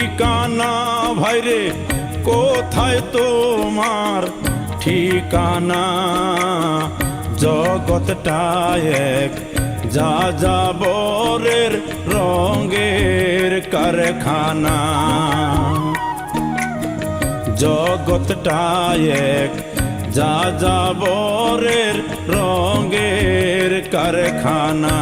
ঠিকানা ভাইরে কোথায় তোমার ঠিকানা জগৎটা এক যা যাবরের রঙের কারখানা জগৎটা এক যা যাবরের রঙের কারখানা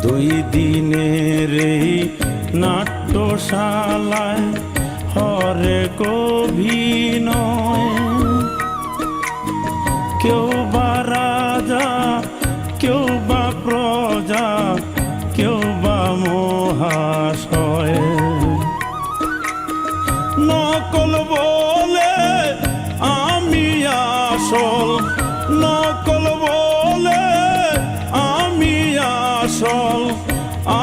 দুই দিনের এই নাট্যশালায় হরেক অভিনয় কেউ বা রাজা কেউ বা প্রজা কেউ বা মহাশয় নকল বলে আমি আসল নকল বলে আমি আসল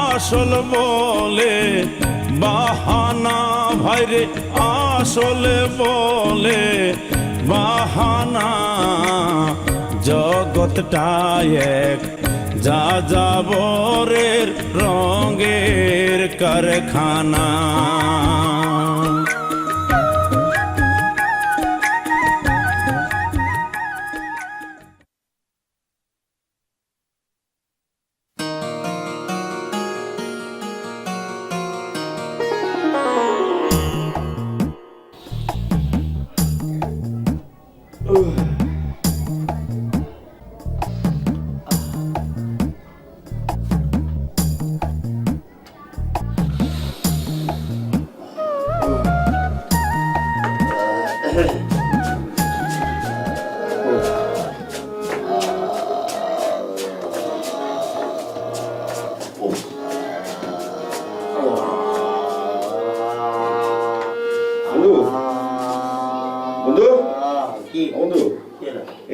আসল বলে বাহানা ভাইরে আসলে বলে বাহানা জগৎটা এক যা যাবরের রঙের কারখানা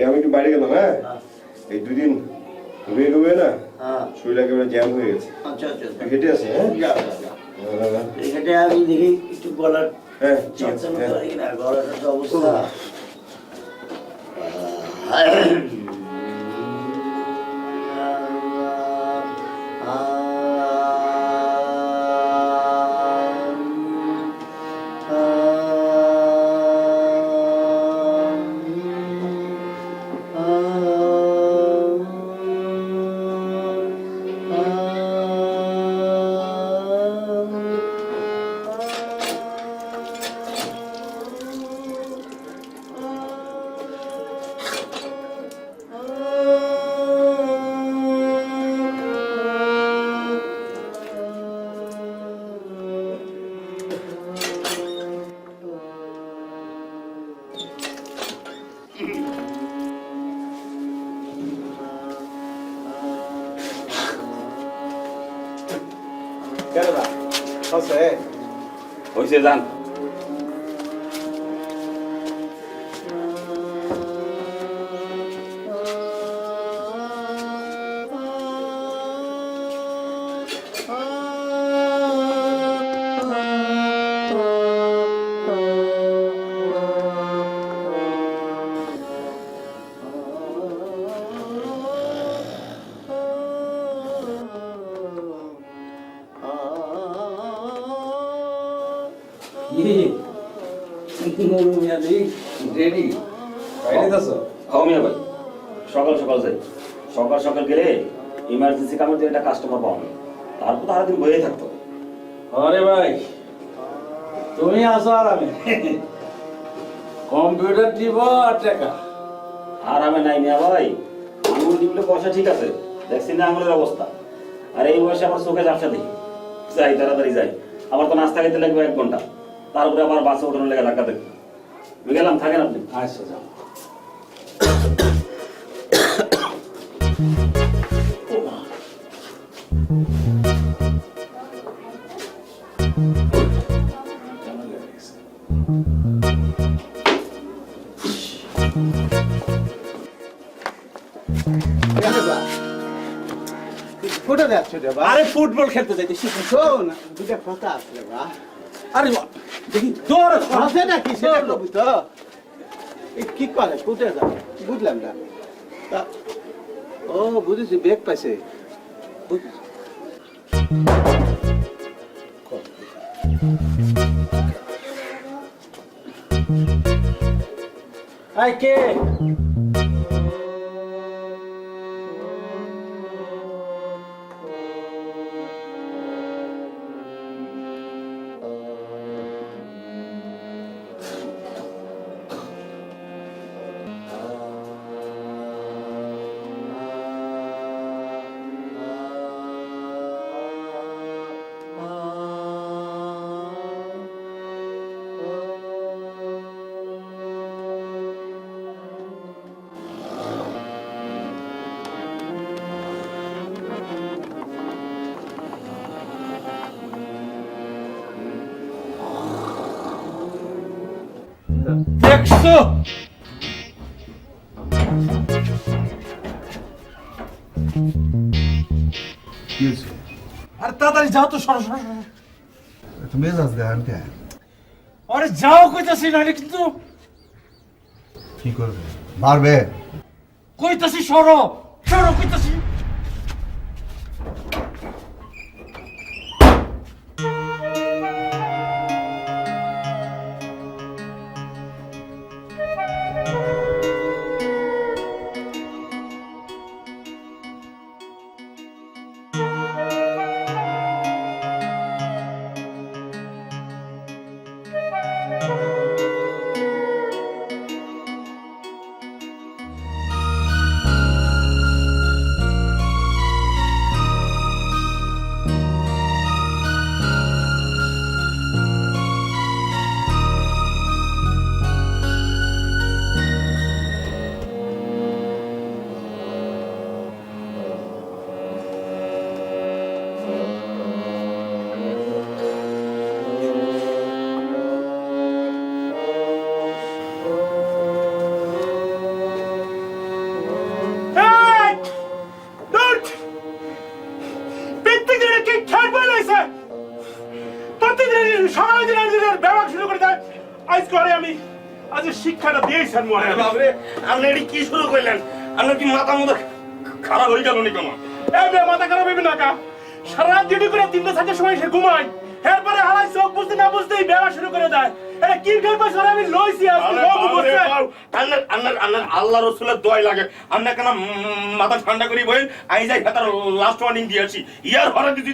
আমি একটু বাইরে গেলাম হ্যাঁ এই দুদিন ঘুমিয়ে ঘুমিয়ে না শরীর একেবারে জ্যাম হয়ে গেছে হেঁটে আছে হ্যাঁ হেঁটে আমি দেখি একটু গলার হ্যাঁ গলার অবস্থা হয়েছে যান সকাল সকাল যাই সকাল সকাল গেলে ইমার্জেন্সি কামের জন্য একটা কাস্টমার পাওয়া না তারপর তো সারাদিন বইয়ে থাকতো আরে ভাই তুমি আসো আর আমি কম্পিউটার টিপ আর টাকা আর আমি নাই না ভাই আঙুল টিপলে পয়সা ঠিক আছে দেখছি না আঙুলের অবস্থা আর এই বয়সে আমার চোখে ঝাপসা দেখি যাই তাড়াতাড়ি যাই আমার তো নাস্তা খেতে লাগবে 1 ঘন্টা তারপরে আবার বাসে ওঠানোর লেগে ধাক্কা দেখি গেলাম থাকেন আপনি আচ্ছা যাও আরে ফুটবল খেলতে যাইতেছি শোন দুটা কথা আছে বা আরে দেখি দৌড় আছে নাকি সেটা কবি তো কি করে কোথায় যাবে বুঝলাম না ও বুঝেছি, বেগ পাইছে। বুঝেছি। আই কে দেখছো? কি হয়েছে? আরে তাড়াতাড়ি যাও তো, সরো সরো সরো। তুমি মেজাজ দেখান কে? আরে যাও কইতাছি, নাহলে কিন্তু কি করবে? মারবে? কইতাছি সরো সরো কইতাছি। শিক্ষাটা দিয়েছেন মনে বাবরে, আপনি এটি কি শুরু করলেন? আপনার কি মাথা মতো খারাপ হয়ে গেল নি কেন? মাথা খারাপ হইবে না কা? সারা রাত ডিউটি করে 3-4টার সময় সে ঘুমায়, এরপরে হালাই চোখ বুঝতে না বুঝতেই ব্যবহার শুরু করে দেয়। এটা কি করবে স্যার? আমি লইছি আজকে বাবু বলছে। আল্লাহ রসুলের দোয়াই লাগে। আপনি কেন মাথা ঠান্ডা করি বলেন? আমি যাই তার লাস্ট ওয়ার্নিং দিয়েছি। ইয়ার হরে যদি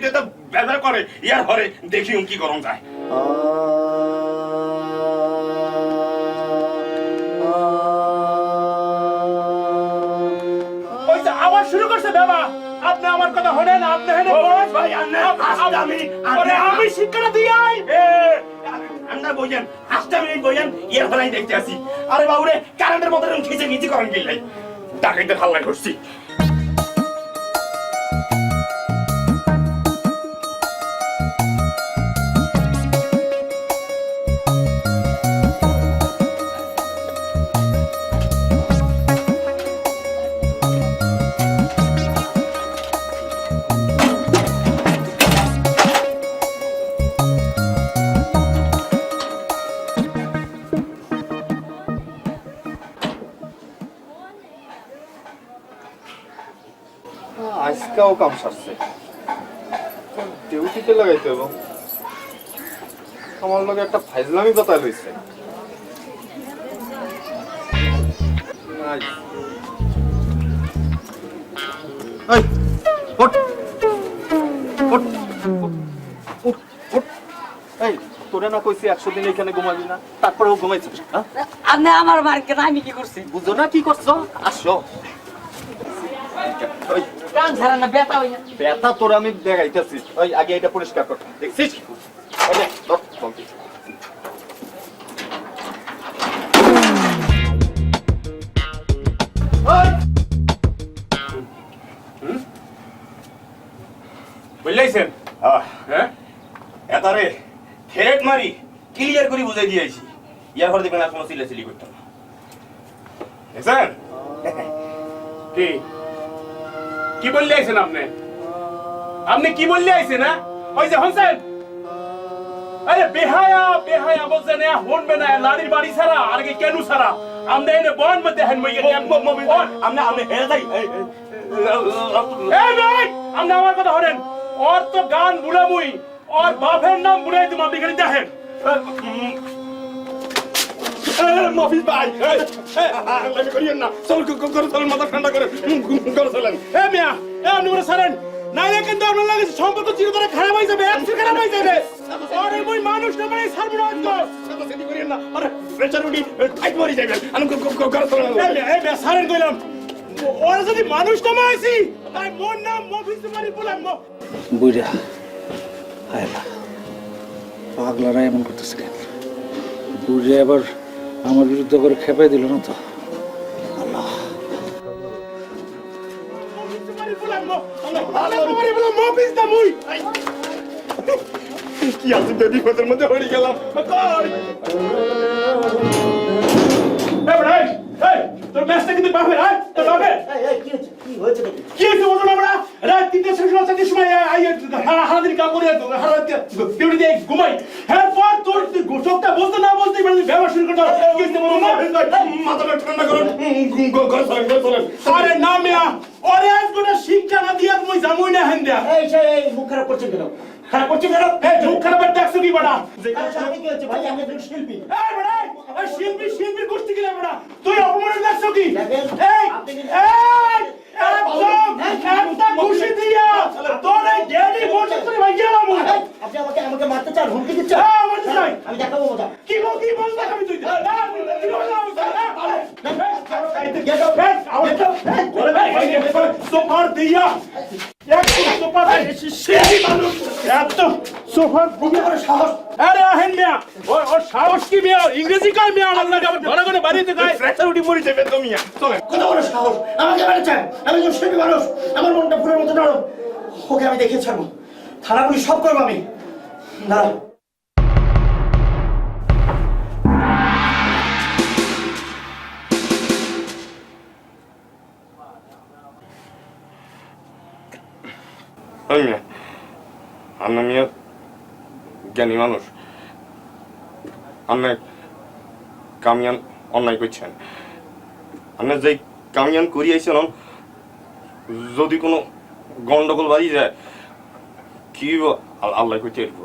বেজার করে, ইয়ার হরে দেখি কি করম যায়। আবার শুরু করছে বাবা। আপনি আমার কথা হলেন, আপনি হেনে ভাই আমি শিক্ষাটা দিয়াই আমরা বইয়েন 5টা মিনিট বইয়েন, ইয়ার হরে দেখতে আসি। আরে বাবুরে, কারেন্টের মতো খিচে খিচি করেন গেলে ডাকাইতে হাল্লা করছি। আজকাও কাম সারছে, ডিউটিতে লাগাইতে এবং আমার লগে একটা ফাইজলামি কথা লইছে। তোরে না কইছি 100 দিন এখানে ঘুমাবি না, তারপরেও ঘুমাইছিস। আপনি আমার মার্কেট, আমি কি করছি? বুঝো না কি করছো? আসো, কান ছাড়া না ব্যথা হই না। ব্যথা তোর আমি দেখাইতেছি। ওই আগে এটা পরিষ্কার কর, দেখছিস? বুঝলাইছেন? হ্যাঁ, এতারে থ্রেট মারি ক্লিয়ার করে বুঝাই দিয়েছি। ইয়ার পরে দেখবেন আর কোনো চিল্লাচিল্লি করতাম না। দেখছেন? কি কি বললে আইছেন আপনি? আপনি কি বললে আইছেন? না ওই যে হোসেন, আরে বেহায়া বেহায়া বলছেন না, হনবে না লাড়ির বাড়ি ছাড়া আর কি কেন ছাড়া? আমরা এনে বন মধ্যে হেন মই আপনি হেরে যাই এই ভাই আপনি আমার কথা হরেন ওর তো গান বুড়াবুই ওর বাপের নাম বুড়াই তুমি আপনি এখানে দেখেন মফিজ ভাই আমি করিয়েন না চল করে চলেন মাথা ঠান্ডা করে করে চলেন এ মিয়া এ আপনি বলে সারেন নাইলে কিন্তু আপনার লাগে সম্পর্ক চিরতরে খারাপ হয়ে যাবে একটু খারাপ হয়ে যাবে আরে ওই মানুষ না মানে ছাড়বো না আজকে সেটি করিয়েন না আরে প্রেসার উঠি টাইট মরি যাবেন আমি করে চলেন এই মিয়া সারেন কইলাম ওরা যদি মানুষ না মাইছি তাই মোর নাম মফিজ মারি বললাম বুইরা হায় না পাগলারা এমন করতেছে কেন বুড়ে আবার আমার বিরুদ্ধে করে খেপাই দিল না তো মফিজ মারি বললাম মারি বললাম মফিজ দা মুই কি আছে বেবি কথার মধ্যে হয়ে গেলাম কই এ ভাই এই তোর ম্যাচটা কিন্তু বাপের আয় তোর বাপের কি হয়েছে নাকি? কি হয়েছে বলতো না আমরা রাত 3টা 6:30 সময় হারাদিন কাম করে ডিউটি দিয়ে ঘুমাই হ্যাঁ পর তোর চোখটা বলতে না বলতে মানে ব্যবহার শুরু করতে কি হয়েছে বলতো না মাথা ঠান্ডা করে করে চলেন আরে না মিয়া ওরে আজ কোটা শিক্ষা না দিয়া মই জামুই না হেন্দা এই সে এই মুখ খারাপ করছেন কেন? খারাপ করছিস কেন এই মুখ খারাপের দেখছো কি বাড়া আচ্ছা, আমি কি হচ্ছে ভাই? আমি একজন শিল্পী। এই বাড়া এই শিল্পী করতে গেলে বাড়া তুই অপমানের দেখছো কি দেখেন, এই আপনি কিন্তু- এই একদম একটা খুশি দিয়া তোর এই ডেডি বলছিস তুই ভাই গেলাম এই, আপনি আমাকে মারতে চান, হুমকি দিচ্ছেন? হ্যাঁ, আমার চাই। আমি দেখাবো মজা। কি বল দেখাবি তুই সোফার দিয়া আরে আহেন মিয়া ওর সাহস কি মিয়া ইংরেজি কয় মিয়া আমার লাগে আবার ঘরে ঘরে বাড়িতে কয় প্রেসার উঠি মরি যাবেন তুমি চলেন কত বড় সাহস! আমাকে মেরেছেন! আমি একজন শিল্পী মানুষ। আমার মনটা ফুলের মতো নরম। ওকে আমি দেখে ছাড়বো। থানা পুলিশ সব করবো আমি। দাঁড়া। মিয়া আপনার মিয়া জ্ঞানী মানুষ আপনার কামিয়ান অন্যায় করছেন আপনার যে কামিয়ান করিয়েছেন যদি কোনো গন্ডগোল বাড়ি যায় কি আল্লাহ করতে এরকম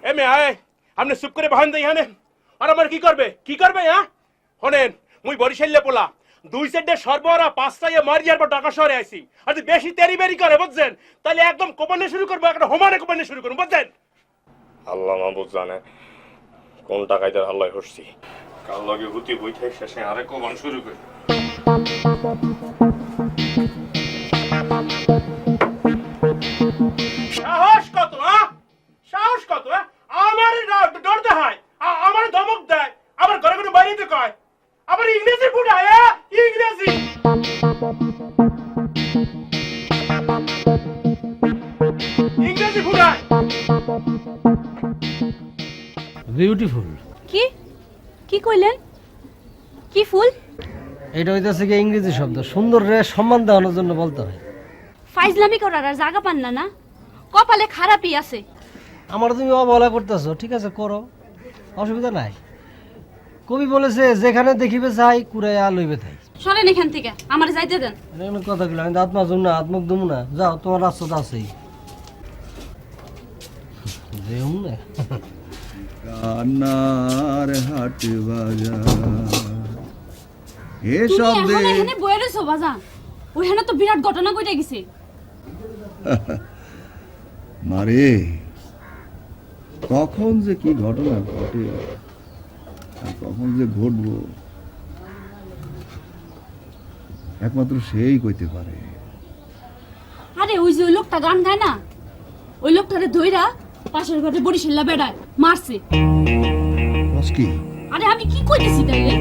এ মে আয় আপনি চুপ করে বাহান দেই হানে আর আমার কি করবে হ্যাঁ হনেন মুই বরিশালে পোলা 2 সেটে সর্বরা 5টায় মারিয়ার পর ঢাকা শহরে আইছি আর যদি বেশি তেরি করে বুঝছেন তাহলে একদম কোপানে শুরু করবো একটা হোমানে কোপানে শুরু করবো বুঝছেন আল্লাহ মাহবুব জানে কোন টাকায় তার আল্লাহ হসছি কাল লগে হুতি বইতে শেষে আরেক কোবান শুরু করি সাহস কত আমার ডর দেখায় আমার ধমক দেয় আমার ঘরে ঘরে বাইরে কয় আবার ইংরেজি ফুটায় ইংরেজি ফুটায় বিউটিফুল কি কি কইলেন কি ফুল এটা হইতেছে কি ইংরেজি শব্দ সুন্দর রে সম্মান দেওয়ানোর জন্য বলতে হয় ফাইজলামি করার আর জায়গা পান না কপালে খারাপই আছে আমার তুমি অবহেলা করতেছো ঠিক আছে করো অসুবিধা নাই কবি বলেছে যেখানে দেখিবে চাই কুড়াইয়া লইবে তাই সরেন এখান থেকে আমার যাইতে দেন এমন কথা গুলো আমি দাঁত মাজুম না হাত মুখ দুম না যাও তোমার রাস্তা আছেই যেও না কান্নার হাট বাজার এ তুমি শব্দে এখন এখানে বইয়ে রইছো বাজান ওখানে তো বিরাট ঘটনা ঘটে গেছে মারে কখন যে কি ঘটনা ঘটে আর কখন যে ঘটবো একমাত্র সেই কইতে পারে আরে ওই যে ওই লোকটা গান গায় না ওই লোকটারে ধইরা পাশের ঘরে বরিশাল্লা বেড়ায় মারছে বস কি আরে আমি কি কইতেছি তাইলে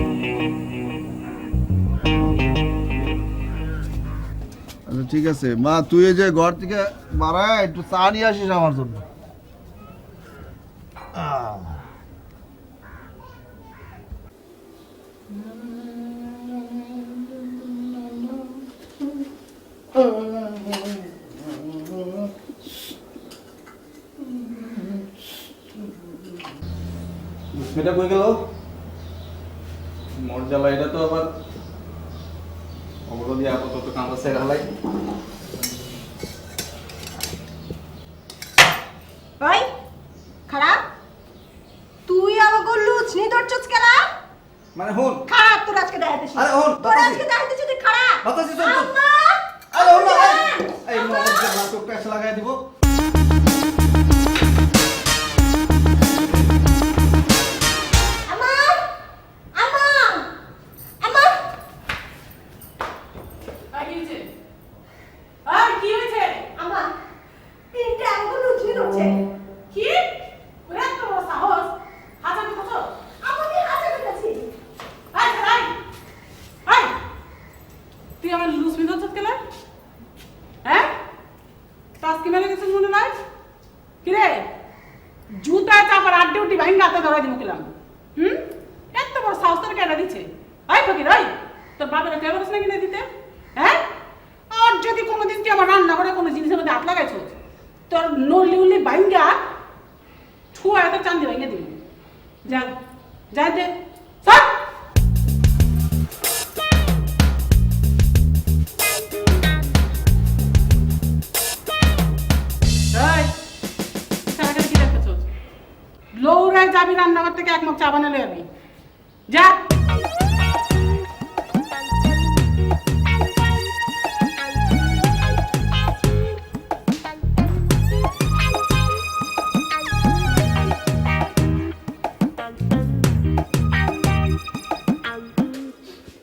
আচ্ছা ঠিক আছে মা তুই এই যে ঘর থেকে বাড়ায় একটু চা নিয়ে আসিস আমার জন্য এটা কই গেল মোর জ্বালা এটা তো আবার অবরোধ দিয়ে আপাতত কামড়া সেরা হালাই। ভাই খারাপ তুই আমাকে লুচনি ধরছস কেন? মানে হন খারাপ তোর আজকে দেখাইতেছিস। আরে হন, তোর আজকে দেখাইতেছিস তুই খারাপ। বাতাসি চল তো। আম্মা! আরে হন না আম্মা! এই মোবাইলটা তো প্যাচ লাগাই দিব। আম্মা! আম্মা! আম্মা! আম্মা! তিনটা আমাকে লুচনি ধরছে। কি? ওরা তো সাহস। হাজার কত? আমাকে হাজার কাছে। তুই আমার লুজ মিন হচ্ছিস কেন? হ্যাঁ তাস কি মেরে গেছিস মনে নাই? কিরে জুতা চাপার আড্ডি উঠি ভাঙা হাতে ধরাই দিব কিলাম। এত বড় সাহস তোর কেনা দিচ্ছে? আই ফকির ওই তোর বাপের কেবলস না কিনে দিতে? হ্যাঁ আর যদি কোনোদিন তুই আমার রান্না করে কোনো জিনিসের মধ্যে হাত লাগাইছো তোর নলি উলি ভাঙা ছুয়া এত চান্দি ভাঙা দিবি। যা যা দে সব লৌড়ায় যাবি রান্নাঘর থেকে এক মগ চা বানালে যাবি যা।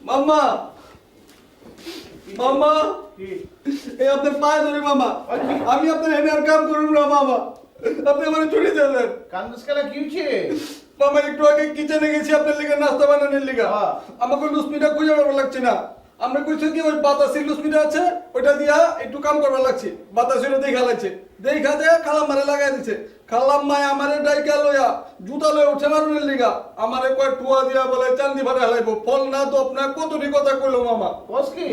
মাম্মা মাম্মা এই আপনার পায়ে ধরে মামা, আমি আপনার এনে আর কাম করুন না মামা, আপনি আমার ছুটি দেন। কান্দুস খেলা কি হচ্ছে? মামা একটু আগে কিচেনে গেছি আপনার লিগে নাস্তা বানানোর লিগা, আমাকে লুসমিটা খুঁজে পাবার লাগছে না। আমরা কইছি কি ওই বাতাসের লুসমিটা আছে ওইটা দিয়া একটু কাম করবার লাগছে, বাতাসের দেখা লাগছে, দেখা যায় খালাম মারে লাগাই দিছে। খালাম মায় আমারে ডাইকা লইয়া জুতা লয়ে উঠে মারুনের লিগা আমারে কয় টুয়া দিয়া বলে চান্দি ভাড়া হালাইবো। ফল না তো আপনার কতটি কথা কইলো মামা। বস কি?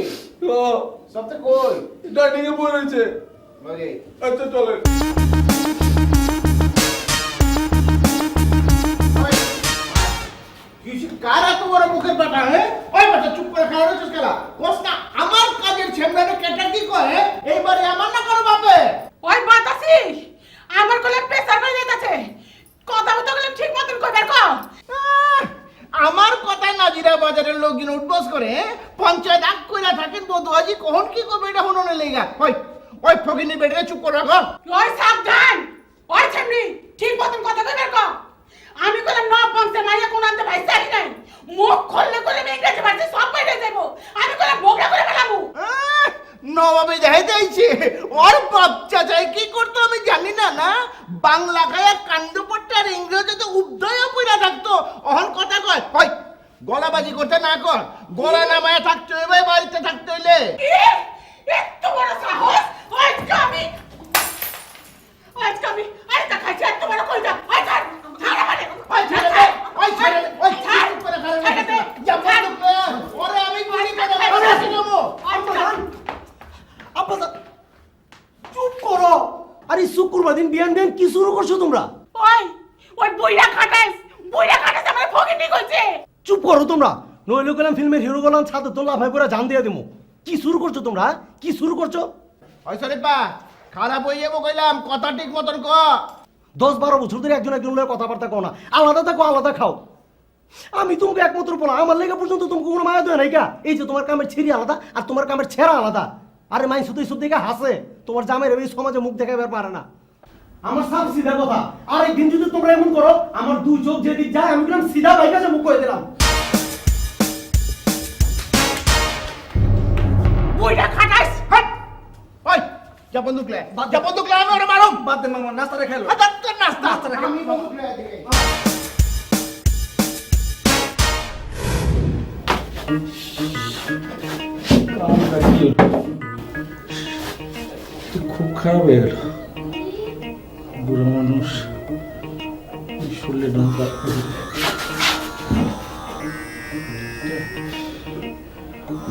ও সবতে কই? ডাইনিং এ বই রয়েছে। ওকে। আচ্ছা চলেন। কিছু কার এত বড় মুখের ব্যাটা হে? ওই বেটা চুপ করে খাওয়া রয়েছিস খেলা। বস না আমার কাজের ছেমড়ারে কেটে কি কয়? এইবারে আমার না করো বাপে। ওই বাতাসিস আমার কোলে প্রেসার হয়ে যাইতাছে, কথা মতো গেলে ঠিক মতন কইবার কও। আমার কথায় নাজিরা বাজারের লোকজন উঠবস করে পঞ্চায়েত আগ কইরা থাকেন বদুয়াজি কখন কি করবে এটা হননে লেগা। ওই ফকিনি বেটারে চুপ করে রাখো। ওই সাবধান, ওই ছামনি ঠিক মতন কথা কইবার কও। আমি কইলাম ন বংশে মাইয়া কোন আনতে ভাইসাই নাই, মুখ খুললে খুলে ইংরেজি ভাষা সব বাইরে যাবো। আমি কইলাম বগড়া করে ফেলাবো। নবাবে দেখাইতে আইছে ওর বাচ্চা চাই কি করতো আমি জানি না। না বাংলা গায়ে কাণ্ডপট্টা আর ইংরেজিতে উদ্ধয় পইরা থাকতো। অহন কথা কয় ওই গলাবাজি করতে না কর, গলা নামায় থাকতে হইবে, বাড়িতে থাকতে হইলে। কি এত বড় সাহস? আজকে আমি আরে খাইছি এত বড় কইতা। আই ছাড় ছাড় আমারে। ওই ছেড়ে দে, ওই ছেড়ে দে, ওই চুপ করে খারে দে। যাবো তো ওরে আমি গুলি করে আমি আসি যাবো। আব্বা চুপ করো। আরে শুক্রবার দিন বিয়ান বিয়ান কি শুরু করছো তোমরা? ওই বইরা খাটাইস আমার ফকিনি কইছে। চুপ করো তোমরা, নইলে গেলাম ফিল্মের হিরো গেলাম ছাদে তোলা ভাই পুরা জান দিয়ে দিমু। কি শুরু করছো তোমরা? কি শুরু করছো? ওই শরীফা খারাপ হয়ে যাবো কইলাম, কথা ঠিক মতন ক। 10-12 বছর ধরে একজন একজনের কথাবার্তা কও না, আলাদা থাকো আলাদা খাও। আমি তোমাকে একমাত্র বলা, আমার লেগে পর্যন্ত তোমাকে কোনো মায়া দেয় নাই কা? এই যে তোমার কামের ছিঁড়ি আলাদা আর তোমার কামের ছেঁড়া আলাদা। আরে মাইন শুধু এইসব দেখে হাসে, তোমার জামাইয়ের এই সমাজে মুখ দেখাইবার পারে না। আমার সাপ সিধা কথা, আর একদিন যদি তোমরা এমন করো আমার দুই চোখ যেদিক যায় আমি বললাম সিধা ভাই কাছে মুখ করে দিলাম। বইরা খাটাইস ওই যা বন্দুক লে, যা বন্দুক লে, আমি ওরে মারো। বাদ দে মামা, নাস্তা খেলো। নাস্তা আমি বন্দুক লে দিকে। খুব খারাপ হয়ে গেল। বুড়ো মানুষ শরীরে নৌকা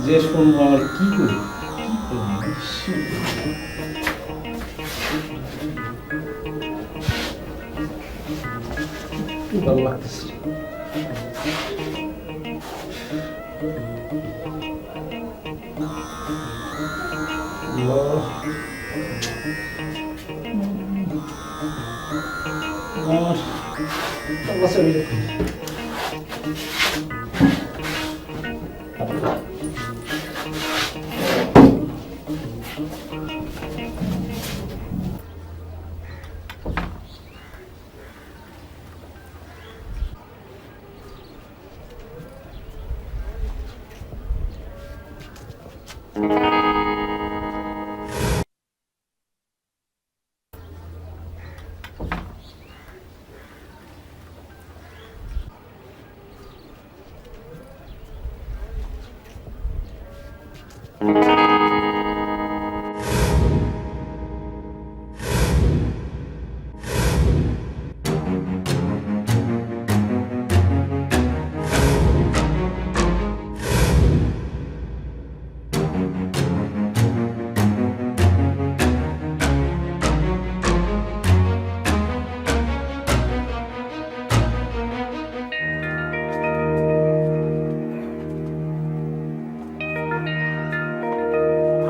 যে শুনবো আমার কি করি, ভালো লাগতেছে।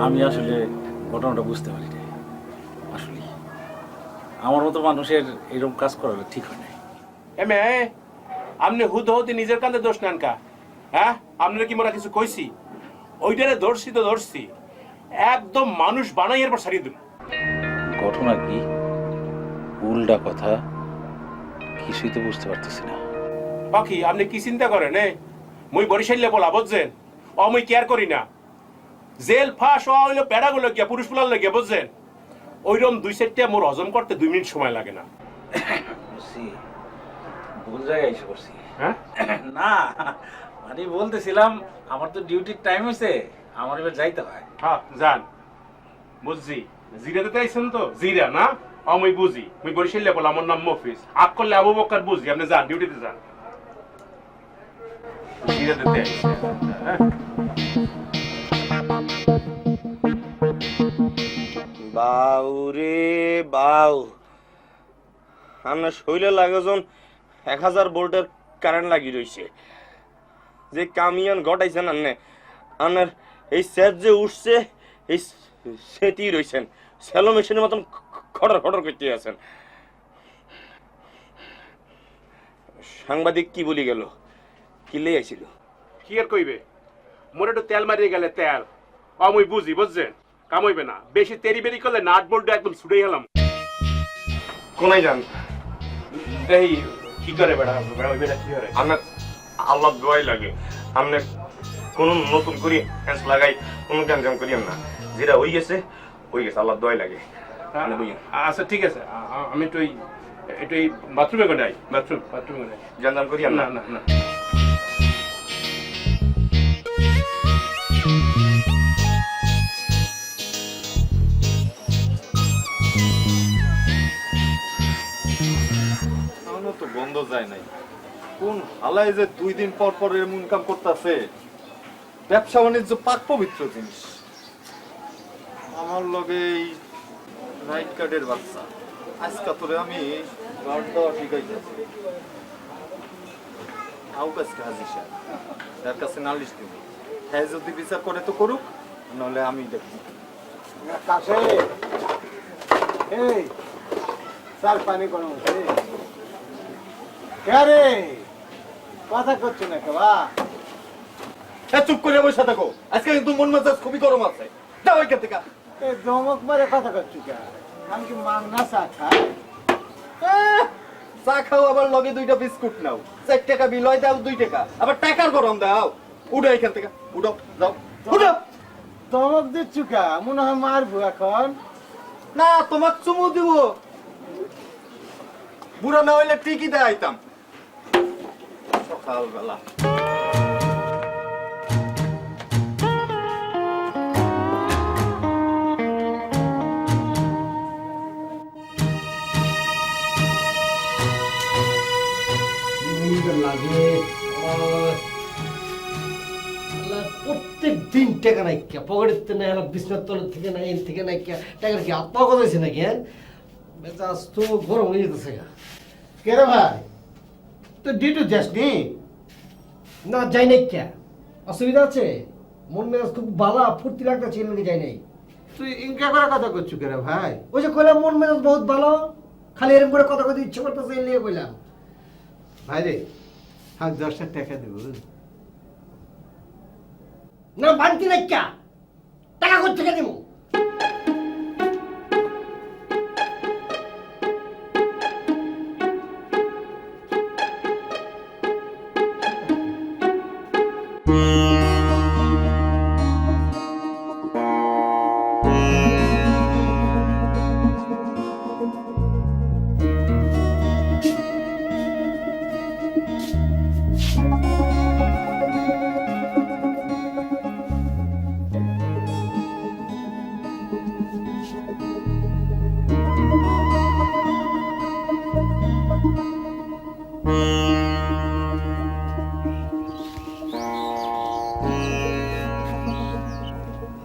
আমি আসলে ঘটনাটা বুঝতে পারি না। আসলে আমার মতো মানুষের এরকম কাজ করাটা ঠিক হয় না। এমে আপনি হুদহতি নিজের কান্দে দোষ নেন কা? হ্যাঁ, আপনারা কি মোরা কিছু কইছি? ওইটারে ধরছি তো ধরছি, একদম মানুষ বানাই এরপর ছাড়িয়ে দিন। ঘটনা কি, উল্টা কথা, কিছুই তো বুঝতে পারতেছি না। বাকি আপনি কি চিন্তা করেন? মুই বরিশালে বলা বুঝছেন, মুই কেয়ার করি না। জেল ফাঁস হইলো বেড়াগুলো গিয়া পুরুষ পুলার লাগিয়া বুঝছেন, ওইরকম 2-4টা মোর হজম করতে 2 মিনিট সময় লাগে না। ভুল জায়গায় এসে করছি। হ্যাঁ না, মানে বলতেছিলাম আমার তো ডিউটির টাইম হয়েছে, আমার এবার যাইতে হয়। হ্যাঁ যান, বুঝছি। জিরাতে আইছেন তো? জিরা না, আমি বুঝি। মুই বরিশালে বলা, আমার নাম মফিজ। আগ করলে আবু বকর বুঝি। আপনি যান, ডিউটিতে যান। জিরাতে আইছেন, হ্যাঁ। বাউরে বাউ, আপনার শরীরে লাগে যখন 1000 ভোল্টের কারেন্ট লাগি রয়েছে। যে কামিয়ান ঘটাইছেন আপনার এই সেট যে উঠছে, এই সেটি রয়েছেন সেলো মেশিনের মতন খটর খটর করতে আছেন। সাংবাদিক কি বলি গেল, কি লে আইছিল? কি আর কইবে? মোর একটু তেল মারিয়ে গেলে তেল, আমি বুঝি বুঝছেন। কাম হইবে না, বেশি তেরি বেরি করলে নাট বোল্টটা একদম ছুটে গেলাম। কোনায় যান? এই কি করে বেড়া বেড়া কি করে? আপনার আল্লাহ দোয়াই লাগে, আপনি কোন নতুন করে হ্যান্স লাগাই কোনো গ্যাঞ্জাম করিয়েন না। যেটা হয়ে গেছে আল্লাহ দোয়াই লাগে। আচ্ছা ঠিক আছে, আমি একটু এই বাথরুমে করে যাই। বাথরুমে করে যাই, গ্যাঞ্জাম করিয়েন না না। না না। তো বন্ধ যায় নাই, কোন হালায় যে 2 দিন পর পর এরকম ইনকাম করতেছে। ব্যবসা বাণিজ্য পাক পবিত্র জিনিস। আমার লগে এই নাইট কার্ডের বাচ্চা, আজকে তোরে আমি গার্ড দেওয়া শিখাইতেছি। আউ কাজকে হাজির সাহেব, তার কাছে নালিশ দিব। হ্যাঁ যদি বিচার করে তো করুক, নাহলে আমি দেখব। এই চাল পানি গরম হচ্ছে রে, কথা করছো না কেবা? চুপ করে বসে থাকো, আজকে কিন্তু মন মেজাজ খুবই গরম আছে। যাও এখান থেকে। এই ধমক মারে কথা করছো কে? আমি কি মাংনা চা খাই? চা খাও, আবার লগে 2টা বিস্কুট নাও। 4 টাকা বিল হয়, দাও 2 টাকা, আবার টাকার গরম দাও। উঠো এখান থেকে, উঠো, যাও উঠো। ধমক দিচ্ছ কে? মনে হয় মারবো এখন। না, তোমাক চুমু দিব। বুড়া না হইলে ঠিকই দেখাইতাম সকালবেলা। প্রত্যেক দিন টাকা নাই কে পকেটের নাই, বিছনার তলের থেকে নাই, এর থেকে নাই কে টাকার কি আত্মা কথাইছে নাকি? হ্যাঁ, মেজাজ তো গরম হয়ে যেতেছে। কে রে ভাই, তো ডিউটি যাসনি? না যাই নাই কে? অসুবিধা আছে? মন মেজাজ খুব বালা ফুর্তি লাগতেছে, এর যাই নাই। তুই ইনকা করে কথা করছো কে রে ভাই? ওই যে কইলাম মন মেজাজ বহুত ভালো, খালি এরকম করে কথা কথা ইচ্ছে করতেছে এই নিয়ে কইলাম। ভাই রে হ্যাঁ 10টা টাকা দেবো। না বান্তি নাই কা টাকা কোথা থেকে দেবো?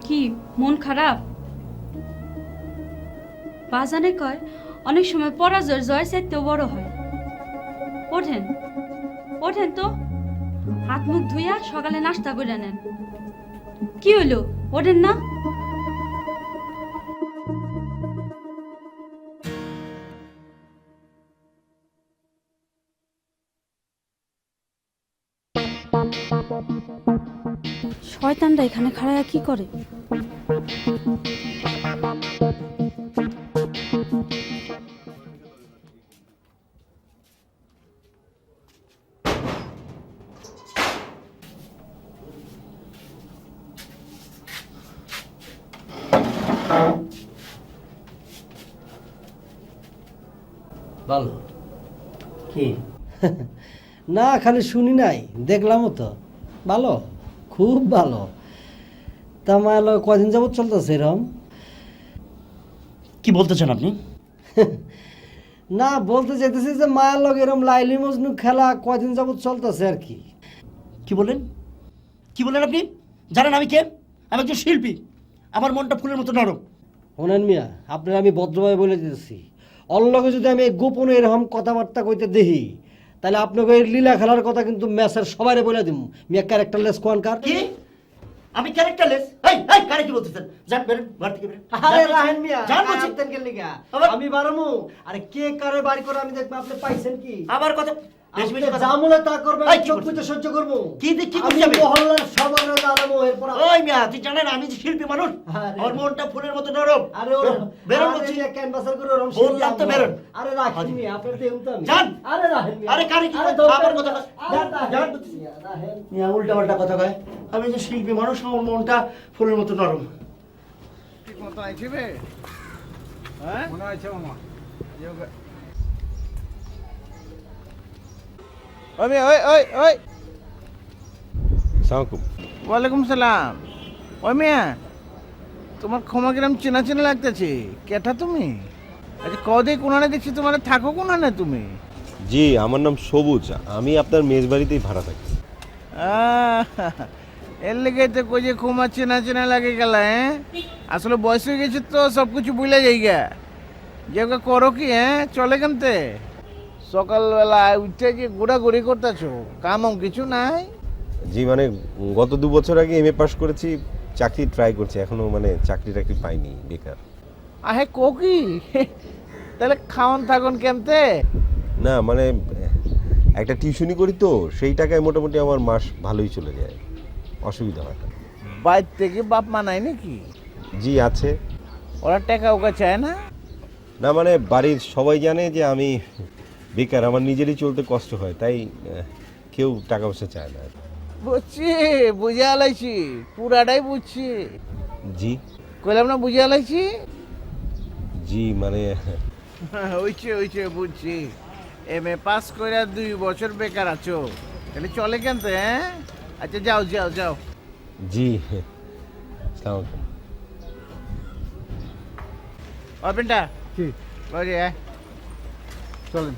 কি মন খারাপ? বাজানে কয় অনেক সময় পরাজয়ের জয় চাইতেও বড় হয়। ওঠেন ওঠেন তো, হাত মুখ ধুইয়া সকালে নাস্তা করে নেন। কি হইলো, ওঠেন না? শয়তানটা এখানে খাড়ায়া কি করে? ভালো কি না খালি শুনি নাই দেখলামও তো। ভালো, খুব ভালো। তা মায়ালো কদিন যাবত চলতেছে এরম? কি বলতেছেন আপনি? না বলতে চাইতেছি যে মায়ের লগে এরম লাইলি মজনু খেলা কদিন যাবত চলতেছে আর কি। কি বলেন? কি বলেন আপনি? জানেন আমি কে? আমি একজন শিল্পী। আমার মনটা ফুলের মতো নরম। শোনেন মিয়া, আপনার আমি ভদ্রভাবে বলে দিতেছি, অল্লগে যদি আমি গোপনে এরকম কথাবার্তা কইতে দেখি তাহলে আপনাকে এই লীলা খেলার কথা কিন্তু ম্যাচের সবাই বলে দিব। মিয়া ক্যারেক্টারলেস কোয়ানকার। কি? আমি ক্যারেক্টারলেস? এই এই কারে কি বলতেছেন? জান বেরেন বাড়ি থেকে বেরেন। আরে রাহেন মিয়া, জান বলছি। আপনি কেন লিগা? আবার- আমি বারমু। আরে কে কারে বাড়ি করে আমি দেখব, আপনি পাইছেন কি? আমার কথা বেশ বেশি কথা। জামুলে তা করবে, এই, কি চোখ করছিস? বুঝে সহ্য করব। কি দি- কি আমি করছি আমি? মহল্লার সবার জানাবো এরপর। ওই মিয়া, তুই জানেন আমি যে শিল্পী মানুষ। আরে। আমার মনটা ফুলের মতো নরম। আরে ওর বেরোন আরে বলছি। এই ক্যানভাসের করে ওরম বললাম তো বেরোন। আরে রাখি মিয়া, আপনার দেউ তো আমি। যান। আরে রাহেন মিয়া। আরে কারে কি আরে কথা? দরকার আবার নেই। কথা কয়। আরে যান, রাহেন যান। মিয়া, রাহেন। মিয়া উল্টা পাল্টা কথা কয়। আমি যে শিল্পী মানুষ, আমার মনটা ফুলের মতো নরম। ঠিক মতো আইছি বে হ্যাঁ মনে আছে মামা ওই ওই ওই ওই সালামালাইকুম। ওয়ালাইকুম সালাম। ওই মিয়া, তোমার ক্ষমা কিরম চেনা চেনা লাগতেছে। কেটা তুমি? আচ্ছা কদে কোনানে দেখছি তোমার, থাকো কোনানে তুমি? জি, আমার নাম সবুজ। আমি আপনার মেজবাড়িতেই ভাড়া থাকি। এর লেগে তো কই যে ক্ষমা চেনা চেনা লাগে গেল। হ্যাঁ আসলে বয়স হয়ে গেছে তো সব কিছু ভুলে যাই গা। যে ওকে করো কি? হ্যাঁ চলে কেমতে? সকালবেলা উঠে যে ঘোরাঘুরি করতেছো, কামও কিছু নাই? জি মানে গত 2 বছর আগে এমএ পাস করেছি, চাকরি ট্রাই করছি, এখনো মানে চাকরি টাকরি পাইনি, বেকার। আহে কো কি? তাহলে খাওন থাকুন কেমতে? না মানে একটা টিউশনি করি তো, সেই টাকায় মোটামুটি আমার মাস ভালোই চলে যায়, অসুবিধা হয় না। বাইর থেকে বাপ মা নাই নাকি? জি আছে। ওরা টাকা ওকে চায় না? না মানে বাড়ির সবাই জানে যে আমি বেকার, আমার নিজেরই চলতে কষ্ট হয়, তাই কেউ টাকা পয়সা চায় না। বুঝছি, বুঝে আলাইছি, পুরাটাই বুঝছি। জি কইলাম না বুঝে আলাইছি? জি মানে হইছে হইছে বুঝছি। এমএ পাস করে 2 বছর বেকার আছো, তাহলে চলে কেনতে? হ্যাঁ আচ্ছা যাও যাও যাও। জি আসসালামু আলাইকুম। ওপেনটা কি ওরে চলেন।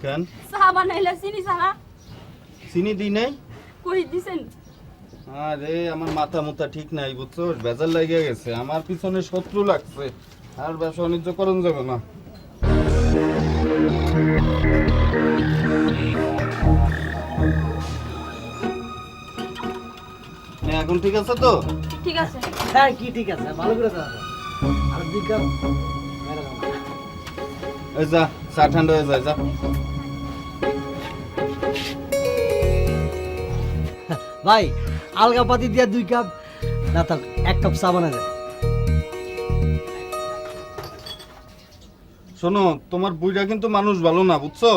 কেন চা বানাইলা চিনি ছাড়া চিনি দিই নাই? কই দিছেন? আরে আমার মাথা মুথা ঠিক নাই বুঝছো, বেজার লাগিয়ে গেছে, আমার পিছনে শত্রু লাগছে, আর ব্যবসা বাণিজ্য করন যাবে না। এখন ঠিক আছে তো? ঠিক আছে। হ্যাঁ কি ঠিক আছে, ভালো করে চা দাও। আর 2 কাপ এই যা, চা ঠান্ডা হয়ে যায়, যা। ভাই আলগা পাতি দিয়া 2 কাপ না, তার 1 কাপ চা বানা যায়। শোনো, তোমার বুইড়া কিন্তু মানুষ ভালো না বুঝছো,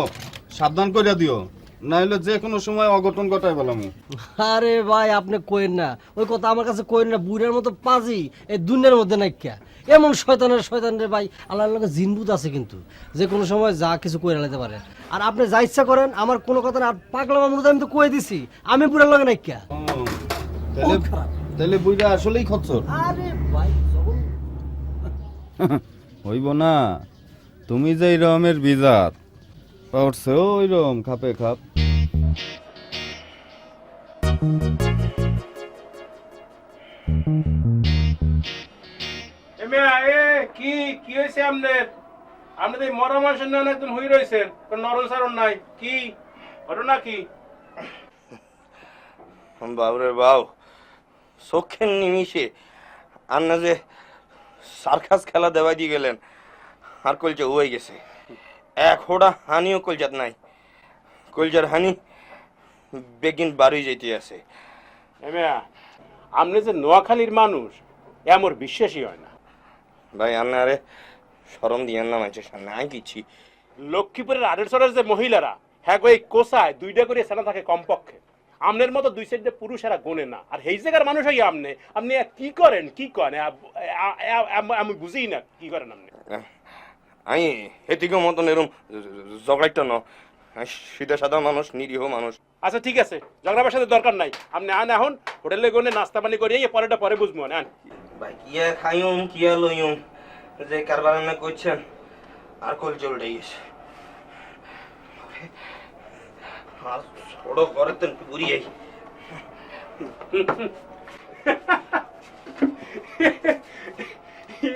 সাবধান কইরা দিও, না হলে যে কোনো সময় অঘটন ঘটায় বলাম। আরে ভাই আপনি কইেন না, ওই কথা আমার কাছে কইেন না। বুড়ের মতো পাজি এই দুনিয়ার মধ্যে নাই কে, এমন শয়তান রে ভাই। আল্লাহর লগে জিনবুত আছে কিন্তু, যে কোনো সময় যা কিছু কইরা লাইতে পারে। আর আপনি যা ইচ্ছা করেন, আমার কোনো কথা না। আর পাগলা মামুর আমি তো কই দিছি, আমি বুড়ার লগে নাই কে। তাহলে বুইড়া আসলেই খচ্চর। আরে ভাই হইব না, তুমি যে রকমের বিজাত পাওয়ারছে ওই রকম খাপে খাপ। কি কি হয়েছে আপনার? আপনাদের এই মরা মানুষের না একদম হয়ে রয়েছেন, নরম সারণ নাই, কি ঘটনা কি? বাবরে বাউ, চোখের নিমিষে আন্না যে সার্কাস খেলা দেওয়া দিয়ে গেলেন, আর কলজা হয়ে গেছে। এক হোড়া হানিও কলজাত নাই, কলজার হানি বেগিন বাড়ি যেতে আছে। আপনি যে নোয়াখালীর মানুষ এমন বিশ্বাসই হয় না ভাই। আন্নারে শরম দিয়েন না মানুষের সামনে, আমি কিচ্ছি। লক্ষ্মীপুরের আড়েরসরের যে মহিলারা, হ্যাঁ ওই কোসায় 2টা করে সেনা থাকে কমপক্ষে। আমনের মতো 2 সাইডে পুরুষেরা গোনে না, আর এই জায়গার মানুষ হই আপনি কি করেন, কি করেন আমি বুঝি না, কি করেন আপনি? আমি এদিকের মতন এরম ঝগড়াইটা ন, সিধা সাদা মানুষ, নিরীহ মানুষ। আচ্ছা ঠিক আছে, ঝগড়াবার সাথে দরকার নাই। আপনি আন এখন হোটেলে গোনে নাস্তা পানি করিয়ে পরেটা পরে বুঝবো আন। ভাই কিয়া খাইম কিয়া লইম, যে কারবার না করছেন আর কল চলতে গেছে। আর ছোড়ো করে তো পুরিয়ে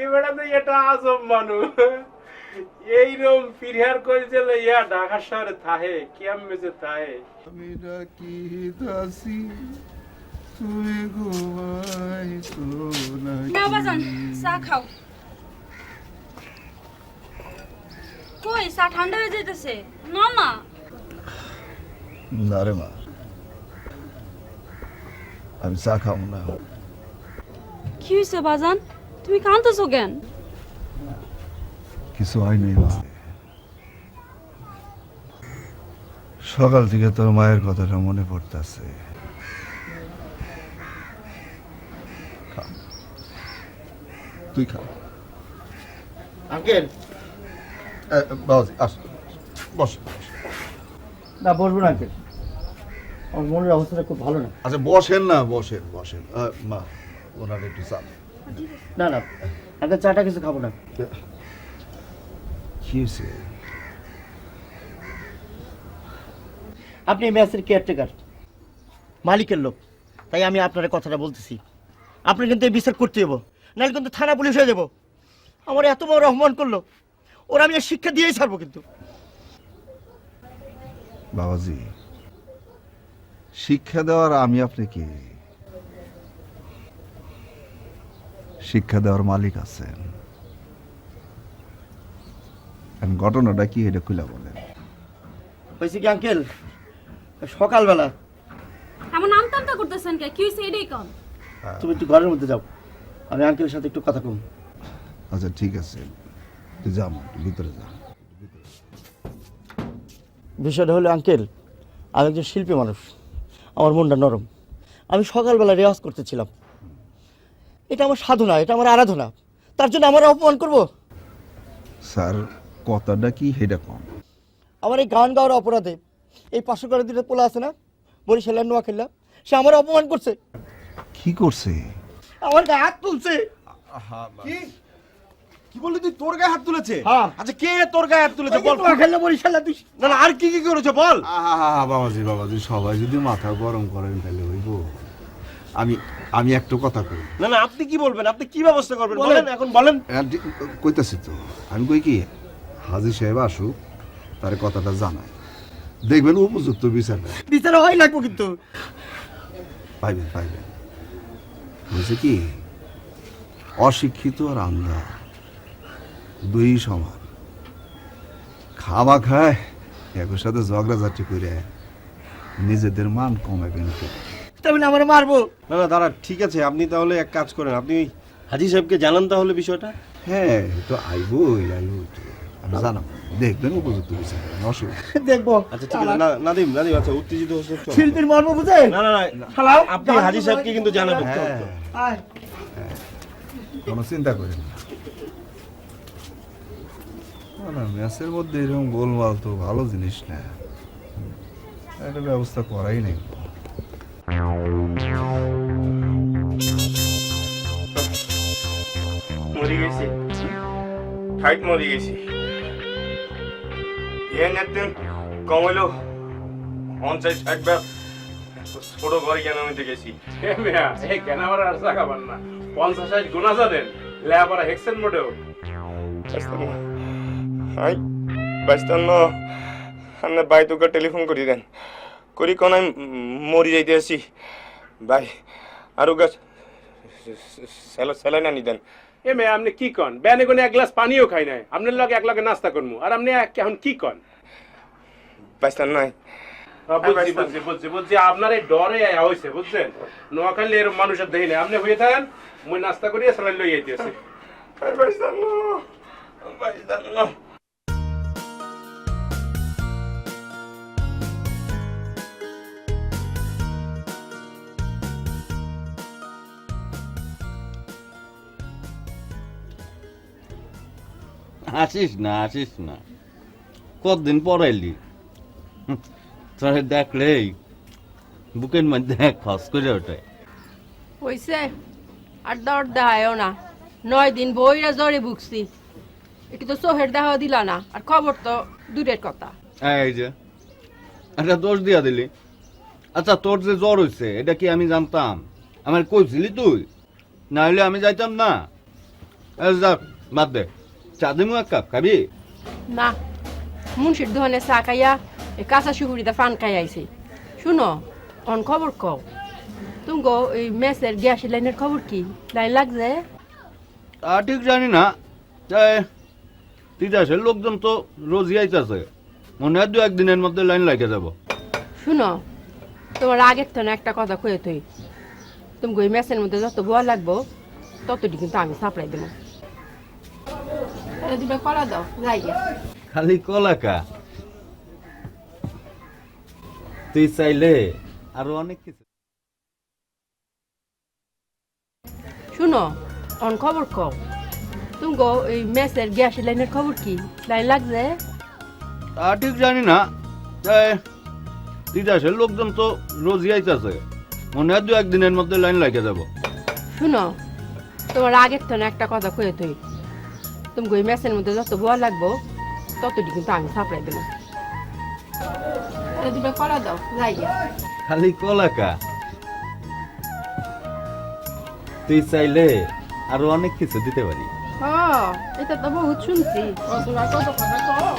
এবারে তো এটা আজব মানুষ, এইরকম ফিরিয়ার করেছে ইয়া ঢাকা শহরে থাহে কেমনে যে থাহে। আমি ডাকি দাসি তুমি ঘুমাই তো নাও বাজান, চা খাও। কই চা ঠান্ডা হয়ে যাইতেছে না? না না রে মা, আমি চা খাবো না। কি হয়েছে বাজান, তুমি কাঁদতেছো কেন? কিছু হয়নি মা, সকাল থেকে তোর মায়ের কথাটা মনে পড়তেছে। তুই খা। আঙ্কেল বাবাজি আস, বস। না বলবো না আঙ্কেল, আমার মনের অবস্থাটা খুব ভালো না। আচ্ছা বসেন না, বসেন বসেন। মা ওনার একটু চা। না না আঙ্কেল, চাটা কিছু খাবো না। কি হয়েছে? আপনি মেসের কেয়ারটেকার, মালিকের লোক, তাই আমি আপনার কথাটা বলতেছি। আপনি কিন্তু এই বিচার করতে যাবো, নাহলে কিন্তু থানা পুলিশ হয়ে যাবো। আমার এত বড় অপমান করলো, ওরা আমি শিক্ষা দিয়েই ছাড়বো। কিন্তু বাবাজি, শিক্ষা দেওয়ার আমি আপনাকে, শিক্ষা দেওয়ার মালিক আছেন। ঘটনাটা কি এটা খুলে বলেন। হয়েছে কি আঙ্কেল, সকালবেলা এমন আমতামতা করতেছেন কে? কি হইছে এটাই কোন? তুমি একটু ঘরের মধ্যে যাও, আমি আঙ্কেলের সাথে একটু কথা কম। আচ্ছা ঠিক আছে, তুই যা মা, ভিতরে যা। বিষয়টা হলো আঙ্কেল, আমি একজন শিল্পী মানুষ, আমার মনটা নরম। আমি সকালবেলা রেওয়াজ করতেছিলাম, এটা আমার সাধনা, এটা আমার আরাধনা, তার জন্য আমার অপমান করব? স্যার কথাটা কি সেটা কম। আমার এই গান গাওয়ার অপরাধে এই 500 করে 2টা পোলা আছে না, বরিশালের নোয়াখালী, সে আমার অপমান করছে। কি করছে? আমার গায়ে হাত তুলছে। কি কি বললি তুই? তোর গায়ে হাত তুলেছে? হ্যাঁ। আচ্ছা কে তোর গায়ে হাত তুলেছে বল? খেললে বরিশাল তুই না না, আর কি কি করেছে বল? বাবাজি সবাই যদি মাথা গরম করেন তাহলে হইব। আমি একটা কথা কই। না না, আপনি কি বলবেন? আপনি কি ব্যবস্থা করবেন বলেন, এখন বলেন। কইতাছি তো, আমি কই কি হাজি সাহেব আসুক, তার কথাটা জানাই, দেখবেন উপযুক্ত বিচার বিচার হয় লাগবো কিন্তু পাইবেন। হয়েছে কি, অশিক্ষিত আর আন্ধা দুই সমান, খাওয়া খায় একর সাথে ঝগড়াঝাটি করে নিজেদের মান কমাবেন। তবে আমার মারবো। না না দাঁড়া, ঠিক আছে, আপনি তাহলে এক কাজ করেন, আপনি ওই হাজি সাহেবকে জানান তাহলে বিষয়টা। হ্যাঁ, তো আইবই তো, আমি জানাবো, দেখবেন উপযুক্ত বিচার অসুবিধা। দেখবো। আচ্ছা ঠিক আছে, নাদিম আচ্ছা উত্তেজিত হচ্ছে, চল। শিল্পীর মর্ম বুঝে? না না না, আপনি হাজি সাহেবকে কিন্তু জানাবেন। আয়। কোনো চিন্তা করেন না। ম্যাচের মধ্যে এরকম গোলমাল তো ভালো জিনিস না, একটা ব্যবস্থা করাই নেই। মরে গেছি, ফাইট মরে গেছি। একদিন কমাইলো 50-60 ছোট ঘরে কেন আমি গেছি। এই কেন আমার আর জায়গা পান না 50-60 গুণা জানেন লেবার হেক্সেন মোডেও হাই বাইস্তান না, আপনি বাই তোকে টেলিফোন করি দেন, করি কোন আমি মরি যাইতে আছি ভাই, আরো গাছ স্যালাইন আনি দেন। এ মেয়ে আপনি কি কন? ব্যানে কোনে এক গ্লাস পানিও খাই নাই, আপনার লগে এক লগে নাস্তা করবো, আর আপনি এখন কি কন? বাইস্তান নাই বুঝছি আপনার এই ডরে হয়েছে, বুঝছেন? নোয়াখালী এরকম মানুষের দেখি নাই, আপনি হয়ে থাকেন মুই নাস্তা করিয়া স্যালাইন লই যাইতেছি। বাইস্তান না আসিস না, কতদিন পর এলি, তোরে দেখলেই বুকের মধ্যে খস করে ওঠে। হইছে আর দর দেখায়ও না, 9 দিন বইরা জ্বরে ভুগছি, একটু তো চোখের দেখা দিলা না, আর খবর তো দূরের কথা। এই যে একটা দোষ দিয়া দিলি। আচ্ছা তোর যে জ্বর হয়েছে এটা কি আমি জানতাম? আমার কইছিলি তুই? না হলে আমি যাইতাম না। যাক বাদ দে, চা দিমু এক কাপ, খাবি? না, মুন্সির দোকানে চা খাইয়া এই কাঁচা সুপুরিটা ফান খাই আইছি। শুনো, অন খবর কও, তুমি গো এই মেসের গ্যাস লাইনের খবর কি? লাইন লাগছে? তা ঠিক জানি না, তিতাসের লোকজন তো রোজই আইতাছে, মনে হয় 2-1 দিনের মধ্যে লাইন লাগে যাব। শুনো, তোমার আগের তো একটা কথা কয়ে তুই, তুমি গো এই মেসের মধ্যে যত বোয়া লাগবো ততটি কিন্তু আমি সাপ্লাই দেবো। দিবে কলা দাও, যাই গে। খালি কলাকা? তুই চাইলে আরো অনেক কিছু। শুনো, অন খবর কও, তুমি গো এই মেসের গ্যাস লাইনের খবর কি? লাইন লাগছে? তা ঠিক জানি না, তিতাসের লোকজন তো রোজই আইতাছে, মনে হয় 2-1 দিনের মধ্যে লাইন লাগে যাব। শুনো, তোমার আগের তো একটা কথা কয়ে তুই, তুমি গো এই মেসের মধ্যে যত বোয়া লাগবো ততটি কিন্তু আমি সাপ্লাই দেবো। দিবে কলা দাও, যাই গে। খালি কলাকা? তুই চাইলে আরো অনেক কিছু দিতে পারি। এটা তো বহুত শুনছি, কত কথা কও।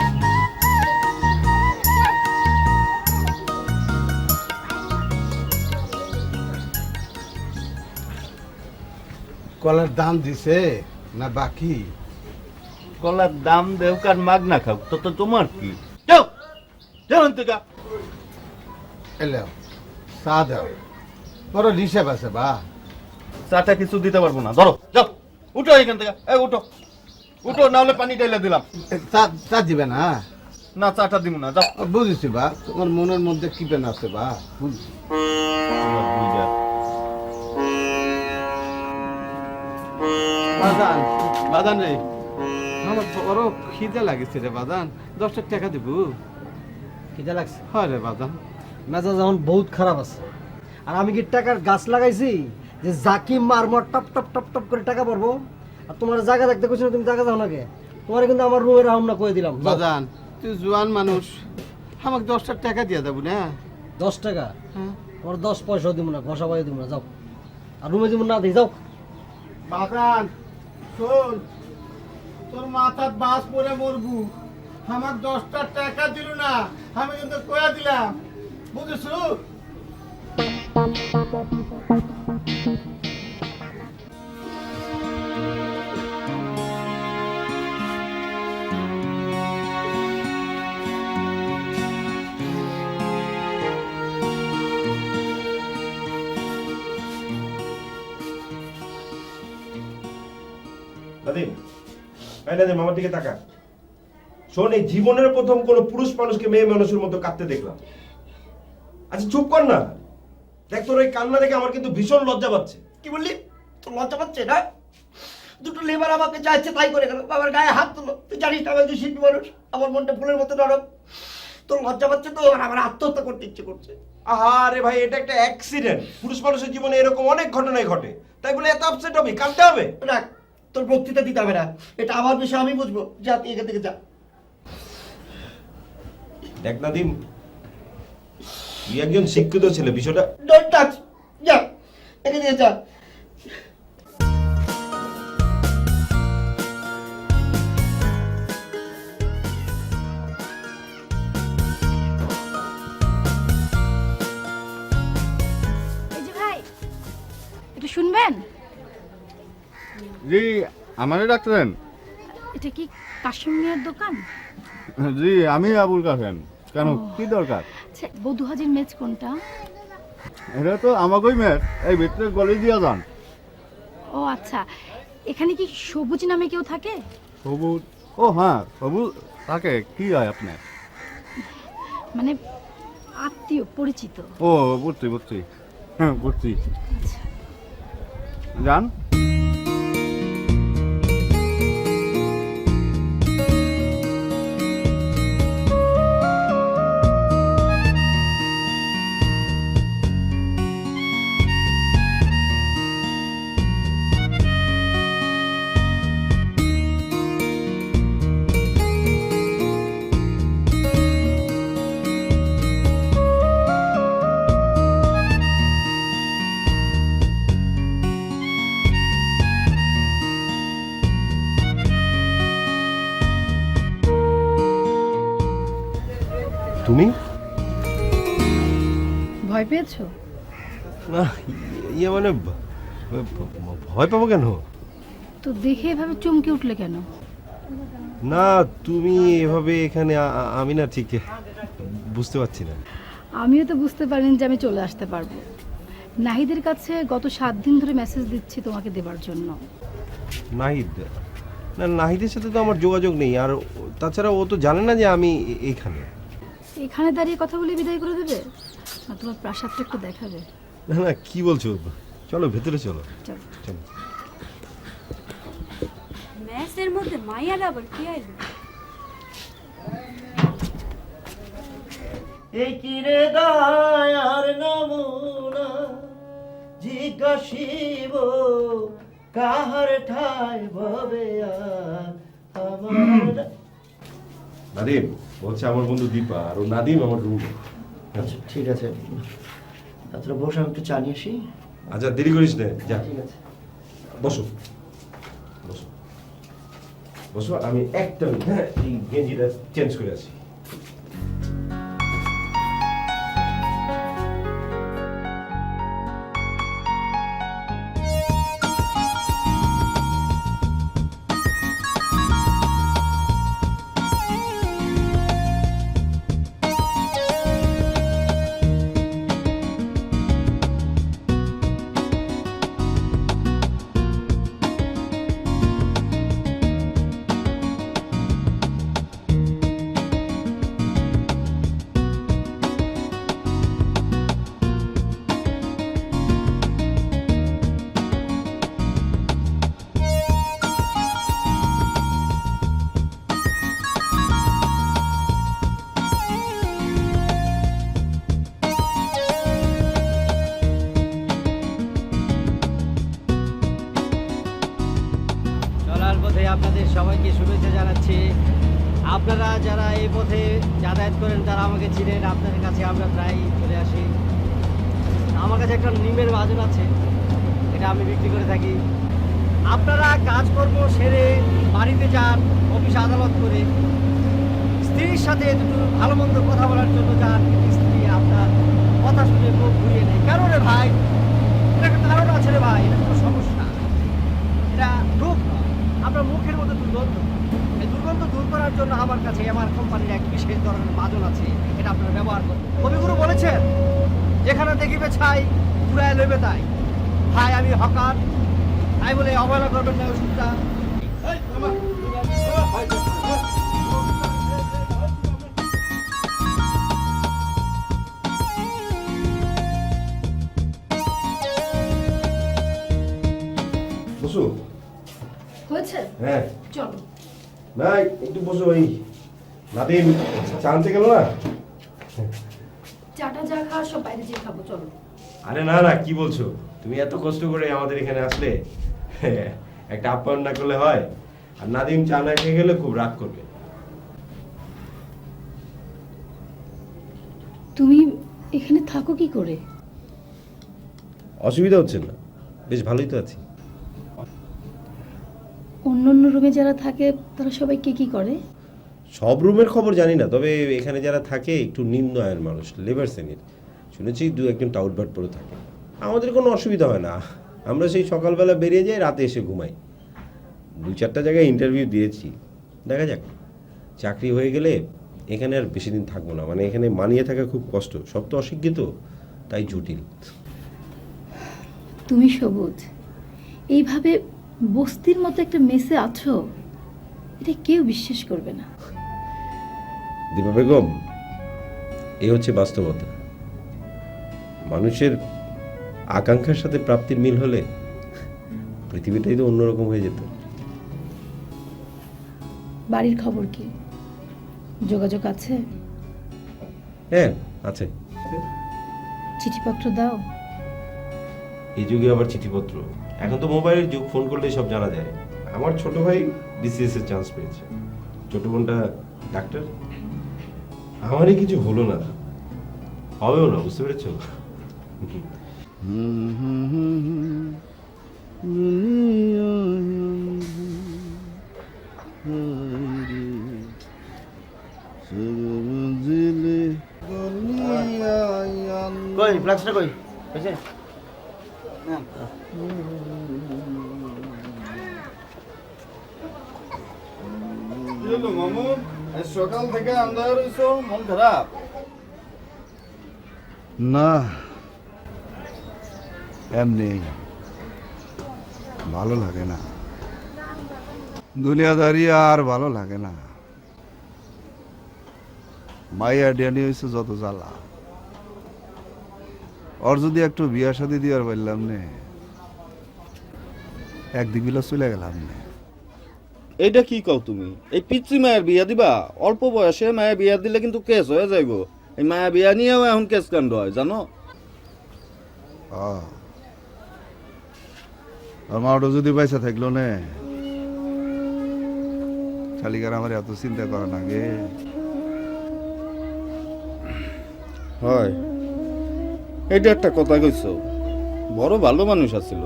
কলার দাম দিছে না বাকি? কলার দাম দেও কার মাগনা খাও, তো তোমার কি? এলাও চা দাও, বড় হিসেব আছে বা। চাটা কিছু দিতে পারবো না, ধরো যাও, উঠো এখান থেকে, উঠো, না হলে পানি ঢেলে দিলাম। চা দিবে না? না, চাটা দিব না, যাও। বুঝেছি বা, তোমার মনের মধ্যে কি পেন আছে বা, বুঝছি। বাদান রে, আমার বড় খিদে লাগিছে রে বাদান, 10 টাকা দিব। খিদে লাগছে? হয় রে বাদান, মেজাজ এখন বহুত খারাপ আছে। আর আমি কি টাকার গাছ লাগাইছি যে জাকি মারমর টপ টপ টপ টপ করে টাকা পড়বো? আর তোমার জায়গা দেখতে কইছ না, তুমি জায়গা যাও না কে? তোমার কিন্তু আমার রুমের রাউন্ড না কই দিলাম। যাও। বাজান তুই জোয়ান মানুষ, আমাকে 10টা টাকা দিয়ে দেবো না। 10 টাকা? তোমার 10 পয়সাও দিব না, ঘষা পাইও দিব না, যাও। আর রুমে দিব না, দেই যাও। বাজান শোন, তোর মাথার বাস পরে মরবু, আমার 10টা টাকা দিল না, আমি কিন্তু কয়া দিলাম, বুঝেছো? নাদিম, এই নাদিম আমার দিকে তাকা। শোন, এই জীবনের প্রথম কোনো পুরুষ মানুষকে মেয়ে মানুষের মতো কাঁদতে দেখলাম। আচ্ছা চুপ কর না, দেখ তোর এই কান্না দেখে আমার কিন্তু ভীষণ লজ্জা পাচ্ছে। কি বললি? তোর লজ্জা পাচ্ছে না? দুটো লেবার আমাকে যা ইচ্ছে তাই করে গেল, আমার গায়ে হাত তুলো। তুই জানিস না আমি একজন শিল্পী মানুষ, আমার মনটা ফুলের মতো নরম। তোর লজ্জা পাচ্ছে তো, আর আমার আত্মহত্যা করতে ইচ্ছে করছে। আরে ভাই, এটা একটা অ্যাক্সিডেন্ট। পুরুষ মানুষের জীবনে এরকম অনেক ঘটনাই ঘটে, তাই বলে এত আপসেট হবে? কাঁদতে হবে? রাখ, তোর বক্তৃতা দিতে হবে না, এটা আমার বিষয়, আমি বুঝবো। যা তুই এখান থেকে যা। দেখ নাদিম, তুই একজন শিক্ষিত ছেলে, বিষয়টা ডোন্ট টাচ, যা এখান থেকে যা। এই যে ভাই, একটু শুনবেন? জি, আমারে ডাকতেন? এটা কি কাশিম মিয়ার দোকান? জি, আমি আবুল কাসেম। কেন, কি দরকার? আচ্ছা, বধূ হাজির মেজ কোনটা? এটা তো আমাকেই মেয়ের, এই ভিতরে গলি দিয়া যান। ও আচ্ছা, এখানে কি সবুজ নামে কেউ থাকে? সবুজ? ও হ্যাঁ, সবুজ থাকে। কি হয় আপনার? মানে আত্মীয় পরিচিত। ও বুঝছি বুঝছি, হ্যাঁ বুঝছি। যান। তুমি? ভয় পেয়েছো? না, ইয়ে মানে ভয় পাবো কেন? তো দেখে এভাবে চমকে উঠলে কেন? না, তুমি এভাবে এখানে আমি না ঠিক বুঝতে পারছি না। আমিও তো বুঝতে পারিনি যে আমি চলে আসতে পারবো। নাহিদের কাছে গত 7 দিন ধরে মেসেজ দিচ্ছি তোমাকে দেবার জন্য। নাহিদ? না, নাহিদের সাথে তো আমার যোগাযোগ নেই, আর তাছাড়া ও তো জানে না যে আমি এখানে। এখানে দাঁড়িয়ে কথা বলে বিদায় করে দেবে? না, তোমার প্রাসাদটা একটু দেখাবে? না না, কি বলছো? চলো ভেতরে চলো। চলো চলো। মেসের মধ্যে মাইয়ার আবার কি আইলো? এই কিরে দয়ার নমুনা জিজ্ঞাসিব কাহার ঠাই ভবে আমার। নাদিম বলছে আমার বন্ধু দীপা, আর ও নাদিম আমার রুম। আচ্ছা ঠিক আছে, তাছাড়া বসে আমি একটু চা নিয়ে আসি। আচ্ছা দেরি করিস না, যা। ঠিক আছে, বসো বসো বসো, আমি একটা এই গেঞ্জিটা চেঞ্জ করে আসি। আপনাদের সবাইকে শুভেচ্ছা জানাচ্ছি। আপনারা যারা এই পথে যাতায়াত করেন তারা আমাকে চিনেন, আপনাদের কাছে আমরা প্রায় চলে আসি। আমার কাছে একটা নিমের মাজন আছে, এটা আমি বিক্রি করে থাকি। আপনারা কাজকর্ম সেরে বাড়িতে যান, অফিস আদালত করে স্ত্রীর সাথে দুটো ভালো মন্দ কথা বলার জন্য যান, স্ত্রী আপনার কথা শুনে মুখ ঘুরিয়ে নেয়। কেন রে ভাই? এটা একটা কারণ আছে রে ভাই, এটা কোনো সমস্যা, এটা রোগ নয়, আপনার মুখের মধ্যে দুর্গন্ধ। এই দুর্গন্ধ দূর করার জন্য আমার কাছে আমার কোম্পানির এক বিশেষ ধরনের মাজন আছে, এটা আপনারা ব্যবহার করুন। কবিগুরু বলেছেন, যেখানে দেখিবে ছাই ঘুরায় লইবে তাই। ভাই আমি হকার, তাই বলে অবহেলা করবেন না ওষুধটা। বসো। হয়েছে? হ্যাঁ চলো। না একটু বসো। এই নাদিম চা আনতে গেল না? চাটা যা খাওয়ার সব বাইরে যেয়ে খাবো, চলো। আরে না না, কি বলছো তুমি? এত কষ্ট করে আমাদের এখানে আসলে একটা আপ্যায়ন না করলে হয়? আর নাদিম চা না খেয়ে গেলে খুব রাগ করবে। তুমি এখানে থাকো কি করে? অসুবিধা হচ্ছে না, বেশ ভালোই তো আছি। অন্য অন্য রুমে যারা থাকে তারা সবাই কে কি করে? সব রুমের খবর জানি না, তবে এখানে যারা থাকে একটু নিম্ন আয়ের মানুষ, লেবার শ্রেণীর। শুনেছি দু একজন টাউটবাট পরে থাকে। আমাদের কোনো অসুবিধা হয় না, আমরা সেই সকালবেলা বেরিয়ে যাই, রাতে এসে ঘুমাই। 2-4টা জায়গায় ইন্টারভিউ দিয়েছি, দেখা যাক। চাকরি হয়ে গেলে এখানে আর বেশি দিন থাকবো না, মানে এখানে মানিয়ে থাকা খুব কষ্ট, সব তো অশিক্ষিত, তাই জটিল। তুমি সবুজ এইভাবে বস্তির মতো একটা মেসে আছো, এটা কেউ বিশ্বাস করবে না। দীপা বেগম, এই হচ্ছে বাস্তবতা। মানুষের আকাঙ্ক্ষার সাথে প্রাপ্তির মিল হলে পৃথিবীটাই তো অন্যরকম হয়ে যেত। বাড়ির খবর কি? যোগাযোগ আছে? হ্যাঁ আছে। চিঠিপত্র দাও? এই যুগে আবার চিঠিপত্র? এখন তো মোবাইলের যুগ, ফোন করলে সব জানা যায়। আমার ছোট ভাই বিসিএস এর চান্স পেয়েছে, ছোট বোনটা ডাক্তার। আমারই কিছু হলো না, হবেও না, বুঝতে পেরেছো? কই ফ্লাক্সটা কই? হয়েছে? মামু সকাল থেকে আন্দাজ রয়েছো, মন খারাপ? না এমনি ভালো লাগে না, দুনিয়াদারি আর ভালো লাগে না। মাইয়া ডিয়ানি হয়েছে যত জ্বালা। ওর যদি একটু বিয়া শাদি দিয়ার বললাম নে, একদিক বিলা চলে গেলাম নে। এইটা কি কও তুমি? এই পিচ্ছি মায়ের বিয়া দিবা? অল্প বয়সে মায়ের বিয়া দিলে কিন্তু কেস হয়ে যাইব। এই মায়া বিয়া নিয়েও এখন কেস কাণ্ড হয়, জানো? আর মাওটা যদি পয়সা থাকলো নে, শালিকার আমার এত চিন্তা করা না গে। হয়, এটা একটা কথা কইছো, বড় ভালো মানুষ আছিল।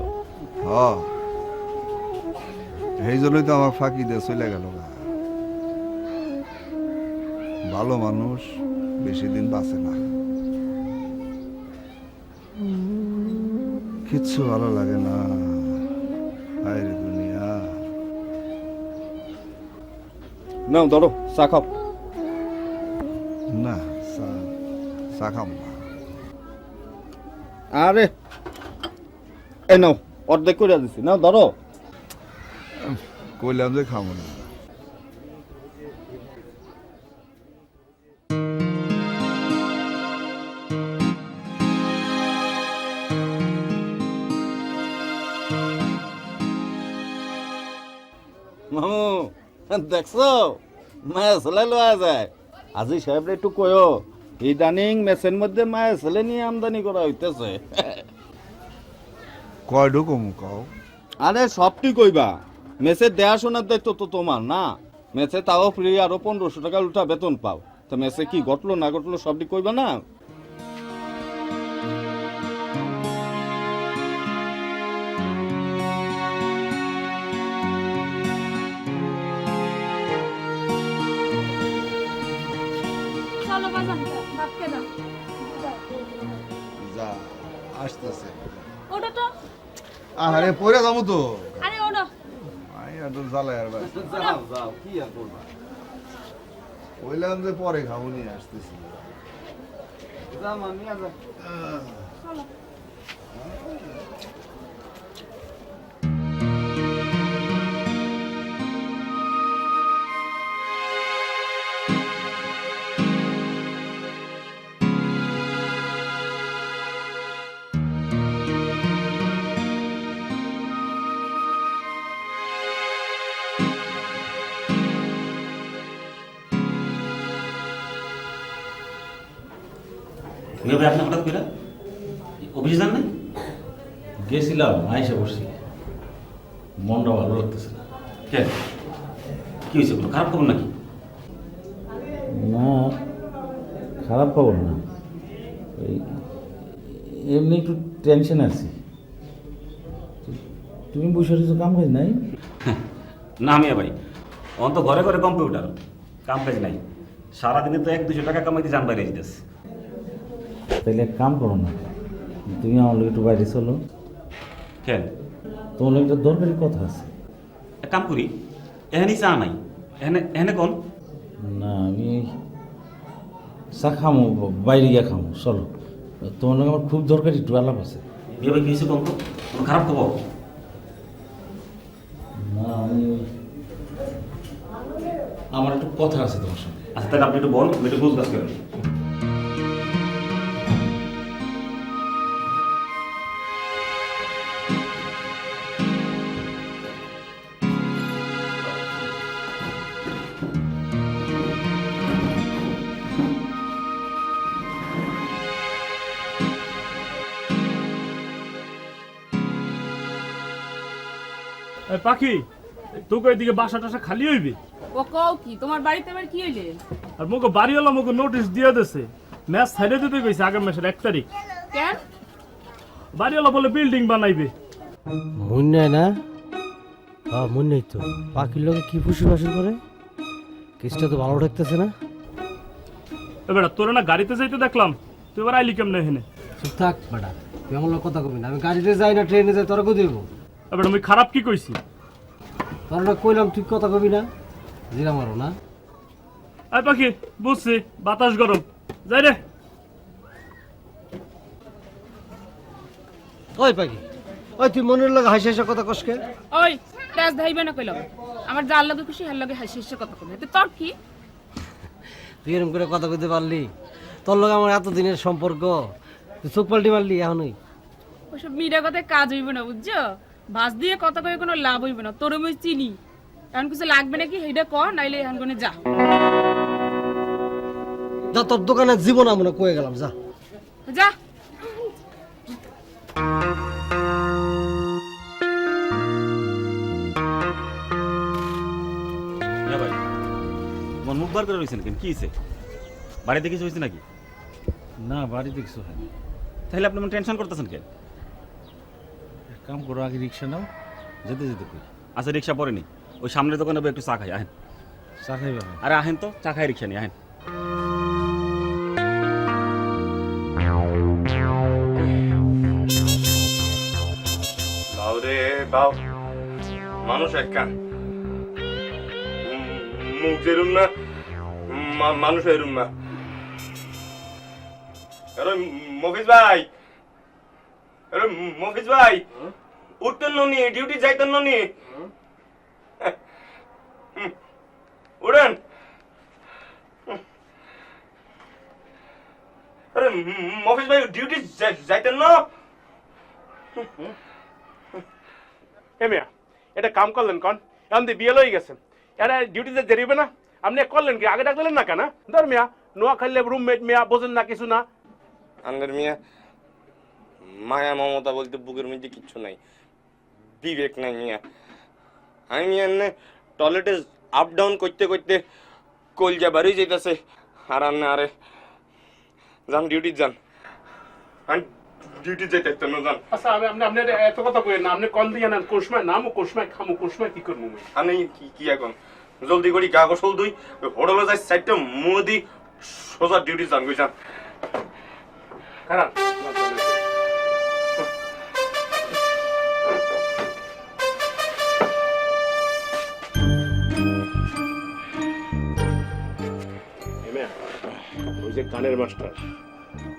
এই জন্যই তো আমার ফাঁকি দিয়ে চলে গেল। ভালো মানুষ বেশি দিন বাঁচে না, কিচ্ছু ভালো লাগে না। হায় রে দুনিয়া। নাও ধরো, চা খাও। না চা খাম না। আরে এই নাও, অর্ধেক করে দিছি, নাও ধরো। কইলাম যে খাবো না। মামু দেখছো, মায়া ছেলে লওয়া যায়। আজি সাহেব একটু কয়ো, ইদানিং মেসের মধ্যে মায়া ছেলে নিয়ে আমদানি করা হইতেছে। কয়ডো কমু কও? আরে সবটি কইবা, মেসের দেখাশোনার দায়িত্ব তো তোমার না। মেসে তাও ফ্রি আরো 1500 টাকা উল্টা বেতন পাও। তো মেসে কি ঘটলো না ঘটলো সবটি কইবা না? চলো বাজান ভাত খেয়ে দাও। যা আসতেছে। ওটা তো আরে পয়রা যাবো তো। আরে ওটা আইয়া তো জ্বালায় আর ভাই। যাও যাও কি আর করবা। কইলাম যে পরে খাবো নিয়ে আসতেছি। যা মামি যা। চলো। কিভাবে আপনি হঠাৎ করে অফিসে যান না? গেছিলাম, আইসা বসছি, মনটা ভালো লাগতেছে না। কেন, কি হয়েছে? কোনো খারাপ খবর নাকি? না, খারাপ খবর না, ওই এমনি একটু টেনশন আছি। তুমি বসে কিছু কাম কাজ নাই? না আমি ভাই, অন্ত ঘরে ঘরে কম্পিউটার, কাম কাজ নাই। সারাদিনে তো 1-200 টাকা কামাইতে যান বাইরে যেতেছে। তাহলে এক কাম করো না, তুমি আমার লোক একটু বাইরে চলো। কেন? তোমার লোক একটা দরকারি কথা আছে। এক কাম করি, এখানেই চা নাই, এখানে কোন? না আমি চা খামো, বাইরে গিয়ে খামো, চলো। তোমার লোক আমার খুব দরকারি একটু আলাপ আছে। বিয়ে ভাই কি হয়েছে কোন? কোনো খারাপ খবর? না আমি, আমার একটু কথা আছে তোমার সঙ্গে। আচ্ছা তাহলে আপনি একটু বল, আমি একটু বুঝ গাছ করেন। পাখি তোকে এদিকে বাসা টাসা খালি হইবে? ও কও কি তোমার বাড়িতে আবার কি হইলে? আর মোকে বাড়িওয়ালা মোকে নোটিশ দিয়ে দিছে, ম্যাচ ছাইড়ে দিতে গেছে আগামী মাসের 1 তারিখ। কেন? বাড়িওয়ালা বলে বিল্ডিং বানাইবে। মুন্নাই না? হ্যাঁ মুন্নাই তো। পাখির লোকে কি ফুসি ফাসি করে, কেসটা তো ভালো ঠেকতেছে না। এবার তোর না গাড়িতে যাইতে দেখলাম, তুই এবার আইলি কেমনে এখানে? চুপ থাক বেটা, তুই আমার লোক কথা কবি না। আমি গাড়িতে যাই না ট্রেনে যাই, তোরা কই দেব? এবার আমি খারাপ কি কইছি? তোর না কইলাম তুই কথা কবি না, জিরা মারো না। আয় পাখি, বুঝছি বাতাস গরম, যাই রে। ওই পাখি, ওই তুই মনের লাগে হাসি হাসি কথা কসকে। ওই তেজ ধাইবে না কইলাম, আমার যার লাগে খুশি হার লাগে হাসি হাসি কথা কইবে। তোর কি? তুই এরকম করে কথা কইতে পারলি? তোর লগে আমার এত দিনের সম্পর্ক, তুই চোখ পাল্টি মারলি এখনই? ওসব মিডিয়া কথায় কাজ হইবে না, বুঝছো? বাস দিয়ে কথা কয়ে কোনো লাভ হইবে না। তোর আমি চিনি, এখন কিছু লাগবে নাকি সেইটা ক, নাইলে এখন কোনে যা। যা, তোর দোকানে জীবন আমরা কয়ে গেলাম, যা যা। ভাই মন মুখ বার করে রয়েছেন কেন? কি হয়েছে? বাড়িতে কিছু হয়েছে নাকি? না, বাড়িতে কিছু হয়নি। তাহলে আপনি মন টেনশন করতেছেন কেন? এক কাম করো, আগে রিক্সা নাও, যেতে যেতে কই। আচ্ছা রিক্সা পড়েনি, ওই সামনের দোকানে একটু চা খাই, আহেন। চা খাইবে? আরে আহেন তো, চা খাই রিক্সা নিয়ে আহেন। বাউ রে বাউ, মানুষ একটা মুখ যেরুম না, মানুষ এরুম না। আরে মফিজ ভাই, আরে মফিজ ভাই, উঠতেন নি, ডিউটি যাইতেন নি? উড়েন। আরে মফিজ ভাই ডিউটি যাইতেন না? মিয়া এটা কাম করলেন কন? এখন দিয়ে বিয়ে লই গেছেন, এটা ডিউটিতে দেরিবে না? আপনি করলেন কি? আগে ডাকলেন না কেন? ধর মিয়া, নোয়া খাইলে রুমমেট মিয়া, বোঝেন না কিছু না। আন্দার মিয়া, মায়া মমতা বলতে বুকের মধ্যে কিচ্ছু নাই, বিবেক নাই মিয়া। আমি এনে টয়লেটে আপ ডাউন করতে করতে কলজা বাড়ি যাইতেছে আর আন্নে আরে যান ডিউটি যান আমি ডিউটি যাইতে না যান। আচ্ছা আপনি আপনার এত কথা কইেন না, আপনি কল দিয়ে নেন কোশমায় নামও কোশমায় খামো কোশমায় কি করবো আমি কি এখন জলদি করি গা গোসল দুই হোটেলে যাই সাইডটা মোদি সোজা ডিউটি যান কই যান। খারাপ ওই যে গানের মাস্টার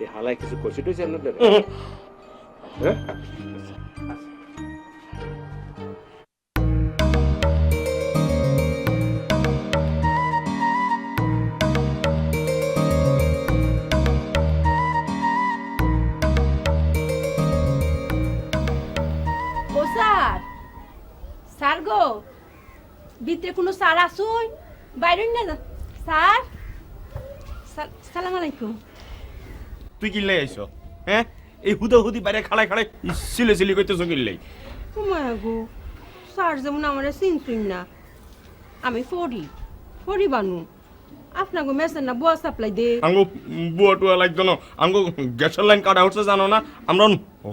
এই হালায় কিছু কষি টইছে আপনাদের? হ্যাঁ ও স্যার, স্যার গো, ভিতরে কোনো স্যার আসুন, বাইরে না স্যার। সালাম আলাইকুম। তুই কিনলে আইছো? হ্যাঁ এই হুদা হুদি বাইরে খাড়ায় খাড়ায় সিলে সিলি করতেছো কিনলেই? তোমায় গো, স্যার যেমন আমার চিনতুন না, আমি ফরি বানু আপনাকে মেসেজ না বুয়া সাপ্লাই দে। আঙ্গো বুয়া টুয়া লাগতো না, আঙ্গো গ্যাসের লাইন কাটা উঠছে জানো না, আমরা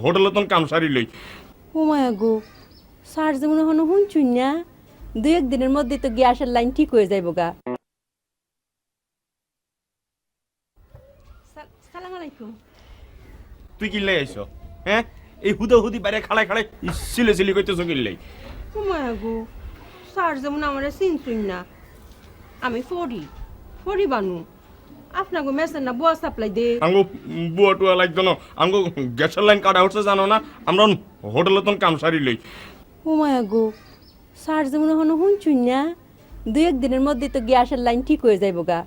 হোটেলে তো কাম সারি লই। ও মায়া গো, স্যার যেমন হন শুনছুন না, 2-1 দিনের মধ্যে তো গ্যাসের লাইন ঠিক হয়ে যাইব গা। সালাম আলাইকুম। তুই কিনলে আইছো? হ্যাঁ এই হুদা হুদি বাইরে খাড়ায় খাড়ায় সিলে সিলি করতেছো কিনলেই? ও মায়া গো, স্যার যেমন আমার চিনতুন না, আমি ফরি বানু আপনাকে মেসেজ না বুয়া সাপ্লাই দে। আঙ্গো বুয়া টুয়া লাগতো না, আঙ্গো গ্যাসের লাইন কাটা উঠছে জানো না, আমরা হোটেলে তো কাম সারি লই। ও মায়া গো, স্যার যেমন হন শুনছুন না, 2-1 দিনের মধ্যে তো গ্যাসের লাইন ঠিক হয়ে যাইব গা।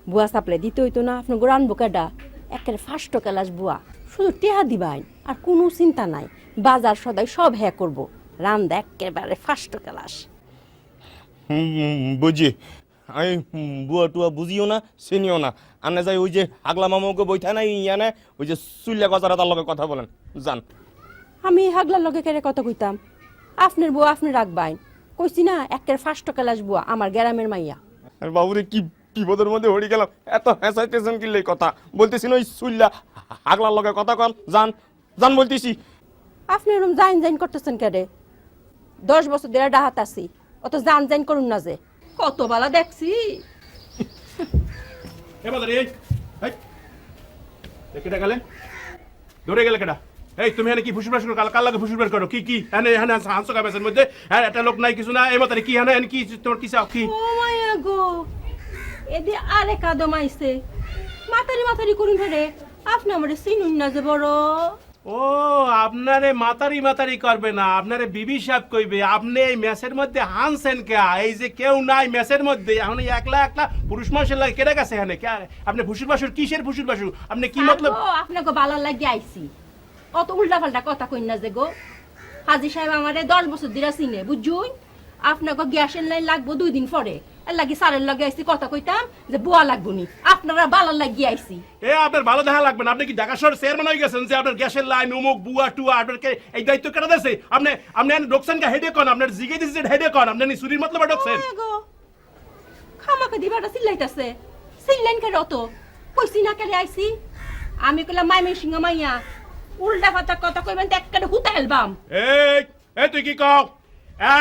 বুয়া সাপ্লাই দিতে হইতো না, আপনাকে রানবো কাটা একেবারে ফার্স্ট ক্লাস বুয়া, শুধু টেহা দিবাইন আর কোনো চিন্তা নাই, বাজার সদাই সব হ্যাঁ করবো, রান্দা একেবারে ফার্স্ট ক্লাস। বুঝি আমি বুয়া টুয়া বুঝিও না চিনিও না, আনে যাই ওই যে আগলা মামাকে বইথা নাই ইয়ানে ওই যে চুল্লা গজারা তার লগে কথা বলেন জান। আমি হাগলার লগে কেড়ে কথা কইতাম, আপনার বুয়া আপনি রাখবাইন, কইছি না একেবারে ফার্স্ট ক্লাস বুয়া, আমার গ্রামের মাইয়া। আর বাবুরে কি বিপদের মধ্যে হড়ি গেলাম, এত হেসাইতেছেন কিনলে কথা বলতেছি না, ওই চুল্লা আগলার লগে কথা কন জান জান বলতেছি। আপনি এরকম জাইন করতেছেন কেড়ে? 10 বছর ধরে ডাহাত আছি, অত জাইন করুন না যে, কত বালা দেখছি। এবার এই কেটা গেলে ধরে গেলে কেটা? এই তুমি এখানে কি ফুসুর করো? কাল লাগে ফুসুর করো কি কি এখানে এখানে হাঁসো কাবেসের মধ্যে? হ্যাঁ একটা লোক নাই কিছু না, এই মাতারে কি এখানে কি তোমার কি চাও কি? ও মায়া গো, এদি আরে কাদম আইছে, মাতারি করুন ফেরে, আপনি আমারে চিনুন না যে বড়। ও আপনারে মাতারি করবে না, আপনারে বিবি সাহেব কইবে। আপনি এই মেসের মধ্যে হানছেন কে? এই যে কেউ নাই মেসের মধ্যে, এখন একলা পুরুষ মানুষের লাগে কেটে গেছে এখানে। আপনি ফুসুর বাসুর কিসের ফুসুর বাসুর? আপনি কি মতলব? আপনাকে বালার লাগি আইছি, অত উল্টা পাল্টা কথা কই না যে গো। হাজি সাহেব আমারে 10 বছর ধরে চিনে বুঝুন, আপনাকে গ্যাসের লাইন লাগবো 2 দিন পরে, এর লাগি স্যারের লগে আইছি কথা কইতাম যে বুয়া লাগবো নি, আপনারা বালার লাগি আইছি। এ আপনার ভালো দেখা লাগবে না, আপনি কি ঢাকা শহর চেয়ারম্যান হয়ে গেছেন যে আপনার গ্যাসের লাইন অমুক বুয়া টুয়া আপনাকে এই দায়িত্ব কেটে দিয়েছে? আপনি ঢোকছেন কা হেডে কোন? আপনার জিগে দিয়েছে হেডে কোন? আপনি চুরির মতলব ঢোকছেন? খামাকে দিবাটা চিল্লাইতাছে, চিল্লাইন কেন অত? কইছি না কেন আইছি? আমি কইলাম মাইমেন সিংহ মাইয়া, উল্টা পাল্টা কথা কইবেন একটা হুতা এলবাম। এই তুই কি কও?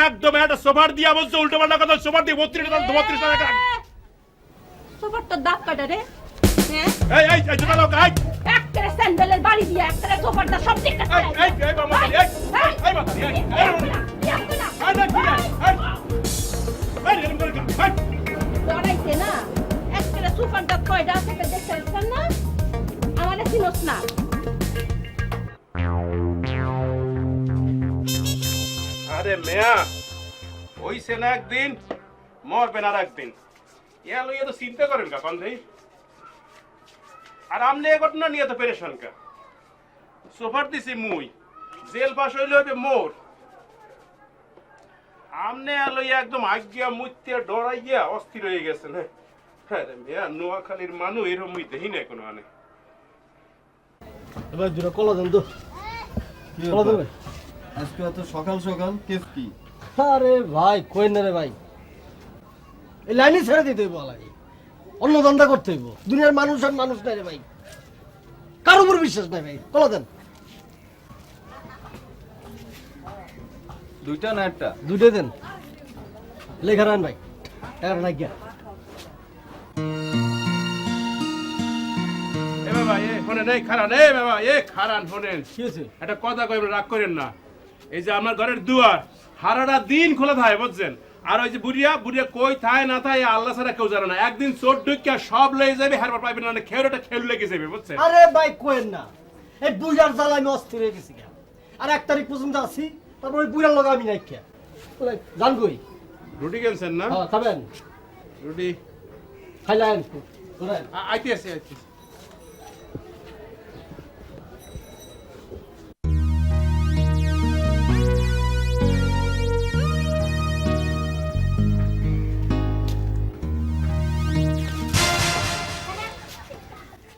একদম একটা সোফার দিয়া বলছো উল্টো পাল্টা কথা, সোফার দিয়ে 32 টাকা। সোফার তো দাঁত কাটা রে। এই জোটা লোক এই একটা স্যান্ডেলের বাড়ি দিয়া একটা সোফার দা সব ঠিক আছে। এই মামা এই মামা দরাইছে না একটা সোফার দা কয়টা থেকে দেখছেন না? আমারে চিনোস না। আরে মেয়া হইছে না একদিন, মরবেন আর একদিন। ইয়া লইয়া তো চিন্তা করেন কা বন্ধু? আর আমনে এ ঘটনা নিয়ে তো পেরেশান কা? সোফার দিছি মুই, জেল পাস হইলে হবে মোর। আমনে লইয়া একদম আজ্ঞা মুইতে ডরাইয়া অস্থির হয়ে গেছেন। হ্যাঁ রে মেয়া, নোয়াখালীর মানুষ এরকম মুই দেখি না কোনো আনে। এবার দুটো কলা দেন তো। কলা দেবে? আজকে এত সকাল সকাল কেস কি? আরে ভাই কই না রে ভাই, এই লাইনে ছেড়ে দিতে হইব, লাগে অন্য ধান্দা করতে হইব। দুনিয়ার মানুষ আর মানুষ নাই রে ভাই, কার উপর বিশ্বাস নাই ভাই। কলা দেন। দুইটা না একটা? দুইটাই দেন। লেখা রান ভাই, টাকাটা না গিয়া। এ বাবা এ শোনেন, এই খারান, এ বাবা এ খারান শোনেন, কি হয়েছে? একটা কথা কই, রাগ করেন না। এই যে আমার ঘরের দুয়ার সারাটা দিন খোলা থাকে বুঝছেন, আর ওই যে বুড়িয়া বুড়িয়া কই থায় না থায় আল্লাহ ছাড়া কেউ জানে না। একদিন চোর ঢুকিয়া সব লয়ে যাবে, হারবার পাইবেন না, খেউটা খেল লেগে যাবে বুঝছেন। আরে ভাই কোয়েন না, এই বুইড়ার জ্বালা আমি অস্থির হয়ে গেছি। আর 1 তারিখ পর্যন্ত আছি, তারপর ওই বুইড়ার লগা আমি নাই খেয়া জান কই। রুটি গেলছেন না? হ্যাঁ খাবেন রুটি খাইলেন? আইতে আছে আইতে।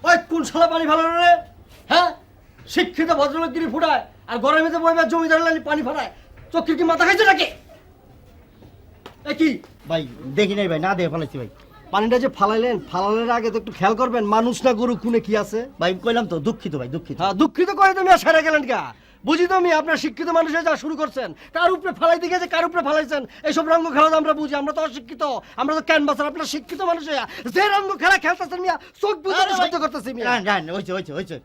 ওই কোন শালা পানি ভালো রে? হ্যাঁ, শিক্ষিত ভদ্রলোক গিরি ফুটায় আর গরমে মেতে বইবার জমিদার লালি পানি ফাটায়। চোখের কি মাথা খাইছে নাকি? এ কি ভাই দেখি নাই ভাই, না দেখে ফেলাইছি ভাই। পানিটা যে ফালাইলেন, ফালানোর আগে তো একটু খেয়াল করবেন মানুষ না গরু খুনে কি আছে। ভাই কইলাম তো দুঃখিত ভাই, দুঃখিত। হ্যাঁ দুঃখিত করে তুমি আর সেরে গেলেন কা? বুঝি তো আমি আপনার শিক্ষিত মানুষের যা শুরু করছেন, কার উপরে ফালাইতে গেছে, কার উপরে ফালাইছেন, এইসব রঙ্গ খেলা তো আমরা বুঝি। আমরা তো অশিক্ষিত, আমরা তো ক্যানভাসার। আপনার শিক্ষিত মানুষের যে রঙ্গ খেলা খেলতেছেন মিয়া, চোখ বুঝে সহ্য করতেছি মিয়া। হয়েছে হয়েছে হয়েছে,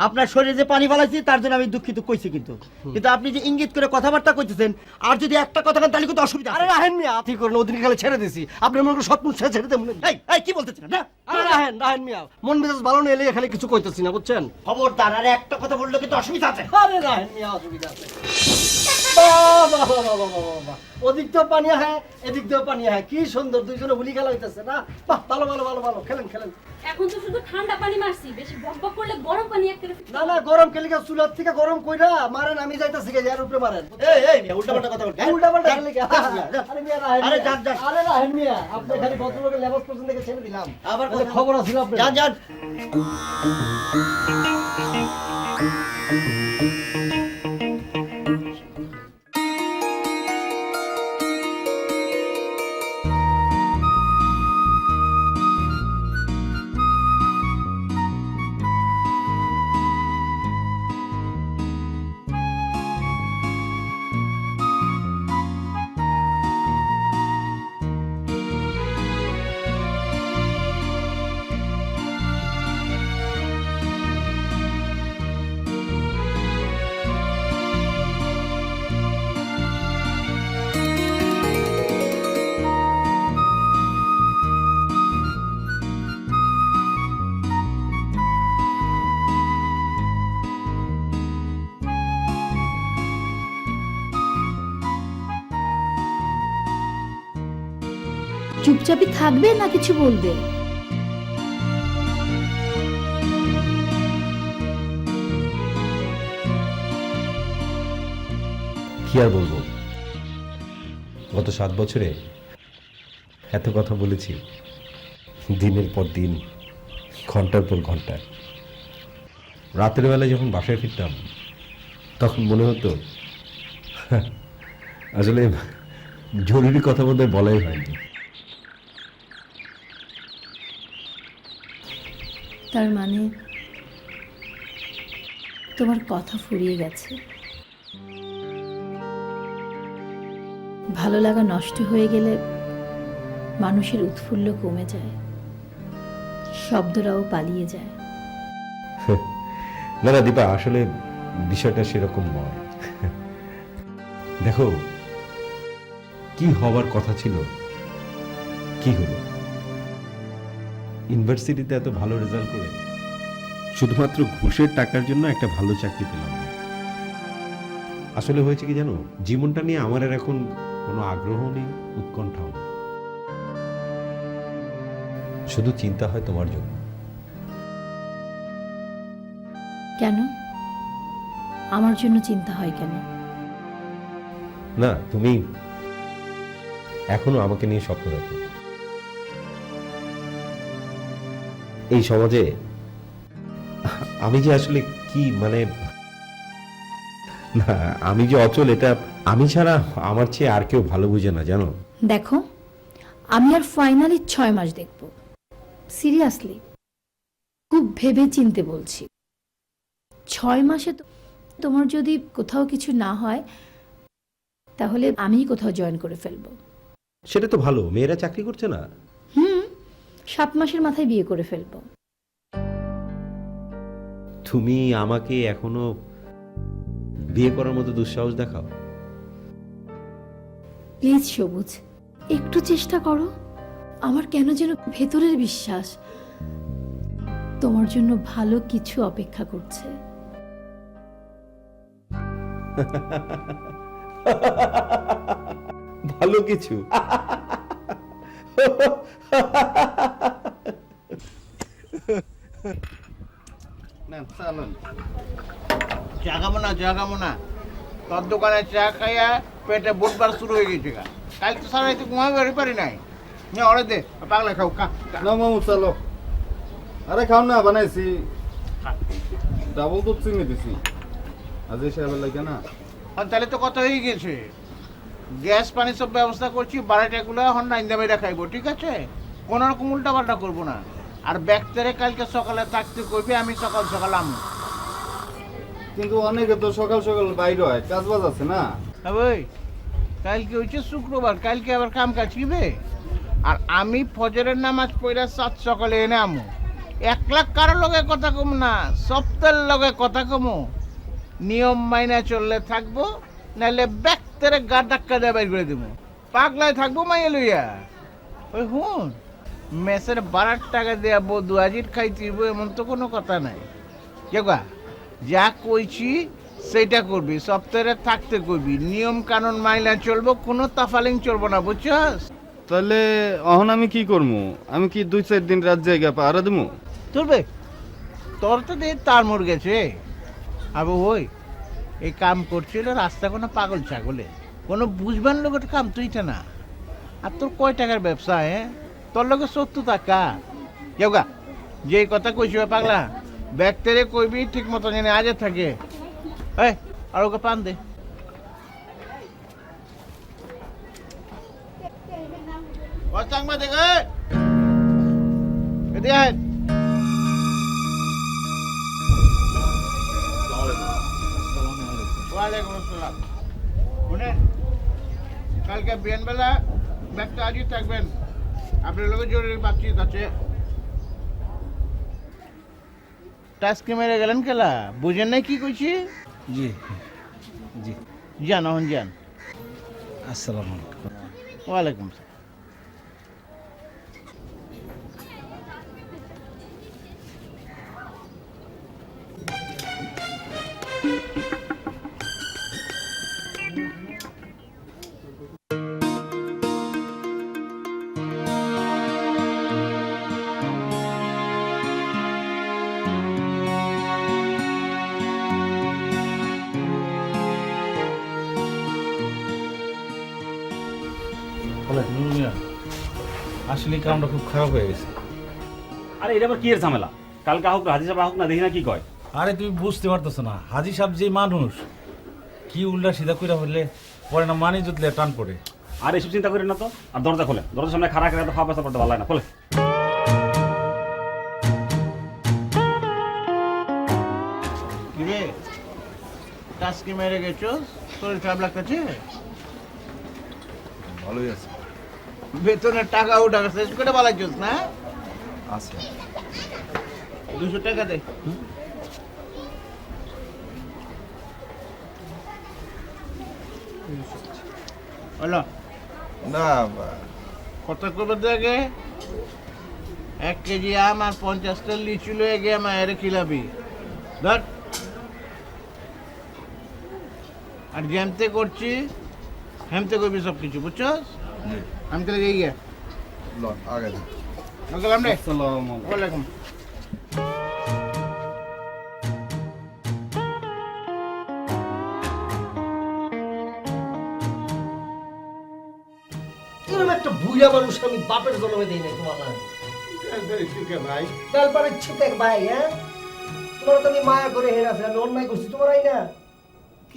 আপনার শরীরে যে পানি ফালাইছি তার জন্য আমি দুঃখিত কইছি, কিন্তু আপনি যে ইঙ্গিত করে কথাবার্তা কইতেছেন, আর যদি একটা কথা তাহলে কিন্তু অসুবিধা। আরে রাহেন মিয়া, আপনি করেন ওদিন খেলে ছেড়ে দিছি, আপনি মনে করেন সৎ মুখ ছেড়ে দেবেন। এই কি বলতেছেন না? আরে রাহেন রাহেন মিয়া, মন মেজাজ ভালো নেই, এলে খালি কিছু কইতেছি না বুঝছেন। খবরদার, আরে একটা কথা বললে কিন্তু অসুবিধা আছে। আরে রাহেন মিয়া, অসুবিধা আছে। বাবা বাবা বাবা বাবা, ওদিক তো পানি হ্যাঁ, এদিক দিয়েও পানি হ্যাঁ, কি সুন্দর দুইজনে হুলি খেলা হইতেছে না? বাহ, ভালো ভালো ভালো ভালো, খেলেন খেলেন। এখন তো শুধু ঠান্ডা পানি মারছি, বেশি বকবক করলে গরম পানি একেবারে। না না, গরম খেলে চুলার থেকে গরম কইরা মারেন, আমি যাইতাছি গে, এর উপরে মারেন। এই উল্টা পাল্টা কথা বলতে, উল্টা পাল্টা খেলে কি? আরে মিয়া রাহেন, আরে যান যান, আরে রাহেন মিয়া, আপনি খালি ভদ্রলোকের লেবাস পর্যন্ত দেখে ছেড়ে দিলাম। আবার খবর আছে না আপনার? যান যান। চুপচাপই থাকবে না কিছু বলবে? কি আর বলবো, গত 7 বছরে এত কথা বলেছি, দিনের পর দিন, ঘন্টার পর ঘন্টা। রাতের বেলায় যখন বাসায় ফিরতাম তখন মনে হতো আসলে জরুরি কথা বোধহয় বলাই হয়নি। তার মানে তোমার কথা ফুরিয়ে গেছে, ভালো লাগা নষ্ট হয়ে গেলে মানুষের উৎফুল্ল কমে যায়, শব্দরাও পালিয়ে যায়। না না দীপা, আসলে বিষয়টা সেরকম নয়। দেখো, কি হবার কথা ছিল কি হলো। ইউনিভার্সিটিতে এত ভালো রেজাল্ট করে শুধুমাত্র ঘুষের টাকার জন্য একটা ভালো চাকরি পেলাম না। আসলে হয়েছে কি জানো, জীবনটা নিয়ে আমার আর এখন কোনো আগ্রহ নেই, উৎকণ্ঠাও নেই। শুধু চিন্তা হয় তোমার জন্য। কেন? আমার জন্য চিন্তা হয় কেন? না, তুমি এখনো আমাকে নিয়ে স্বপ্ন দেখো। এই সমাজে আমি যে আসলে কি, মানে না, আমি যে অচল এটা আমি ছাড়া আমার চেয়ে আর কেউ ভালো বুঝে না, জানো। দেখো, আমি আর ফাইনালি 6 মাস দেখব। সিরিয়াসলি, খুব ভেবে চিনতে বলছি। 6 মাসে তোমার যদি কোথাও কিছু না হয় তাহলে আমি কোথাও জয়েন করে ফেলবো। সেটা তো ভালো, মেয়েরা চাকরি করছে না। 7 মাসের মাথায় বিয়ে করে ফেলবো। তুমি আমাকে এখনো বিয়ে করার মতো দুঃসাহস দেখাও। প্লিজ সবুজ, একটু চেষ্টা করো। আমার কেন যেন ভেতরের বিশ্বাস তোমার জন্য ভালো কিছু অপেক্ষা করছে। ভালো কিছু? জাগামো না তোর দোকানে চা খাইয়া পেটে বুটবার শুরু হয়ে গেছে। কাল তো সারা রাতে ঘুমাবে পারি নাই। ওরে দে, পাগলা খাও, খা। না মামু চলো। আরে খাও না, বানাইছি ডাবল দুধ চিনি দিছি আজ এই সাহেবের লাগে না। তাহলে তো কথা হয়ে গেছে। গ্যাস পানি সব ব্যবস্থা করছি, বাড়িটাগুলো এখন নাইন্দামেরা খাইবো, ঠিক আছে? কোনো রকম উল্টা পাল্টা করবো না। আর ব্যাগটারে কালকে সকালে থাকতে করবি, আমি সকাল সকাল আমি। কিন্তু অনেকে তো সকাল সকাল বাইরে হয়, কাজ বাজ আছে না। ওই কালকে হচ্ছে শুক্রবার, কালকে আবার কাম কাজ কিবে। আর আমি ফজরের নামাজ পড়া 7 সকালে এনে আমু। 1 লাখ কারোর লগে কথা কম না, সপ্তাহের লগে কথা কমো। নিয়ম মাইনা চললে থাকবো, নাহলে ব্যাগটারে গা ধাক্কা দিয়ে বাইর করে দেবো। পাগলায় থাকবো মাইয়া লইয়া। ওই হুন, মেসের 12 টাকা দেয়া বধু আজির খাইতে হইব এমন তো কোনো কথা নাই। কেগা যা কইছি সেটা করবি, সপ্তাহে থাকতে করবি, নিয়ম কানুন মাইনা চলবো, কোনো তাফালিং চলবো না, বুঝছস? তাহলে এখন আমি কি করবো? আমি কি 2-4 দিন রাত জায়গা পাহারা দেবো? চলবে তোর তো দিয়ে তার মর গেছে। আবু ওই এই কাম করছিল রাস্তা কোনো পাগল ছাগলে, কোনো বুঝবার লোকের কাম তুইটা না। আর তোর কয় টাকার ব্যবসা? তোর লোকে 70 টাকা। কেউগা যে কথা কইছি পাগলা, ব্যাগটারে কইবি ঠিক মতো জানি আজে থাকে। এই আর ওকে পান দে। চাংমা দেখে ওয়ালাইকুম আসসালাম। শুনেন, কালকে বিয়ানবেলা ব্যাগটা আজই থাকবেন, আপনার লোকের জরুরি বাতচিত আছে। টাস্কি মেরে গেলেন খেলা, বুঝেন নাই কি কইছি? জি জি, যান এখন যান। আসসালামু আলাইকুম। ওয়ালাইকুম আসসালাম। আসলে কামটা খুব খারাপ হয়ে গেছে। আরে এটা আবার কি এর ঝামেলা? কালকে হোক হাজি সাহেব হোক না, দেখি না কি কয়। আরে তুমি বুঝতে পারতেছো না, হাজি সাহেব যে মানুষ, কি উল্টা সিধা কইরা হইলে পরে না মানি জুতলে টান পড়ে। আর এসব চিন্তা করেন না তো। আর দরজা খোলে, দরজার সামনে খারাপ করে তো খাওয়া পয়সা করতে ভালো লাগে না, খোলে। কিরে টাস্কি মেরে গেছো, শরীর খারাপ লাগতেছে? ভালোই আছে। বেতনের টাকা উঠা শেষ করে বলাইছিস না? আছে 200 টাকা দে। হলো না, কত করবে দেখে? 1 কেজি আম আর 50টা লিচু লয়ে গিয়ে মায়ের খিলাবি। ধর। আর যেমতে করছি হেমতে করবি সব কিছু, বুঝছস? আমি তাহলে যাই গিয়া আগে গেলাম রে। আসসালামু আলাইকুম। ওয়ালাইকুম। এরকম একটা বুড়া মানুষ আমি বাপের জন্মে দিই নাই তোমার না। ভাই তারপরে ছিটেক ভাই, হ্যাঁ তোমার তো আমি মায়া করে হেরাছে, আমি অন্যায় করছি তোমার আই না।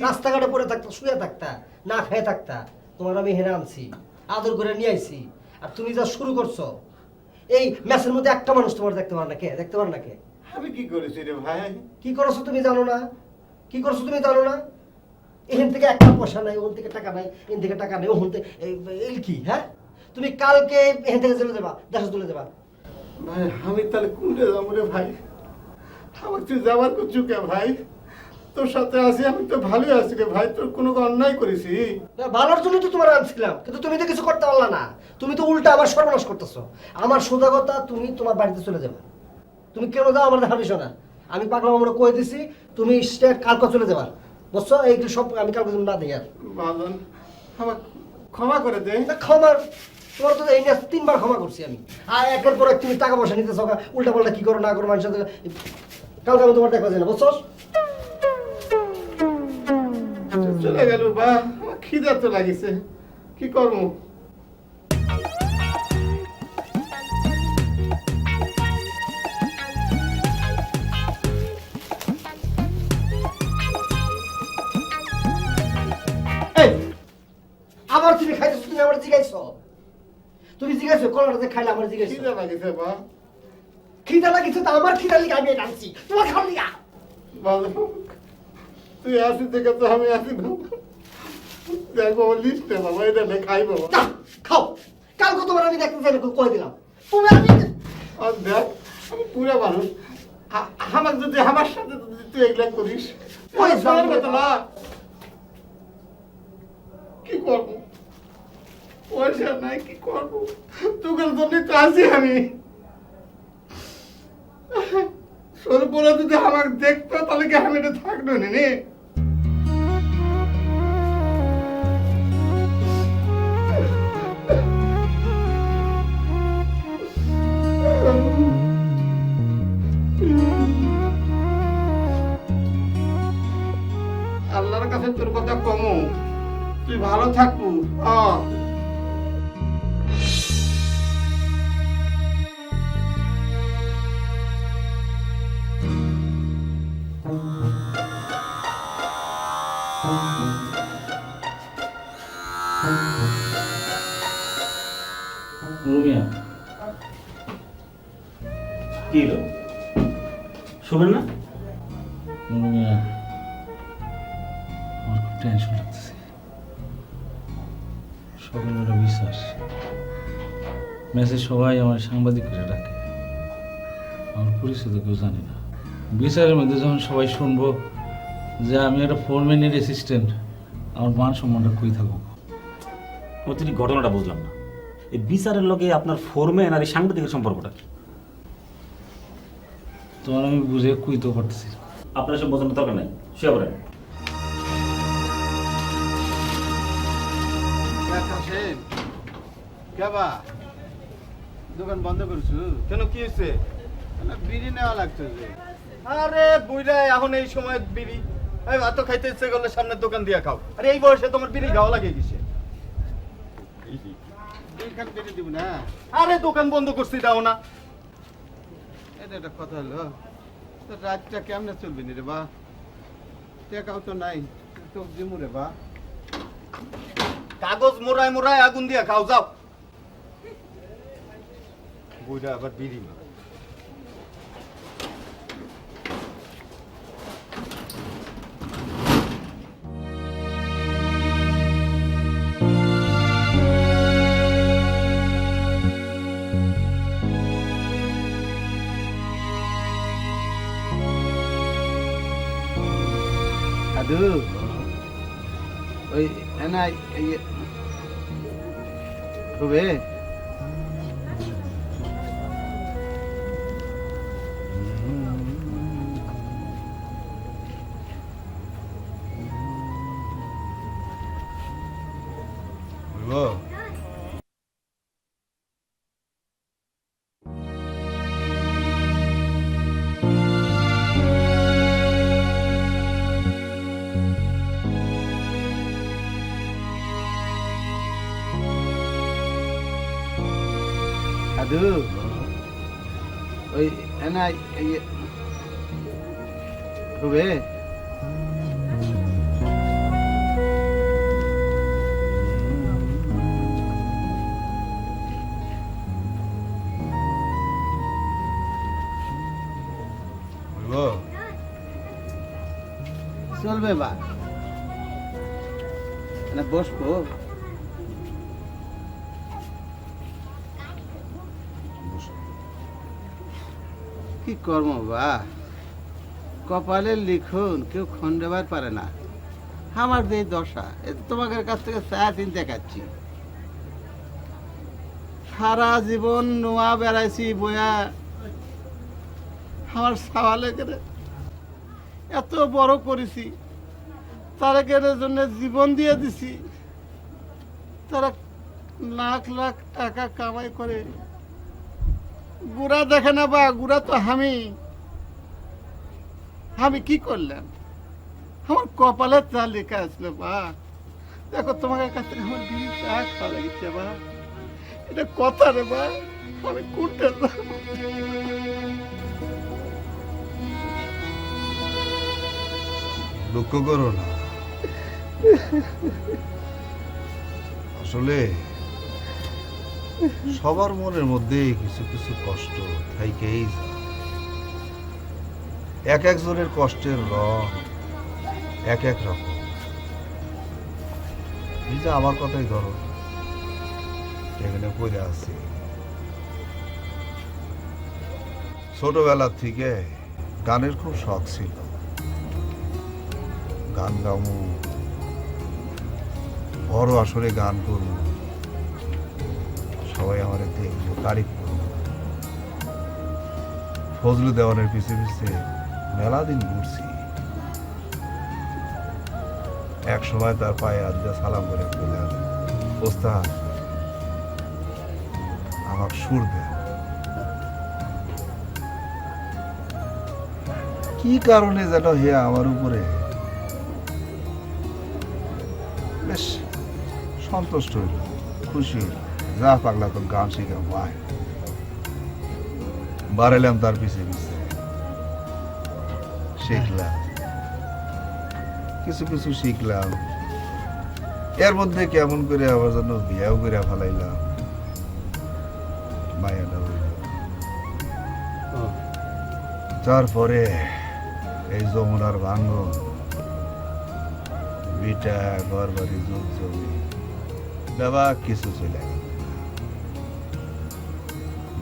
রাস্তাঘাটে পড়ে থাকতা, শুয়ে থাকতা, না খেয়ে থাকতা, তোমার আমি হেরে আনছি, আদর করে নিয়ে আইছি, আর তুমি যা শুরু করছো, এই ম্যাচের মধ্যে একটা মানুষ তোমার দেখতে পার না, কে দেখতে পার না? কে? আমি কি করেছি রে ভাই? কি করছো তুমি জানো না? কি করছো তুমি জানো না? এখান থেকে একটা পয়সা নাই, ওখান থেকে টাকা নাই, এখান থেকে টাকা নেই, ওখান থেকে এই কি, হ্যাঁ? তুমি কালকে এখান থেকে চলে যাবা, দেশে চলে যাবা। ভাই আমি তাহলে কোনটা যাবো রে ভাই? আমার তুই যাবার করছু কে ভাই? তোর সাথে আছি, আমি তো ভালোই আছি রে ভাই, তোর কোনো অন্যায় করেছি? ভালোর জন্য তো তোমার আনছিলাম, কিন্তু তুমি তো কিছু করতে পারলা না। তুমি তো উল্টা আমার সর্বনাশ করতেছো। আমার সোজা কথা, তুমি তোমার বাড়িতে চলে যাবে। তুমি কেন যাও আমার দেখা বিষয় না। আমি পাগলাম আমরা কয়ে দিছি, তুমি স্টেট কালকে চলে যাবা, বুঝছো? এইগুলো সব আমি কালকে না দিই। আর বাদন আমার ক্ষমা করে দে। ক্ষমা তোমার তো এই নিয়ে 3 বার ক্ষমা করছি আমি। আর একের পর এক তুমি টাকা পয়সা নিতে চাও, উল্টা পাল্টা কি করো না করো মানুষের সাথে। কালকে আমি তোমার দেখা যায় না, বুঝছো? চলে গেল বা, আমার খিদা তো লাগিছে, কি করবো? আবার তুমি খাইছো, তুমি আমার জিগাইছো, তুমি জিগাইছো কলাটা খাইলে আমার জিগাইছো। খিদা লাগিছে বা। খিদা লাগিছে তো আমার খিদা লিগে আমি এটা আনছি, তোমার খাও লিগা। তুই আসি থেকে তো আমি আসি না। দেখ বাবা লিস্টে বাবা, এটা নে খাই বাবা। খাও, কালকে তোমার আমি দেখতে চাই, কয়ে দিলাম। তুমি আমি দেখ আমি পুরা মানুষ, আমার যদি আমার সাথে যদি তুই এগুলা করিস, না কি করবো? পয়সা নাই, কি করবো? তোকে জন্য তো আছি আমি। সরপরা যদি আমার দেখতো তাহলে কি আমি এটা থাকতো নে? আল্লাহর কাছে তোর কথা কমো, তুই ভালো থাকবো। রুমিয়া কি হলো, শোবেন না? রুমিয়া, আমার খুব টেনশন লাগতেছে। সকালে ওরা বিশ্বাস মেসেজ সবাই আমার সাংবাদিক করে ডাকে, আমার পরিচিত কেউ জানে না। বিচারের মধ্যে যখন সবাই শুনবো যে আমি একটা ফোরম্যানের অ্যাসিস্ট্যান্ট, আমার মান সম্মানটা কই থাকবো? ঠিক ঘটনাটা বুঝলাম না, এই বিচারের লগে আপনার ফোরম্যান আর এই সাংবাদিকের সম্পর্কটা কি? তোমার আমি বুঝে কইতে পারতেছি। আপনার সব বোঝানোর দরকার নাই, শুয়ে পড়েন। দোকান বন্ধ করছু কেন? কি হয়েছে? বিড়ি নেওয়া লাগতো যে। আরে বুইরা এখন এই সময় বিড়ি ভাত খাইতে ইচ্ছে করলে সামনের দোকান দিয়া খাও। আরে এই বয়সে তোমার বিড়ি খাওয়া লাগে কিসে? বিড়ি দিব না। আরে দোকান বন্ধ করছি, দাও না। এটা একটা কথা হলো, রাতটা কেমনে চলবি রে বা? টাকাও তো নাই, তো দিমু রে বা। কাগজ মোড়ায় মোড়ায় আগুন দিয়া খাও, যাও। বুইরা আবার বিড়ি না। Aduh, oi, enak, iya, Rube. Wow. Aduh, oi, enak, iya, Rube. চলবে এবার? না বসবো? কি কর্ম বা, কপালের লিখন কেউ খণ্ডেবার পারে না। আমার যে দশা, এ তো তোমাদের কাছ থেকে চা চিন্তা খাচ্ছি। সারা জীবন নোয়া বেড়াইছি বয়া, আমার সাওয়ালে করে এত বড় করেছি, তারা কেনের জন্য জীবন দিয়ে দিছি। তারা লাখ লাখ টাকা কামাই করে, গুড়া দেখে না বা, গুড়া তো আমি কি করলাম? আমার কপালে চা লেখা আসলো বা। দেখো তোমার কাছে আমার বিড়ি চা খাওয়া লাগিছে বা, এটা কথা রে বা, আমি কোনটা দুঃখ করো না, আসলে সবার মনের মধ্যে কিছু কিছু কষ্ট থাইকেই যায়। এক একজনের কষ্টের রং এক এক রকম। এই যে আমার কথাই ধরো, এখানে পড়ে আছি ছোটবেলা থেকে, গানের খুব শখ ছিল। গান গামু, বড় আসরে গান করবো, সবাই আমার দেখবো, তারিফ করবো। ফজলু দেওয়ানের পিছে পিছে মেলা দিন ঘুরছি। এক সময় তার পায়ে হাত দিয়ে সালাম করে বললেন, ওস্তাদ আমার সুর দেন। কি কারণে যেন হে আমার উপরে বেশ সন্তুষ্ট হইল, খুশি হইল। যা পাগলা তো গান শিখাম ভাই। বাড়াইলাম তার পিছে পিছে, শিখলাম কিছু কিছু শিখলাম। এর মধ্যে কেমন করে আমার জন্য বিয়াও করে ফেলাইলাম। মায়াটা হইল, তারপরে এই যমুনার ভাঙ্গন, বিটা ঘর বাড়ি জোর জমি বাবা কিছু চলে গেল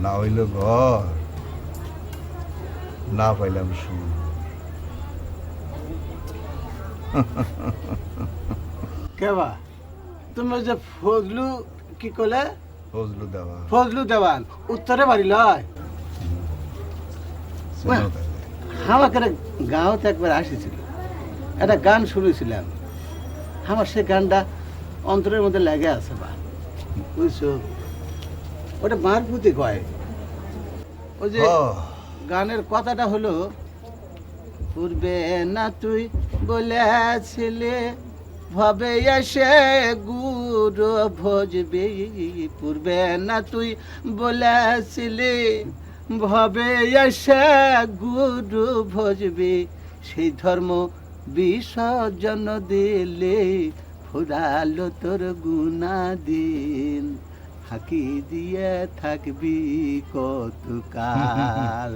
না। হইল ঘর, না পাইলাম সুর। কেবা তুমি যে ফজলু কি করলে? ফজলু দেওয়ান। ফজলু দেওয়ান উত্তরে বাড়ি লয়। আমাকে গাঁওতে একবার আসিছিল, একটা গান শুনেছিলাম। আমার সে গানটা অন্তরের মধ্যে লেগে আছে বা, বুঝছো? ওটা মার পুঁতি কয়। ওই যে গানের কথাটা হলো, পূর্বে না তুই বলেছিলে ভবে এসে গুরু ভজবি, পূর্বে না তুই বলেছিলি ভবে এসে গুরু ভজবি, সেই ধর্ম বিসর্জন দিলে ফুরালো তোর গুণা দিন, ফাঁকি দিয়ে থাকবি কতকাল।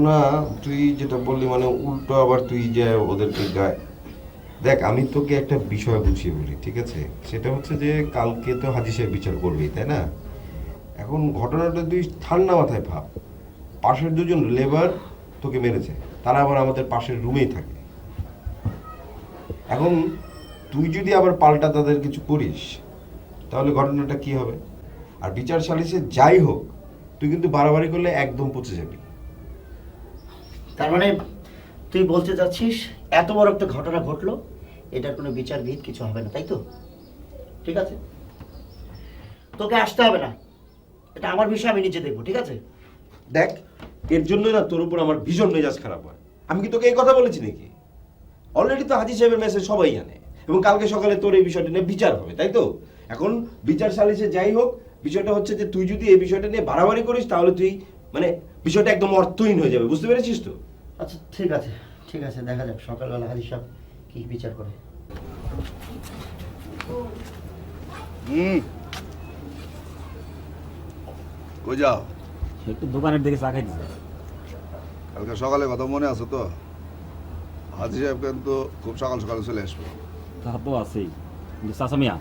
না তুই যেটা বললি মানে উল্টো আবার তুই যে ওদেরকে গায়। দেখ আমি তোকে একটা বিষয় বুঝিয়ে বলি, ঠিক আছে? সেটা হচ্ছে যে কালকে তো হাজি সাহেব বিচার করবি, তাই না? এখন ঘটনাটা তুই ঠান্ডা মাথায় ভাব। পাশের দুজন লেবার তোকে মেরেছে, তারা আবার আমাদের পাশের রুমেই থাকে। এখন তুই যদি আবার পাল্টা তাদের কিছু করিস, তাহলে ঘটনাটা কি হবে? আর বিচার সালিসে যাই হোক, তুই কিন্তু বাড়াবাড়ি করলে একদম পচে যাবি। তার মানে তুই বলতে চাচ্ছিস এত বড় একটা ঘটনা ঘটলো, এটার কোনো বিচার বিহিত কিছু হবে না, তাই তো? ঠিক আছে, তোকে আসতে হবে না, এটা আমার বিষয়, আমি নিজে দেখবো, ঠিক আছে? দেখ এর জন্যই না তোর উপর আমার ভীষণ মেজাজ খারাপ হয়। আমি কি তোকে এই কথা বলেছি নাকি? অলরেডি তো হাজি সাহেবের মেসেজ সবাই জানে, এবং কালকে সকালে তোর এই বিষয়টা নিয়ে বিচার হবে, তাই তো? এখন বিচার সালিসে যাই হোক, বিষয়টা হচ্ছে যে তুই যদি এই বিষয়টা নিয়ে বাড়াবাড়ি করিস, তাহলে তুই মানে বিষয়টা একদম অর্থহীন হয়ে যাবে, বুঝতে পেরেছিস তো? আচ্ছা ঠিক আছে, ঠিক আছে, দেখা যাক সকালবেলা হাজি সাহেব কি বিচার করে। কই যাও? একটু দোকানের দিকে চা খাইতে। কালকে সকালে কথা মনে আছে তো? হাজি সাহেব কিন্তু খুব সকাল সকালে চলে আসবে। তা তো আছেই, কিন্তু চাচা মিয়া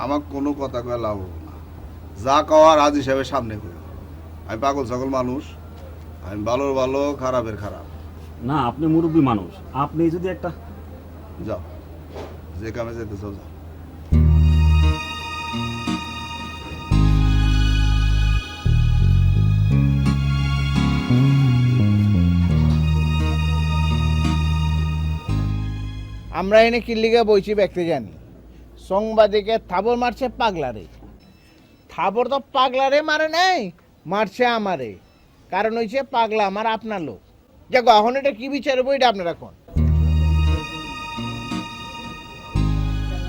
আমার কোনো কথা কয়ে লাভ হবে না, যা কওয়ার হাজি সাহেবের সামনে কই। আমি পাগল ছাগল মানুষ, আমি ভালোর ভালো খারাপের খারাপ। না, আপনি মুরব্বী মানুষ, আপনি যদি একটা যাও, যে কামে যেতে চাও যাও। আমরা এনে কিল্লিগা বইছি ব্যক্তি জানি, সাংবাদিকে থাবর মারছে পাগলারে। থাবর তো পাগলারে মারে নাই, মারছে আমারে। কারণ হইছে পাগলা আমার আপনার লোক। দেখো এখন এটা কি বিচারে বইটা আপনারা এখন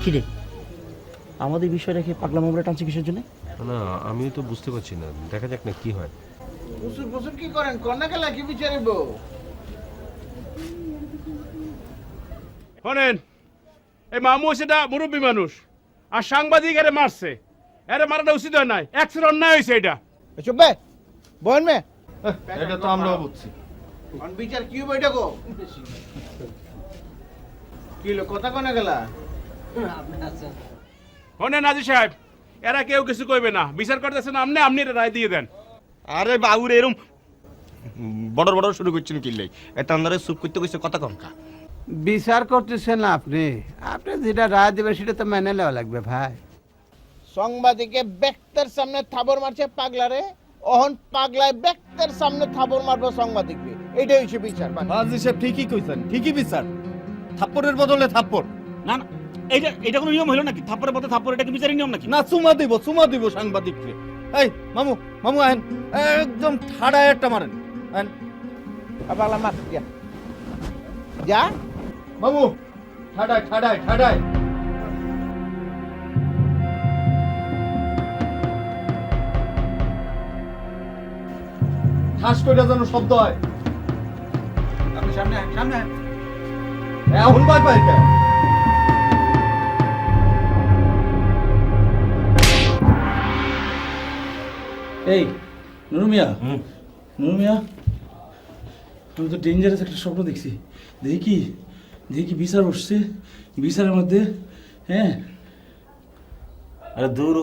কিরে আমাদের বিষয় রেখে পাগলা মামলা টানছে কিসের জন্য? না আমিও তো বুঝতে পারছি না, দেখা যাক না কি হয়। প্রচুর প্রচুর কি করেন কন্যা খেলা কি বিচারে বউ? শোনেন, এই মামু সেটা মুরব্বী মানুষ, আর সাংবাদিক এরে মারছে, এরে মারাটা উচিত হয় নাই, এক্সের অন্যায় হয়েছে এটা। চুপ বে, বল মে। এটা তো আমরাও বুঝছি। বিচার কি বইটা গো? কি লো কথা কন্যা খেলা? শোনেন হাজি সাহেব, এরা কেউ কিছু কইবে না, বিচার করতেছেন আপনি, আপনি এটা রায় দিয়ে দেন। আরে বাবুর এরম বড় বড় শুরু করছেন কিনলেই এটা আন্দারে চুপ করতে কইছে কথা কমকা। বিচার করতেছেন আপনি, আপনি যেটা রায় দেবেন সেটা তো মেনে নেওয়া লাগবে ভাই। সাংবাদিকে ব্যক্তের সামনে থাবর মারছে পাগলারে, অহন পাগলায় ব্যক্তের সামনে থাবর মারবো সাংবাদিককে। এইটাই হচ্ছে বিচার। হাজি সাহেব ঠিকই কইছেন, ঠিকই বিচার। থাপ্পড়ের বদলে থাপ্পড়। না না, এটা কোনো নিয়ম হলো নাকি? থাপ্পড়ের বদলে থাপ্পড়, এটা কি বিচারের নিয়ম নাকি? না, চুমা দিব সাংবাদিককে। এই মামু, মামু আহেন, একদম ঠাড়ায় একটা মারেন। আহেন পাগলা মার যা যা মামু, ঠাড়ায় ঠাড়ায় ঠাড়ায়। ঠাস কইরা যেন শব্দ হয়। আপনি সামনে সামনে এখন ভয় পাই কে? এই নুরু মিয়া, নুরু মিয়া, আমি তো ডেঞ্জারাস একটা স্বপ্ন দেখছি। দেখি বিচার বসছে, বিচারের মধ্যে। হ্যাঁ, আরে দূর,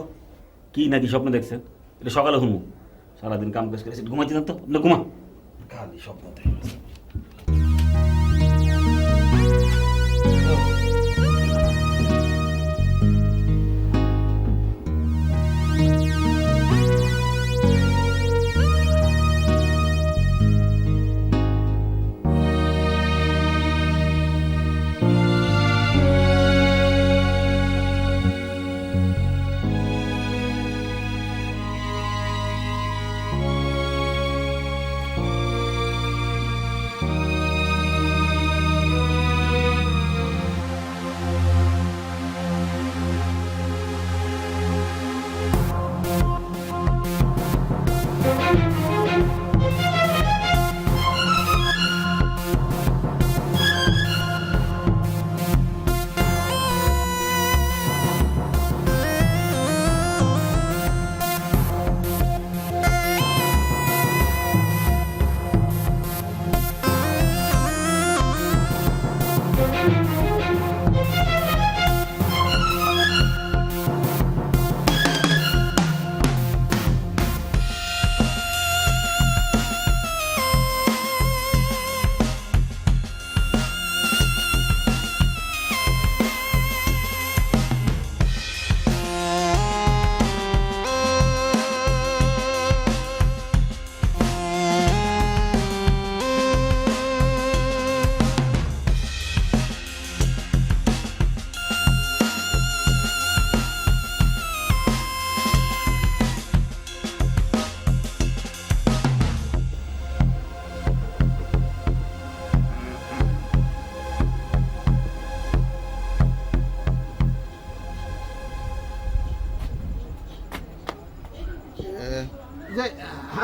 কি নাকি স্বপ্ন দেখছেন? এটা সকালে ঘুমু, সারাদিন কাম কাজ করে ঘুমাইতে না তো, না ঘুমা, খালি স্বপ্ন দেখে।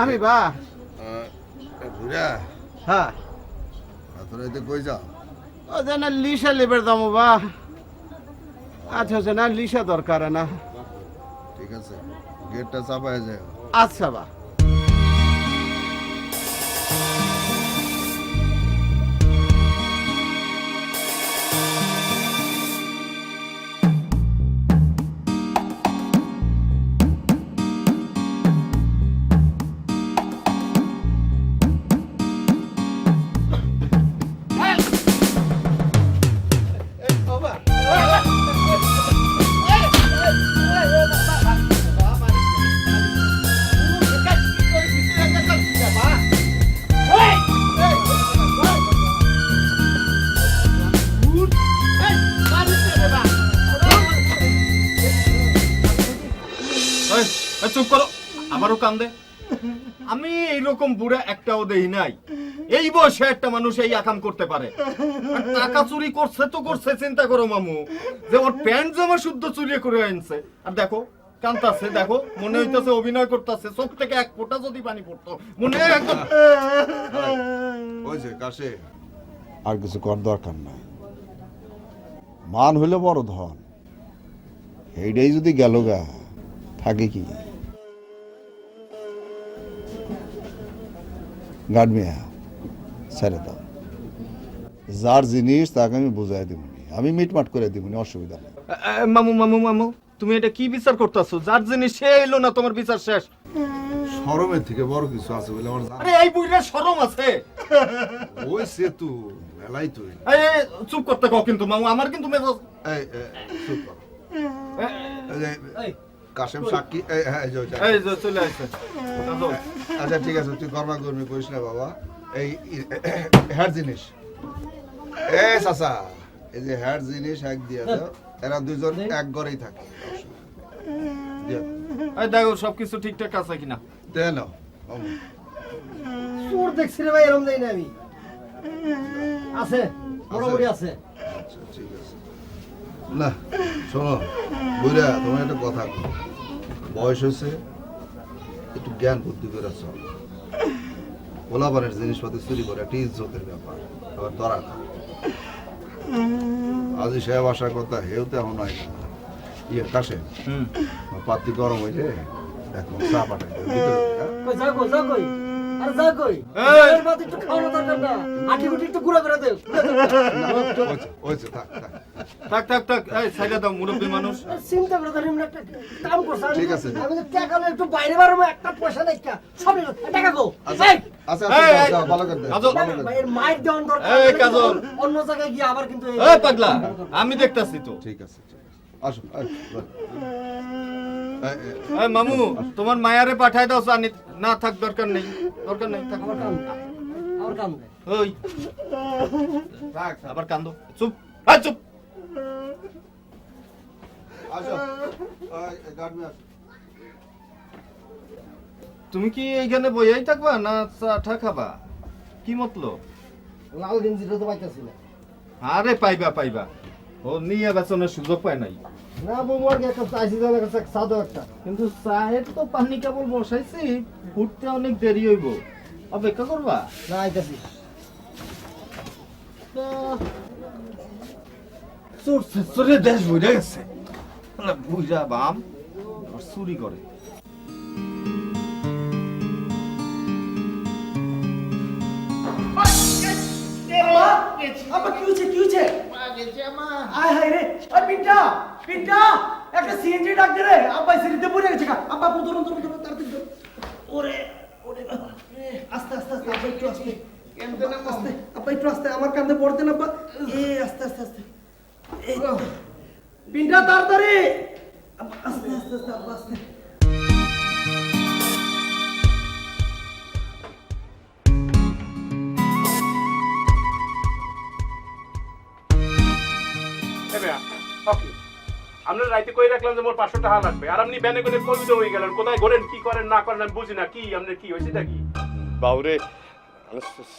আমি বা ঘুরা হ্যাঁ তোরা এতে কই যাও? ও যে না লিসা লেবের দাম বা আচ্ছা আচ্ছা, না লিসা দরকার না। ঠিক আছে, গেটটা চাপায় যায়। আচ্ছা বা চুপ করো, আবারও কান্দে। আমি এইরকম বুড়া একটাও দেই নাই। এই বয়সে একটা মানুষ এই আকাম করতে পারে। আর টাকা চুরি করছে তো করছে, চিন্তা করো মামু, যে ওর প্যান্ট জামা শুদ্ধ চুরি করে আনছে। আর দেখো কান্তাছে, দেখো মনে হইতেছে অভিনয় করতেছে, চোখ থেকে এক ফোঁটা যদি পানি পড়তো মনে একদম। হয়েছে কাশে, আর কিছু কর দরকার নাই। মান হইলে বড় ধন, এইটাই যদি গেল গা থাকে কি? গার্ড মিয়া ছেড়ে দাও, যার জিনিস তাকে আমি বুঝাই দিবনি, আমি মিটমাট করে দিবনি, অসুবিধা নেই। মামু মামু মামু, তুমি এটা কি বিচার করতেছো? যার জিনিস সে এলো না, তোমার বিচার শেষ। শরমের থেকে বড় কিছু আছে বলে আমার জানা। আরে এই বুইড়ার শরম আছে? ওই সে তু মেলাই তুই। এই চুপ করতে কও কিন্তু মামু, আমার কিন্তু মেজাজ। এই চুপ কর। এই কাশেম সাক্ষী, এই যে চলে আসছে। আচ্ছা ঠিক আছে, তুই কর্মাকর্মি করিস না বাবা। এই হ্যার জিনিস, এ চাচা, এই যে হ্যার জিনিস এক দিয়ে দাও, এরা দুজন এক ঘরেই থাকে। এই দেখো সবকিছু ঠিকঠাক আছে কিনা দেন। চোর দেখছি রে ভাই, এরকম দেই না আমি। আছে মোটামুটি আছে। আচ্ছা ঠিক আছে। না শোনো বুঝা, তোমার একটা কথা বলো, বয়স হয়েছে, একটু জ্ঞান বুদ্ধি করে চল। পোলাপানের জিনিসপাতি চুরি করে একটা ইজ্জতের ব্যাপার, আবার ধরা খা। আজি সাহেব আসার কথা, হেউ তো এখন হয় না। ইয়ে কাশে পাতি গরম হয়েছে, দেখো চা পাঠাই থাক থাক থাক, এই সাইডে দাও, মুরব্বী মানুষ। চিন্তা করে ধরেন একটা কাম করছ। ঠিক আছে। আমি তো টাকা লই একটু বাইরে বারো, একটা পয়সা নাই, সব টাকা গো। আচ্ছা ভালো করে দে। এর মাইর দেওয়ার দরকার। এই কাজল, অন্য জায়গায় গিয়ে আবার কিন্তু এই পাগলা, আমি দেখতাছি তো। ঠিক আছে আসো। এই মামু, তোমার মায়ারে পাঠাই দাও, জানি না থাক, দরকার নেই, দরকার নেই, থাক। আমার কাম দেয়। ওই থাক, আবার কান্দো। চুপ, চুপ। আসো, গার্ড মিয়া। তুমি কি এইখানে বইয়াই থাকবা না চা খাবা? কি মতলব? লাল গেঞ্জিটা তো পাইতাছি না। আরে পাইবা পাইবা, ও নিয়ে বেচনের সুযোগ পায় নাই। না বৌমার একটা চাইছি, জানা কাছে সাদা একটা। কিন্তু চায়ের তো পানি কেবল বসাইছি, ফুটতে অনেক দেরি হইব, অপেক্ষা করবা? না আইতাছি। চোরে দেশ বুঝে গেছে, বুঝা বাম আর চুরি করে। আব্বা কি হচ্ছে, কি হচ্ছে? আয় হায় রে, ওই পিন্টা পিন্টা, একটা সিএনজি ডাক দে রে। আব্বা সিরিতে পড়ে গেছে। আব্বা ধরুন ধরুন ধরুন, তাড়াতাড়ি ধরুন। ওরে ওরে আস্তে আস্তে আস্তে, আব্বা একটু আস্তে, আস্তে আব্বা একটু আস্তে, আমার কাঁধে পড়তে না আব্বা। আস্তে আস্তে আস্তে, এই পিন্টা তাড়াতাড়ি, আব্বা আস্তে আস্তে আস্তে, আব্বা আস্তে। আপনার রাইতে কই রাখলাম যে মোর 500 টাকা লাগবে, আর আপনি ব্যানে করে কলবিত হয়ে গেলেন। কোথায় ঘোরেন, কি করেন না করেন আমি বুঝি না। কি আপনার কি হয়েছে নাকি? বাউরে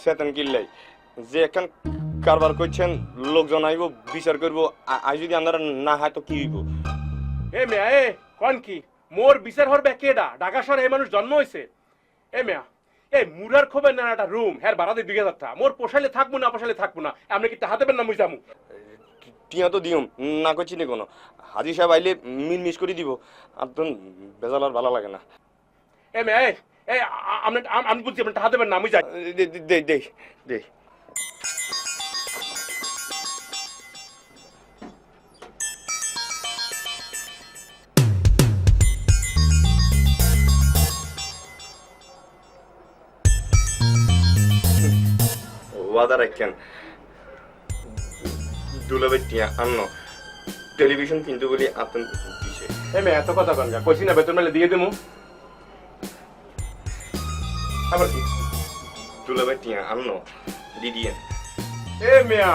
সেতন কিল্লাই যে এখন কারবার করছেন, লোকজন আইব বিচার করবো, আজ যদি আপনারা না হয় তো কি হইব? এ মেয়া, এ কোন কি মোর বিচার হরবে কেডা? ঢাকা শহরে এই মানুষ জন্ম হয়েছে। এ মেয়া, এই মুরার খোবের না একটা রুম, হ্যাঁ ভাড়া দিয়ে 2000 টাকা। মোর পোষাইলে থাকবো না পোষাইলে থাকবো না, আপনি কি টাকা দেবেন না? মুই যামু। টিয়া তো দিও না করছি না কোনো, হাজি সাহেব আইলে মিস করে দিব, আপনার বেজাল আর ভালো লাগে না। এ মেয়া, আমি বলছি আপনি টাকা দেবেন না, আমি যাই। দে দে দে। ওয়াদা রাখেন দুলাভাই টিয়া আন্ন টেলিভিশন কিনতে বলি আপনি দিছে। এ মেয়া, এত কথা কন, কইছি না বেতন মেলে দিয়ে দেবো। আবার কি দুলাভাই টিয়া আন্ন দিদিয়ে। এ মেয়া,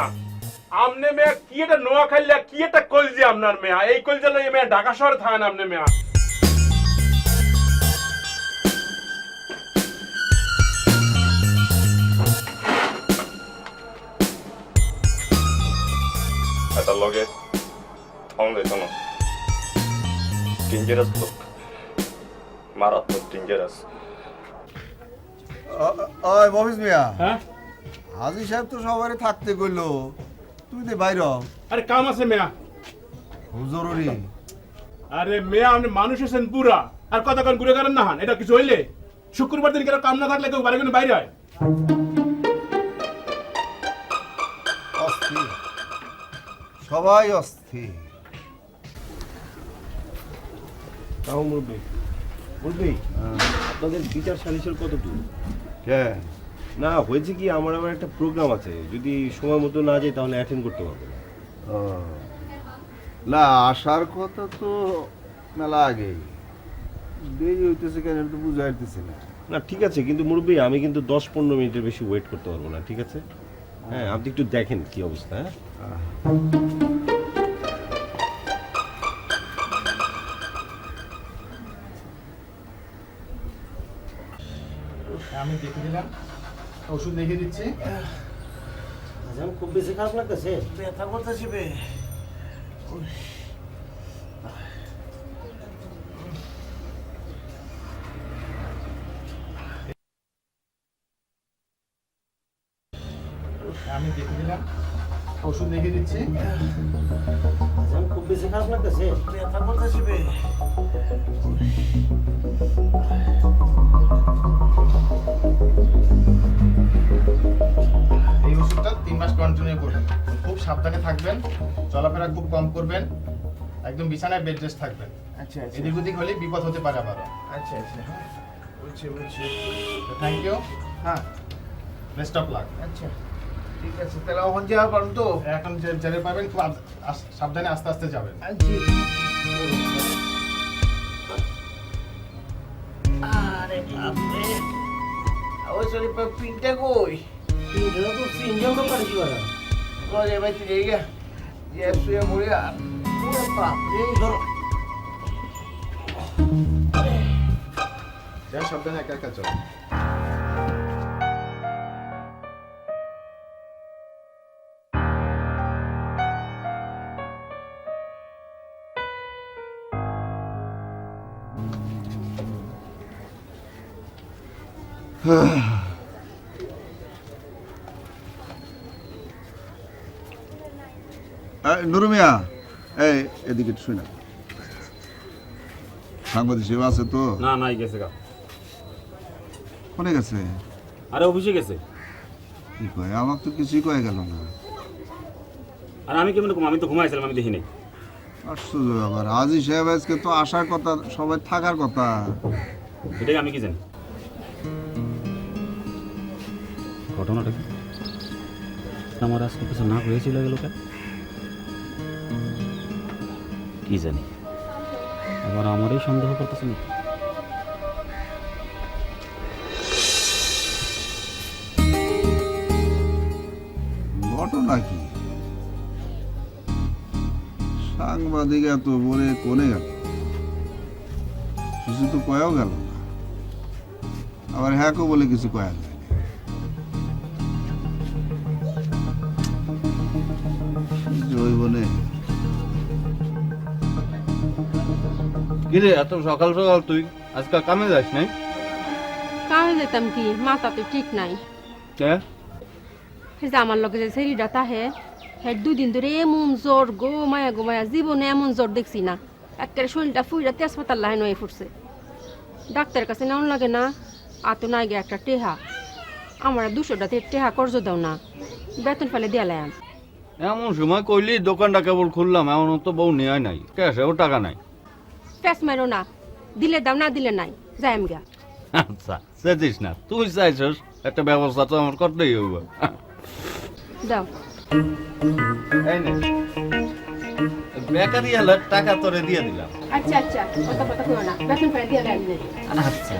আমনে মেয়া কি এটা নোয়া খাইলা, কি এটা কলজি আপনার মেয়া? এই কলজা লই মেয়া ঢাকা শহরে থাকেন আপনি মেয়া। লগে থাউন যেত না। ডেঞ্জারাস লোক, মারাত্মক ডেঞ্জারাস। ওই মফিজ মিয়া, হ্যাঁ হাজি সাহেব তো সবারই থাকতে কইলো, তুই তো বাইর হ। আরে কাম আছে মেয়া। খুব জরুরি। আরে মেয়া আপনি মানুষ আছেন পুরা, আর কতক্ষণ ঘুরে গেলেন না হান, এটা কিছু হইলে শুক্রবার দিন কেন কাম না থাকলে কেউ বাড়ি কোনো বাইরে হয়। অস্থির, সবাই অস্থির। তাও মুরব্বী আপনাদের বিচার সালিশের কতটুকু? হ্যাঁ না হয়েছে কি, আমার আবার একটা প্রোগ্রাম আছে, যদি সময় মতো না যাই তাহলে অ্যাটেন্ড করতে পারবো না। না, আসার কথা তো মেলা আগেই, দেরি হইতেছে কেন তো বুঝাইতেছি না। না ঠিক আছে, কিন্তু মুরব্বী আমি কিন্তু 10-15 মিনিটের বেশি ওয়েট করতে পারবো না, ঠিক আছে? হ্যাঁ আপনি একটু দেখেন কি অবস্থা। হ্যাঁ আমি দেখে দিলাম, ওষুধ লিখে দিচ্ছি। খুব বেশি খারাপ লাগতেছে। ব্যথা করতেছি বে। আমি দেখে দিলাম, ওষুধ লিখে দিচ্ছি। খুব বেশি খারাপ লাগতেছে। ব্যথা করতেছি বে। এই ওষুধটা 3 মাস কন্টিনিউ করবেন। খুব সাবধানে থাকবেন, চলাফেরা খুব কম করবেন, একদম বিছানায় বেড রেস্ট থাকবেন। আচ্ছা আচ্ছা, এদিক ওদিক হলে বিপদ হতে পারে আবারও। আচ্ছা আচ্ছা, বুঝছি বুঝছি। Thank you. হ্যাঁ, বেস্ট অফ লাক। আচ্ছা ঠিক আছে, তাহলে ওখান যাওয়ার পারেন তো? এখন যেতে পারবেন, খুব সাবধানে আস্তে আস্তে যাবেন। জি। আরে বাপরে, ওই সরি পিনটা কই? পিনটা তো সিনজাও তো পারছি বাবা। ওরে ভাই তুই এই যে শুয়ে মরে আর ওরে বাপরে, ধরো। যা সাবধানে একা একা চলো। নুরু মিয়া, এই এদিকে শুই না, সাংবাদিক সেবা আছে তো? না নাই গেছে গা। কোনে গেছে? আরে অফিসে গেছে। কি কয়? আমাকে তো কিছুই কয়ে গেল না। আর আমি কেমন আমি তো ঘুমাইছিলাম, আমি দেখি নাই। আশ্চর্য ব্যাপার, হাজি সাহেব আজকে তো আসার কথা, সবাই থাকার কথা। এটাকে আমি কি জানি? ঘটনাটা কি? আমার আজকে কিছু না হয়েছিল গেল কেন কি জানি, আবার আমারই সন্দেহ করতেছে নাকি? ঘটনা কি? সাংবাদিক এত বলে কোনে গেল, কিছু তো কয়াও গেল না, আবার হ্যাঁকও বলে কিছু কয়া যায়। জৈবনে কিরে এত সকাল সকাল তুই আজকাল কামে যাস নাই? কামে যেতাম কি, মাথা তো ঠিক নাই। কে? এই যে আমার লগে যে ছেলেটা তাহে, হ্যাঁ 2 দিন ধরে এমন জ্বর গো মায়া জীবনে এমন জ্বর দেখছি না। একেবারে শরীরটা ফুইরা তেজপাতার লাইন হয়ে ফুটছে। ডাক্তারের কাছে নেওয়ান লাগে না, আর তো নাই গে একটা টেহা। আমার 200টাতে টেহা কর্জ দাও না, বেতন ফেলে দিয়া লাইন। এমন সময় কইলি দোকানটা কেবল খুললাম, এমন তো বউ নেয় নাই, ক্যাশেও টাকা নাই। পেস মারো না, দিলে দাও না দিলে নাই, যাই আমি গা। আচ্ছা সেদিস না, তুই চাইছস একটা ব্যবস্থা তো আমার করতেই হইব। দাও। এই নে, বেকারি হলে টাকা তোরে দিয়ে দিলাম। আচ্ছা আচ্ছা, কথা কথা কইও না, বেতন ফেলে দিয়া লাইন। আচ্ছা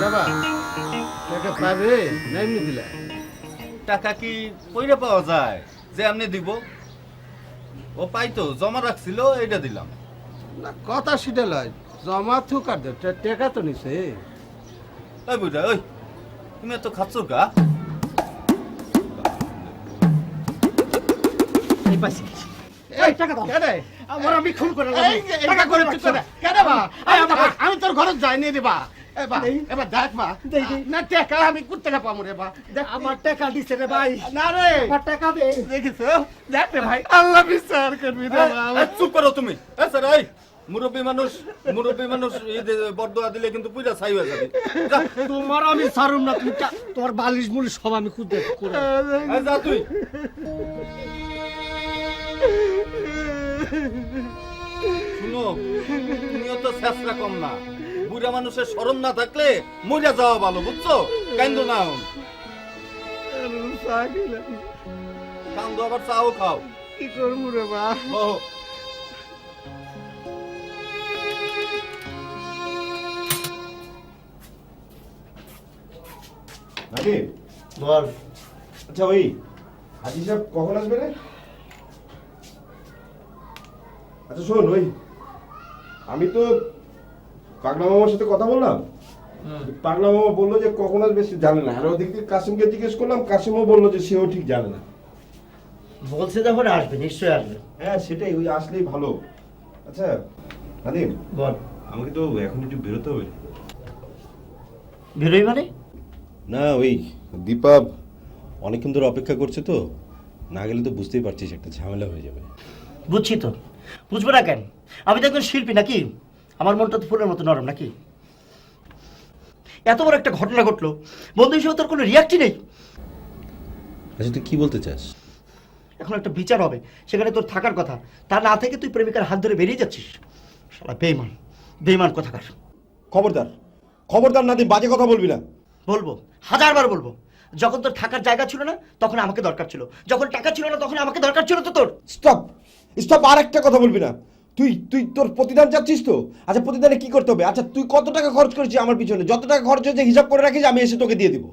বাবা টাকা পাবে না এমনি দিলে? টাকা কি কইরা পাওয়া যায় যে এমনি দিব? ও পাইতো, জমা রাখছিল, এইটা দিলাম। না কথা সেটা লয়, জমা থুকার দে, টাকা তো নিছে। ওই বুঝা ওই তুমি এত খাচ্ছ গা এই পাইছি এই টাকা দাও কেন আমার আমি খুন করে টাকা করে তুই কেন বা আমি তোর ঘরে যাইনি রে বা এবার দেখ মা না টাকা আমি কোথা থেকে পাবো রে বা আমার টাকা দিছে রে ভাই না রে আমার টাকা দে দেখিস দেখ রে ভাই আল্লাহ বিচার করবি রে বাবা চুপ করো তুমি স্যার এই মুরব্বী মানুষ এই বরদোয়া দিলে কিন্তু পুরা ছাই হয়ে যাবে তোমার আমি ছাড়ুম না তুমি তোমার বালিশ মুলিশ সব আমি খুঁজে করে যা তুই শুনো তুমিও তো চেষ্টা কম না বুড়া মানুষের শরম না থাকলে মরে যাওয়া ভালো বুঝছো কান্দো না কান্দো আবার চাও খাও কি করবো রে বা নাকি বল আচ্ছা ওই হাজি সাহেব কখন আসবে রে আচ্ছা শোন ওই আমি তো পাগলা মামার সাথে কথা বললাম পাগলা মামা বললো যে কখন আসবে সে জানে না আর ওদিক থেকে কাসিমকে জিজ্ঞেস করলাম কাসিমও বললো যে সেও ঠিক জানে না বলছে যখন আসবে নিশ্চয়ই আসবে হ্যাঁ সেটাই ওই আসলেই ভালো আচ্ছা নাদিম বল আমাকে তো এখন একটু বেরোতে হবে বেরোই মানে না ওই দীপা অনেকক্ষণ ধরে অপেক্ষা করছে তো না গেলে তো বুঝতেই পারছিস একটা ঝামেলা হয়ে যাবে বুঝছি তো বুঝবো না কেন আমি তো একজন শিল্পী নাকি আমার মনটা তো ফুলের মতো নরম নাকি এত বড় একটা ঘটনা ঘটলো বন্ধু হিসেবে তোর কোনো রিয়াক্টই নেই আচ্ছা তুই কি বলতে চাস এখন একটা বিচার হবে সেখানে তোর থাকার কথা তা না থেকে তুই প্রেমিকার হাত ধরে বেরিয়ে যাচ্ছিস শালা বেঈমান কোথাকার খবরদার নাদিম বাজে কথা বলবি না বলবো হাজারবার বলবো যখন তোর থাকার জায়গা ছিল না তখন আমাকে দরকার ছিল যখন টাকা ছিল না তখন আমাকে দরকার ছিল তো তোর স্টপ আর একটা কথা বলবি না তুই তোর প্রতিদান চাচ্ছিস তো আচ্ছা প্রতিদানে কি করতে হবে আচ্ছা তুই কত টাকা খরচ করেছিস আমার পিছনে যত টাকা খরচ হয়েছে হিসাব করে রাখিস আমি এসে তোকে দিয়ে দিব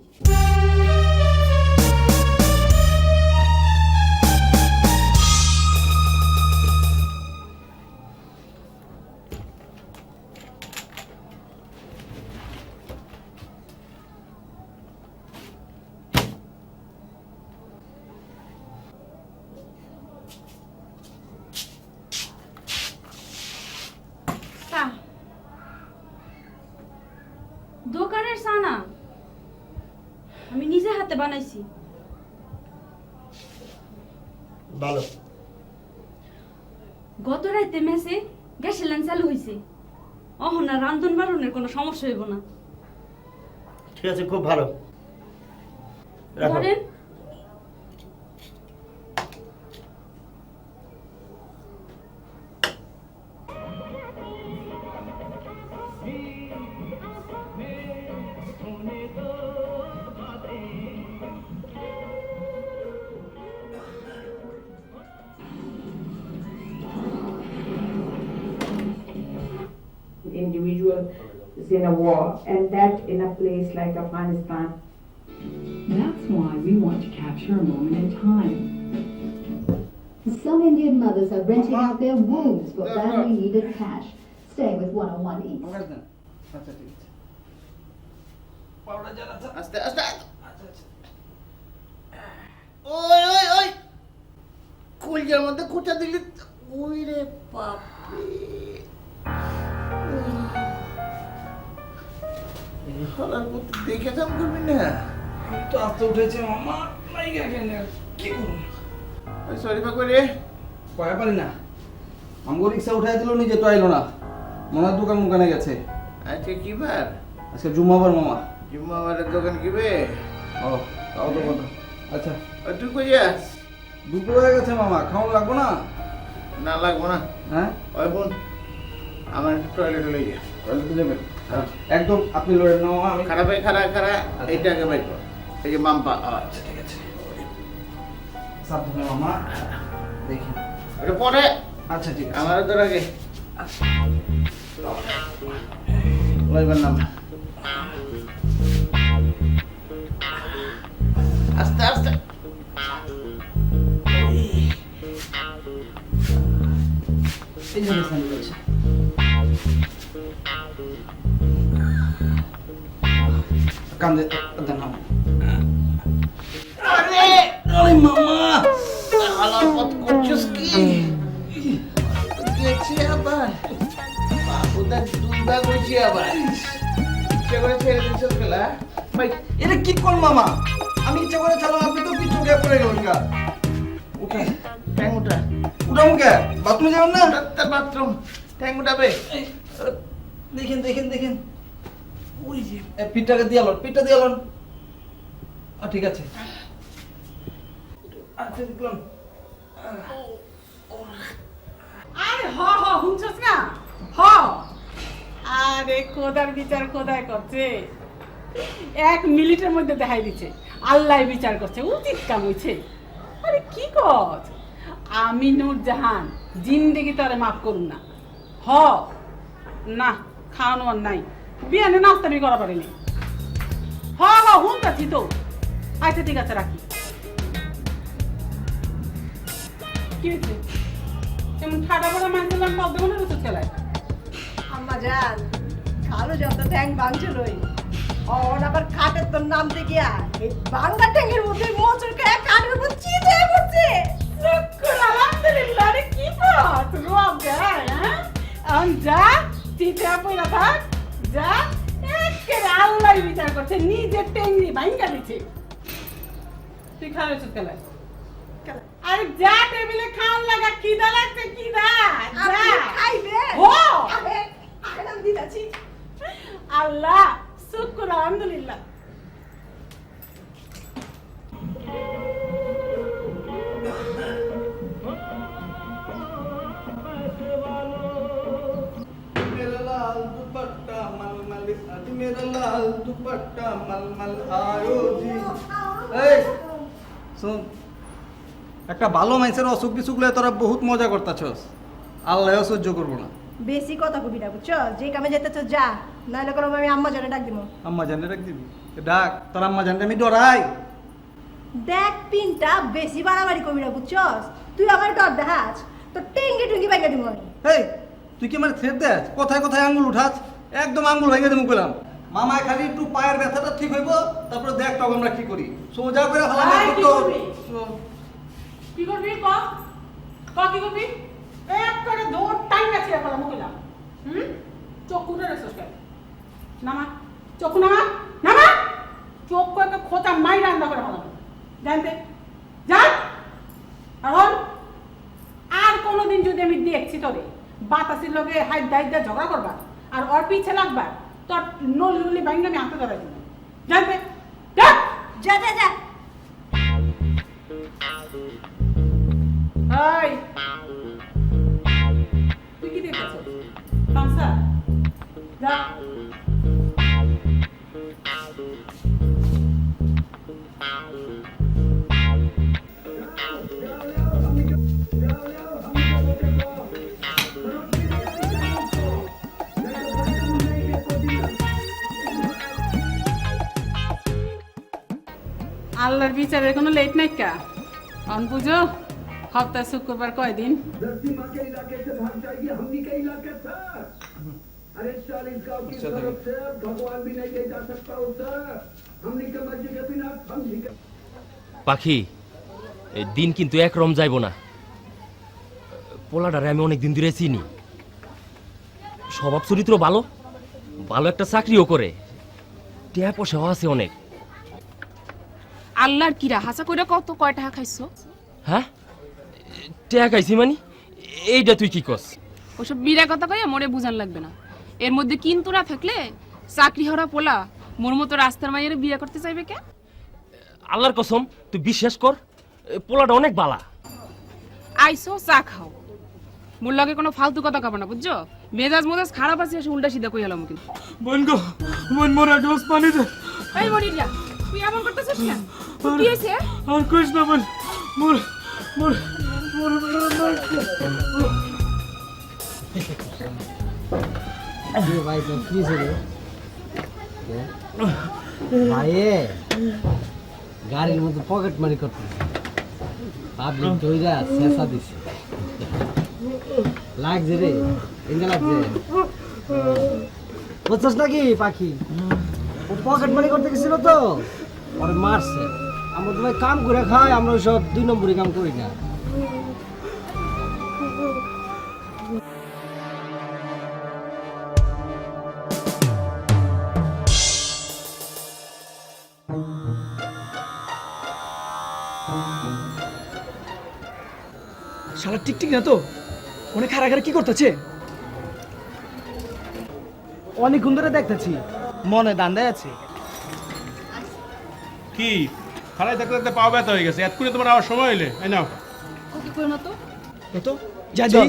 দোকানের সানা আমি নিজে হাতে বানাইছি ভালো গত রাতে মেসে গ্যাসের লাইন চালু হয়েছে অহনা রান্ধন বাড়নের কোনো সমস্যা হইব না ঠিক আছে খুব ভালো ধরেন individual is in a war, and that in a place like Afghanistan. That's why we want to capture a moment in time. Some Indian mothers are renting out their wombs for badly needed cash. Stay with 101 East. আস্তে আস্তে ওই ওই ওই কলজার মধ্যে খোঁচা দিলি ওই রে বাপ দেখে কাম করবি না তো আস্তে উঠেছে মামা লাইগা কেন কি করুন ওই শরীফা করে কয়া পারি না আমগো রিক্সা উঠাই দিল নিজে তো আইলো না মনে দোকান মুকানে গেছে আজকে কি বার আজকে জুম্মাবার মামা জুম্মাবারের দোকান কি বে ও তাও তো কথা আচ্ছা তুই কই যাস দুপুর হয়ে গেছে মামা খাওয়ান লাগবো না না লাগবো না হ্যাঁ ওই বোন আমার একটু টয়লেটে লই যা টয়লেটে যাবেন একদম আপনি লড়ে নাও আমি খারাপ এইটাকে বাই কর এই যে মাম্পা আচ্ছা ঠিক আছে সাবধানে মামা দেখি এটা পরে আচ্ছা ঠিক আছে আমার তোর আগে লইবার নাম আস্তে আস্তে এই জন্য সানি বলছে আরে ওই মামা আলার পথ করছিস কি গেছি আবার বাবুদা দুই ভাগ হয়েছি আবার ইচ্ছে করে ছেড়ে দিচ্ছিস গেলা ভাই এটা কি কর মামা আমি ইচ্ছে করে চালাম আপনি তো পিছু গিয়ে পড়ে গেলেন গা উঠে ট্যাং উঠা উঠাবো কে বাথরুমে যাবেন না বাথরুম ট্যাং উঠাবে দেখেন দেখেন দেখেন ওই যে পিঠটাকে দিয়ে আলোন পিঠটা দিয়ে আলোন ঠিক আছে আচ্ছা দেখলাম আরে হ হ শুনছস না হ আরে খোদার বিচার খোদাই করছে 1 মিনিটের মধ্যে দেখাই দিচ্ছে আল্লাহ বিচার করছে উচিত কাম হইছে আরে কি কর আমি নূরজাহান জিন্দেগি তারে মাফ করুম না হ না খাওয়ানো আর নাই বিয়ানে নাস্তা আমি করা পারিনি হ হ শুনতাছি তো আচ্ছা ঠিক আছে রাখি কি হয়েছে এমন ঠাডা বড় মানছিলাম কত মনে হচ্ছে খেলায় আম্মা জান খালো যত ট্যাং ভাঙছিলই ওর আবার খাটের তোর নামতে গিয়া এই বাংলা ট্যাঙ্গের মধ্যে মোচর খায় কানের উপর চিতে পড়ছে শুকর আলহামদুলিল্লাহ রে কি কর রোব যায় হ্যাঁ আন যা চিতে পড়া থাক যা একেবারে আল্লাহ বিচার করছে নিজের ট্যাঙ্গি ভাঙা দিছে তুই খাওয়াছ খেলায় আরে যা টেবিলে খাওয়ার লাগা খিদা লাগছে খিদা যা খাইবে ও আরাম দিলাছি আল্লাহ শুকর আলহামদুলিল্লাহ मेरा लाल दुपट्टा मलमल आज मेरा लाल दुपट्टा मलमल आयो जी এই শুন একটা ভালো মানুষের অসুখ বিসুখ লয়ে তোরা বহুত মজা করতাছস আল্লাহও সহ্য করবো না বেশি কথা কবি না বুঝছো যে কামে যেতেছ যা নাইলে কোনো আমি আম্মা জানে ডাক দিমু আম্মা জানে রাখ দিবি ডাক তোর আম্মা জানলে আমি ডরাই দেখ পিনটা বেশি বাড়াবাড়ি কবি না বুঝছস তুই আমার ডর দেখাস তো টেঙ্গি টুঙ্গি বাইকা দিমু আমি এই তুই কি আমার থ্রেট দেস কোথায় কোথায় আঙ্গুল উঠাস একদম আঙ্গুল ভেঙে দেবো পেলাম মামায় খালি একটু পায়ের ব্যথাটা ঠিক হইব তারপরে দেখ তখন আমরা কি করি সোজা করে হালাম কি করবি কি করবি কি করবি এক করে দৌড় টাইম আছে এখন মুখলা চোখ উঠে রেছিস কেন নামা চোখ নামা নামা চোখ করে খোঁচা মাই রান্না করে ভালো জানতে যা এখন আর কোনোদিন যদি আমি দেখছি তোরে বাতাসের লগে হাইট দাইট দিয়ে ঝগড়া করবা আর ওর পিছে লাগবা তোর নলি নলি বাইন আমি হাতে ধরাই দিব জানতে যা যা যা যা এই তুই কি দেখছিস তামসা যা আল্লাহর বিচারের কোনো লেট নাই কা অন পুজো হপ্তাহ শুক্রবার কয়দিন পাখি এই দিন কিন্তু একরম যাইব না পোলাডারে আমি অনেক দিন ধরে চিনি স্বভাব চরিত্র ভালো ভালো একটা চাকরিও করে টিয়া পয়সাও আছে অনেক আল্লাহর কিরা হাসা কইরা কত কয় টাকা খাইছো হ্যাঁ টিয়া খাইছি মানে এইটা তুই কি কস ওসব বিরা কথা কইয়া মোরে বুঝান লাগবে না এর মধ্যে কিন্তু না থাকলে চাকরি হরা পোলা মোর মতো রাস্তার মাইয়ের বিয়ে করতে চাইবে কে আল্লাহর কসম তুই বিশ্বাস কর পোলাটা অনেক বালা আইসো চা খাও মোর লাগে কোনো ফালতু কথা কব না বুঝছো মেজাজ মেজাজ খারাপ আছে এসে উল্টা সিধা কই হলাম কিন্তু বোন গো বোন মোর এক গ্লাস পানি দে এই মনিরিয়া তুই এমন করতেছিস কেন কি হইছে আর কইস না বোন মোর মোর মোর ভাই তো কি ছিল ভাইয়ে গাড়ির মধ্যে পকেট মারি করতে পাবলিক ধরে যা শেষা দিছে লাগছে রে এঙ্গা লাগছে বুঝছস নাকি পাখি ও পকেট মানি করতে গেছিল তো ওরে মারছে। আমরা তো ভাই কাম করে খাই, আমরা সব 2 নম্বরই কাম করি না। শালা টিকটিক না তো অনেক হারাঘারে কি করতেছে? অনেকক্ষণ ধরে দেখতেছি, মনে দান্দায় আছে। কি খালাই দেখতে দেখতে পাও ব্যথা হয়ে গেছে, এতক্ষণে তোমার আবার সময় হইলে এই নাও। ওকে কই না তো তো যা যাই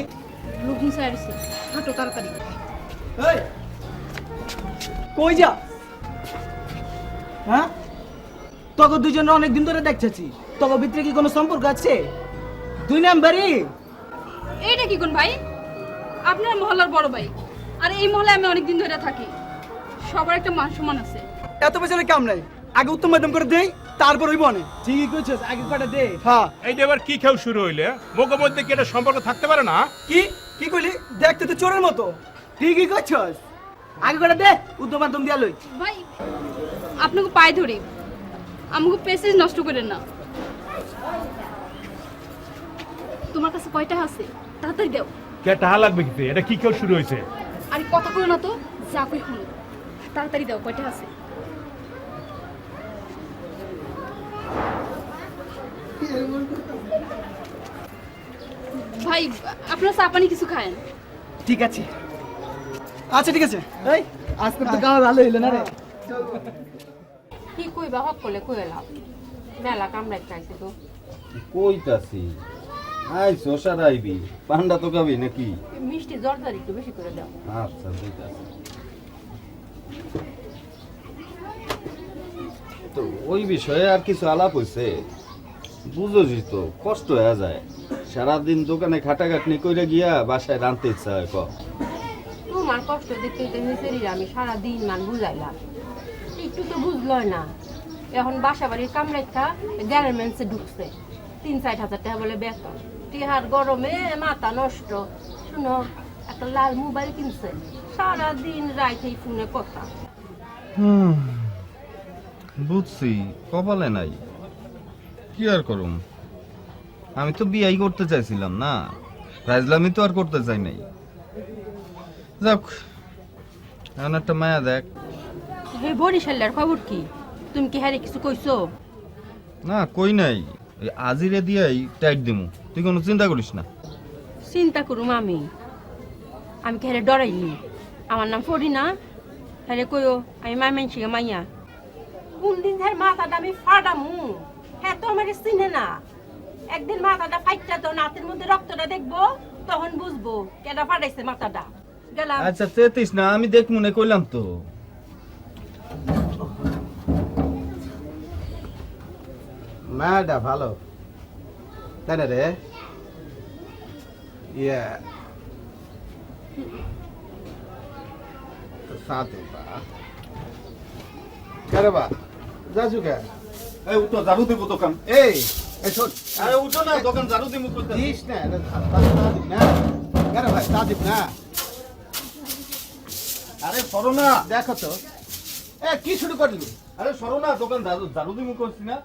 লোক নিচে আসছে, হাঁটো তাড়াতাড়ি। এই কই যা? হ্যাঁ, তোকে দুজনে অনেকদিন ধরে দেখতেছি, তোকে ভিতরে কি কোনো সম্পর্ক আছে? 2 নাম্বারই। এইটা কি কোন ভাই? আপনার মহল্লার বড় ভাই, আর এই মহল্লায় আমি অনেকদিন ধরে থাকি, সবার একটা মান সম্মান আছে। এত পেছনে কাম নাই, আগে উত্তম মাধ্যম করে দেই, তারপর হইব না। ঠিকই কইছস, আগে কটা দে। হ্যাঁ, এইটা এবার কি খেউ শুরু হইলে? মুখের মধ্যে কি একটা সম্পর্ক থাকতে পারে না? কি কি কইলি? দেখতে তো চোরের মতো। ঠিকই কইছস, আগে কটা দে, উত্তম মাধ্যম দিয়া লই। ভাই আপনাকে পায়ে ধরি, আমাকে পেসেজ নষ্ট করেন না। তোমার কাছে কয়টা আছে? তাড়াতাড়ি দাও। কে টাকা লাগবে কি? এটা কি খেউ শুরু হয়েছে? আরে কথা কই না তো, যা কই শুনো। তাড়াতাড়ি দাও, কয়টা আছে? ভাই আপনার চা পানি কিছু খায়েন? ঠিক আছে, আচ্ছা ঠিক আছে। এই আজকে তো গাওয়া ভালো হইলো না রে। কি কইবা হক করলে কই লাভ, মেলা কামড়াই খাইছে তো। কইতাছি আইছো সারাইবি, পান্ডা তো খাবি নাকি? মিষ্টি জর্দার একটু বেশি করে দাও। আচ্ছা দিতাছি। তো ওই বিষয়ে আর কিছু আলাপ হইছে? বুঝোছি তো, কষ্ট হয়ে যায়। সারাদিন দোকানে খাটাখাটনি কইরা গিয়া বাসায় রাঁধতে ইচ্ছা হয়। তোমার কষ্ট দেখতে হয়েছে, আমি সারা দিন মান বুঝাইলাম, একটু তো বুঝলই না। এখন বাসা বাড়ির কামড়াইটা গার্মেন্টসে ঢুকছে, 3-4 হাজার টাকা বলে বেতন। টিহার গরমে মাথা নষ্ট। শুনো, একটা লাল মোবাইল কিনছে, সারা দিন রাইতেই ফোনে কথা। বুঝছি, কপালে নাই, কি আর করুম। আমি তো বিয়াই করতে চাইছিলাম না, রাজলামি তো আর করতে চাই নাই। যাক, এখন একটা মায়া দেখ। হে বরিশালের খবর কি? তুমি কি হারে কিছু কইছো? না, কই নাই। এই আজিরে দিয়াই টাইট দিমু, তুই কোনো চিন্তা করিস না। চিন্তা করুম আমি কি হারে ডরাইনি? আমার নাম ফরিনা, হারে কইও আমি মাইমানসিকে মাইয়া। কোন দিন ধার মাথাটা আমি ফাটামু, হ্যাঁ তো আমার চিনে না। একদিন মাথাটা ফাইটটা তো নাতের মধ্যে রক্তটা দেখবো, তখন বুঝবো কেডা ফাটাইছে মাথাটা। গেলাম। আচ্ছা চেতিস না, আমি দেখ মনে কইলাম তো। মায়াটা ভালো তাই না রে? ইয়া সাথে বা কারে বা যাচু কে? এই উঠো, ঝাড়ু দেবো দোকান। এই এই শোন, আরে উঠো না, দোকান ঝাড়ু দিমু কইতে। দিস না, এটা সাদিক না কারে ভাই, সাদিক না। আরে সরো না, দেখো তো কি শুরু করলি? আরে সরো না, দোকান ঝাড়ু দিমু করছি না।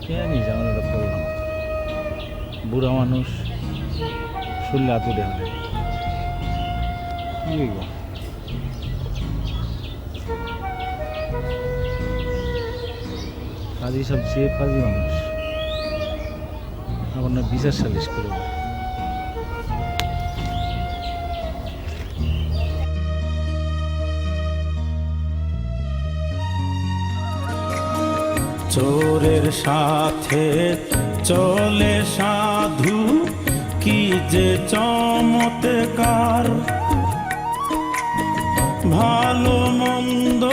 কেনি ঝামেলাটা করলাম? বুড়া মানুষ, শুনলে আতুরে হলে কি হইব? কাজী সবচেয়ে ফাজি মানুষ, আমার না বিচার সালিশ করে। চোরের সাথে চলে সাধু, কি যে চমৎকার। ভালো মন্দ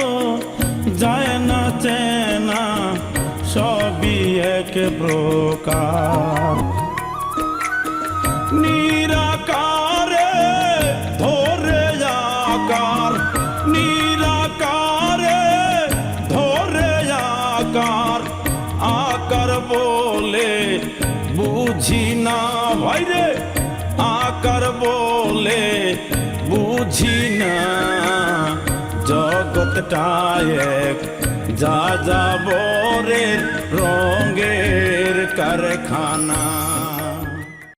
যায় না চেনা, সবই এক প্রকার। নিরাকারে ধরে আকার, নিরাকারে ধরে আকার, আকার বল বুঝি না জগৎটা এক যা যাবরের রঙের কারখানা